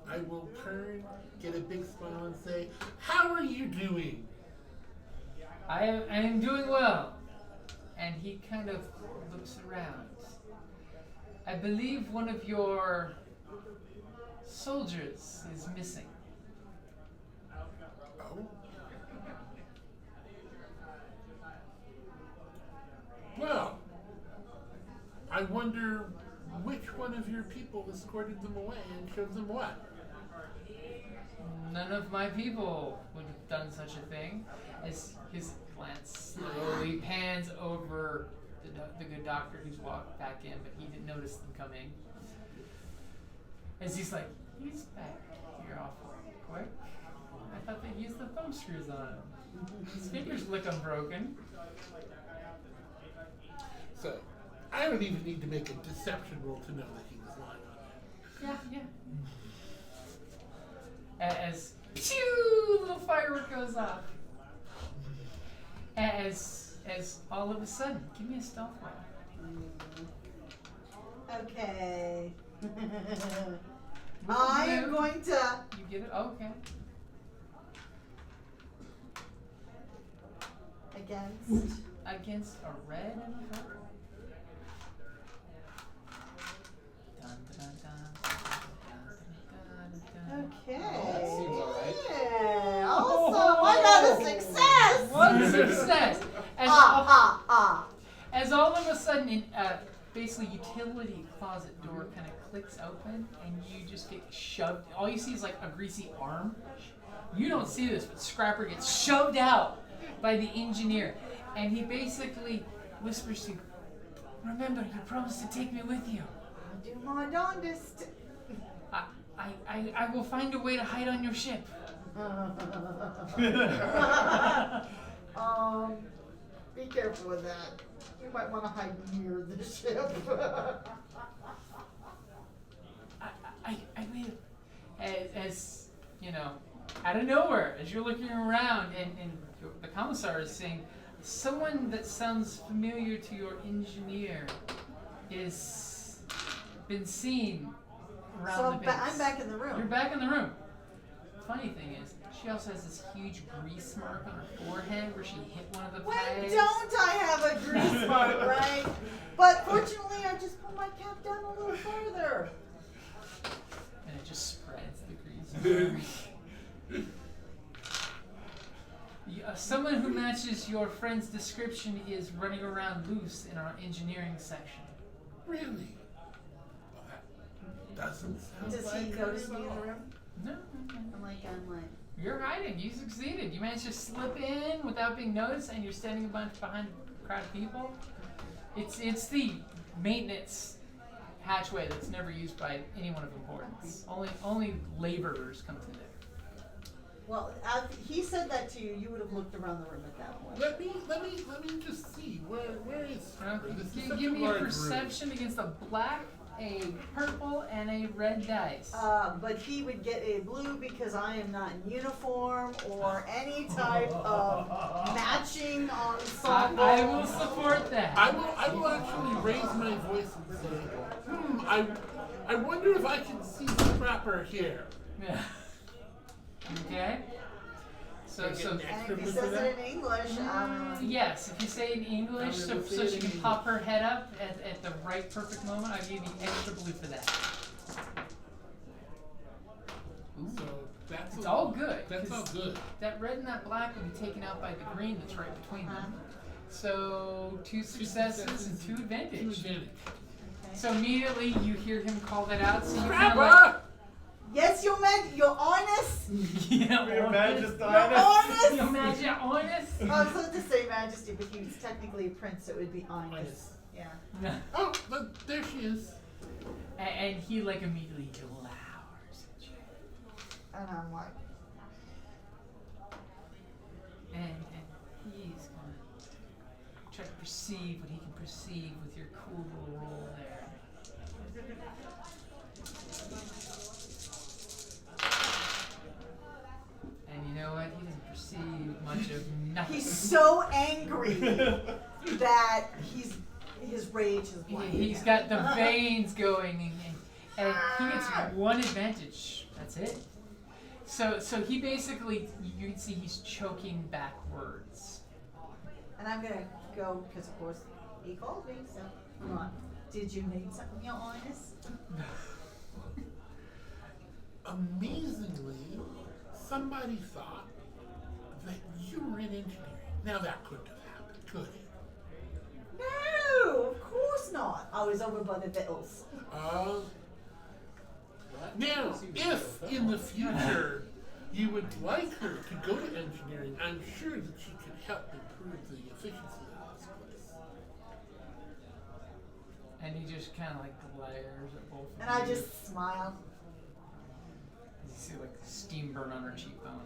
I will turn, get a big smile, and say, "How are you doing?" I am doing well. And he kind of looks around. I believe one of your soldiers is missing. Oh. Well, I wonder which one of your people escorted them away and showed them what? None of my people would have done such a thing. As his glance slowly pans over the good doctor who's walked back in, but he didn't notice them coming. As he's like, he's back here awful quick. I thought they used the thumb screws on him. His fingers look unbroken. So, I don't even need to make a deception roll to know that he was lying on Yeah. As phew, little firework goes off. As all of a sudden, give me a stealth roll. Okay. I am going to. You get it? Okay. Against A red and a purple. Dun, dun, dun, dun, dun, dun, dun. Okay. Oh, that seems alright. Yeah. Awesome. I got a success. One success. As all of a sudden, basically utility closet door kind of clicks open, and you just get shoved. All you see is like a greasy arm. You don't see this, but Scrapper gets shoved out by the engineer, and he basically whispers to you, "Remember, you promised to take me with you. I'll do my darndest. I will find a way to hide on your ship." Be careful with that. You might want to hide near the ship. I will. As you know, out of nowhere, as you're looking around, and the commissar is saying, someone that sounds familiar to your engineer is been seen around So the base. I'm back in the room. You're back in the room. Funny thing is, she also has this huge grease mark on her forehead where she hit one of the When pegs. don't I have a grease mark, right? But fortunately, I just pulled my cap down a little further. And it just spreads the grease. Someone who matches your friend's description is running around loose in our engineering section. Really? Well, that doesn't sound Does like he her notice at me in all. the room? No. I'm like. You're hiding. You succeeded. You managed to slip in without being noticed, and you're standing behind a crowd of people. It's the maintenance hatchway that's never used by anyone of importance. Only laborers come through there. Well, he said that to you. You would have looked around the room at that point. Let me just see. Where is Scrapper? This is such Give a me a large room. perception against a black a purple and a red dice. But he would get a blue because I am not in uniform or any type of matching ensemble. I will support that. I will actually raise my voice and say, I wonder if I can see Scrapper here. Yeah. Okay. So And if he says it in English, yes, if you say in English, I'm so, gonna say so it she in can English. pop her head up at the right perfect moment, I'll give you extra blue for that. So that's It's all good. That's all 'cause good. That red and that black will be taken out by the green that's right between them. So 2 successes and 2 Two advantage. advantage. So immediately you hear him call that out. So you kind of Scrapper! yes, Your Highness. yeah, Your Majesty. Your Highness. Your Majesty, honest. I was supposed to say Majesty, but he was technically a prince, so it would be Highness. Yeah. Oh, look, there she is. And he like immediately glowers at you. And I'm like, And he's gonna try to perceive what he can perceive with your cool little roll there. And you know what? He doesn't perceive much of nothing. he's so angry that his rage is blinding He's him. got the veins going, and he gets 1 advantage. That's it. So he basically, you can see he's choking back words. And I'm gonna go because of course he called me. So come on. Did you need something, Your Highness? Amazingly, somebody thought that you were in engineering. Now that couldn't have happened, could it? No, of course not. I was over by the vittles. Now, if in the future you would like her to go to engineering, I'm sure that she could help improve the efficiency of this place. And he just kind of like glares at both of And you. I just smile. You see like steam burn on her cheekbone.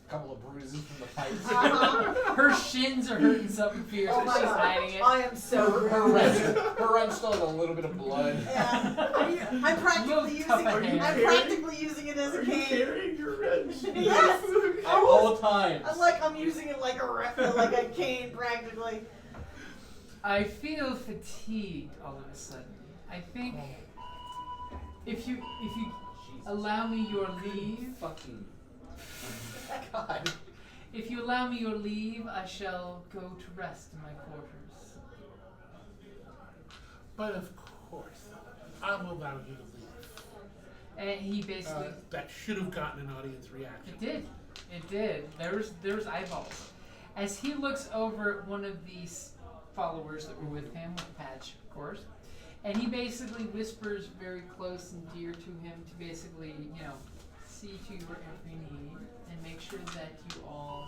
Couple of bruises from the pipes. Her shins are hurting something fierce, Oh but my she's god. hiding it. I am so Her wrench still has a little bit of blood. Yeah. I'm practically Little using cup of it. hair. I'm practically using it as a Are you cane. carrying your wrench? Yes. At all times. I'm using it like a cane practically. I feel fatigued all of a sudden. I think if you allow me your leave, Fucking. God. if you allow me your leave, I shall go to rest in my quarters. But of course, I will allow you to leave. And he basically That should have gotten an audience reaction. It did. It did. There's eyeballs. As he looks over at one of these followers that were with him, with the patch, of course, and he basically whispers very close and dear to him to basically, see to your every need and make sure that you all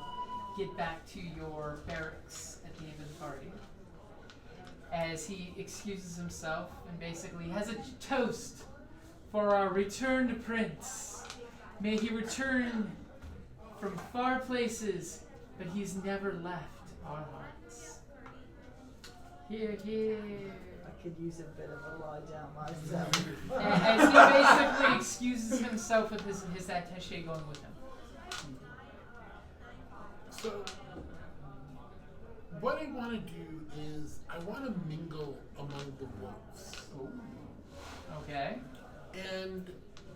get back to your barracks at the end of the party. As he excuses himself and basically has a toast for our returned prince. May he return from far places, but he's never left our hearts. Hear, hear. I could use a bit of a lie down myself. As he basically excuses himself with his attaché going with him. So, what I want to do is, I want to mingle among the wolves. Okay. And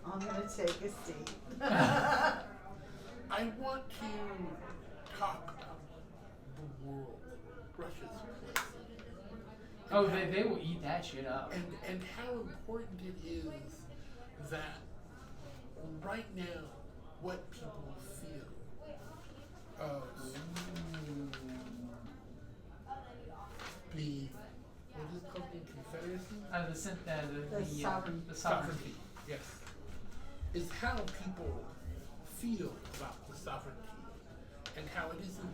I'm gonna take a seat. I want to talk about the world, Russia's place. Oh, they will eat that shit up. And how important it is that right now, what people feel. The, what is it called, the Confederacy? The sovereignty. Sovereignty, yes. Is how people feel about the sovereignty and how it isn't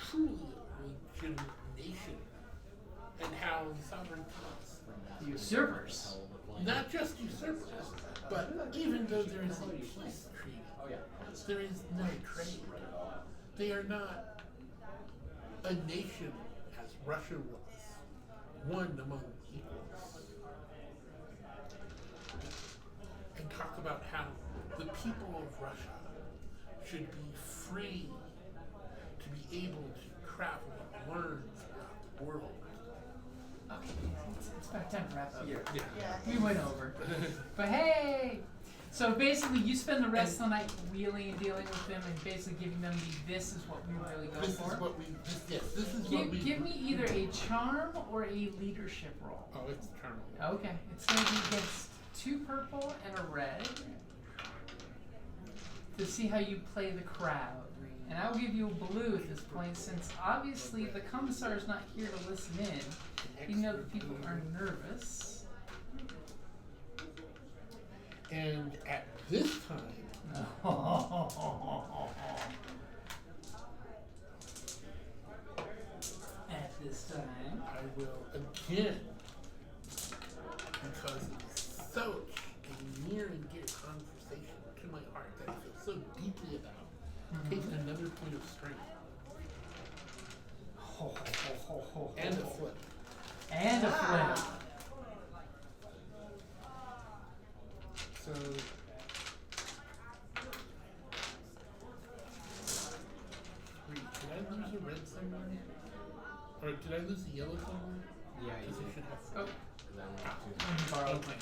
truly a legitimate nation and how sovereignties, The usurpers. not just usurpers, but even though there is a peace treaty, there is no trade. They are not a nation as Russia was, one among equals. people of Russia should be free to be able to travel and learn throughout the world. Okay, it's about time to wrap up. Yeah. Yeah. We went over. But hey! So basically, you spend the rest of the night wheeling and dealing with them and basically giving them this is what we really go This for. is what we. This is what we. Give me either a charm or a leadership roll. Oh, it's charming. Okay, it's going to be against 2 purple and a red to see how you play the crowd. And I will give you a blue at this point since obviously the commissar is not here to listen in. You know that people are nervous. And at this time, At this time. I will again, because it's such a near and dear conversation to my heart that I feel so deeply about, take another point of strength and a flip. And a flip. So. Wait, did I lose a red somewhere? Or did I lose a yellow somewhere? Yeah, you Because I did. should have. Oh, That one borrow. Okay.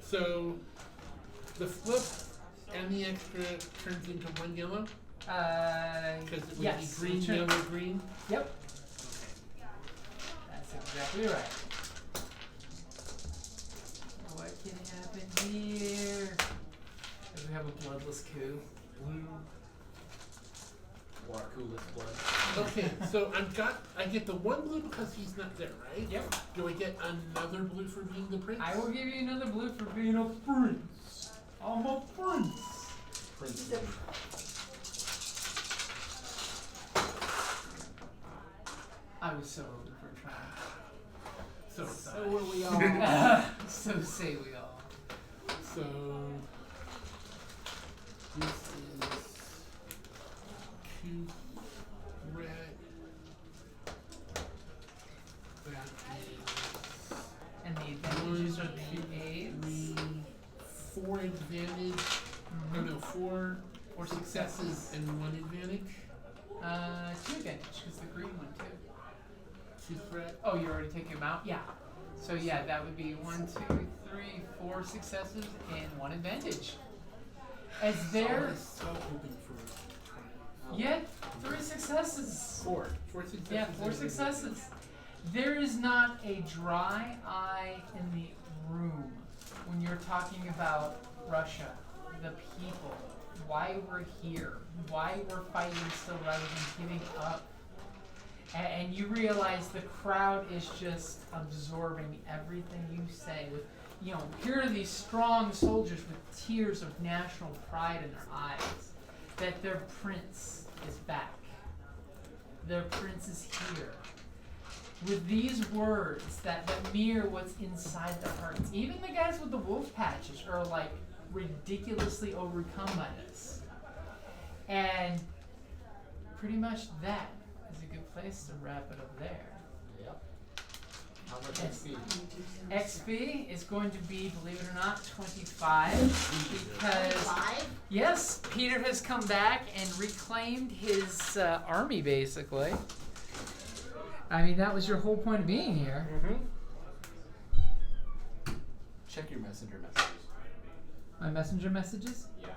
So the flip and the extra turns into 1 yellow? Because it would yes. be green, Sure. yellow, green? Yep. That's exactly right. What can happen here? Does we have a bloodless coup? Blue. Water coolest blood. Okay, so I get the 1 blue because he's not there, right? Yep. Do I get another blue for being the prince? I will give you another blue for being a prince. I'm a prince. Prince. I was so hoping for a triumph. So So were we all. So say we all. So this is 2 red. That is And the advantages are the aids. 4 advantage. Oh no, 4 Or successes and 1 advantage. 2 advantage, because the green one too. 2 threat. Oh, you're already taking them out? Yeah. So yeah, that would be 1, 2, 3, 4 successes and 1 advantage. As I there, was so hoping for triumph. yeah, 3 successes. 4 successes. Yeah, 4 and successes. There is not a dry eye in the room when you're talking about Russia, the people, why we're here, why we're fighting still rather than giving up. And you realize the crowd is just absorbing everything you say. With, here are these strong soldiers with tears of national pride in their eyes, that their prince is back. Their prince is here. With these words that mirror what's inside their hearts. Even the guys with the wolf patches are like ridiculously overcome by this. And pretty much that is a good place to wrap it up there. Yep. How much Yes. XP? XP is going to be, believe it or not, 25 because 5? yes, Peter has come back and reclaimed his army basically. I mean, that was your whole point of being here. Check your messenger messages. My messenger messages? Yeah.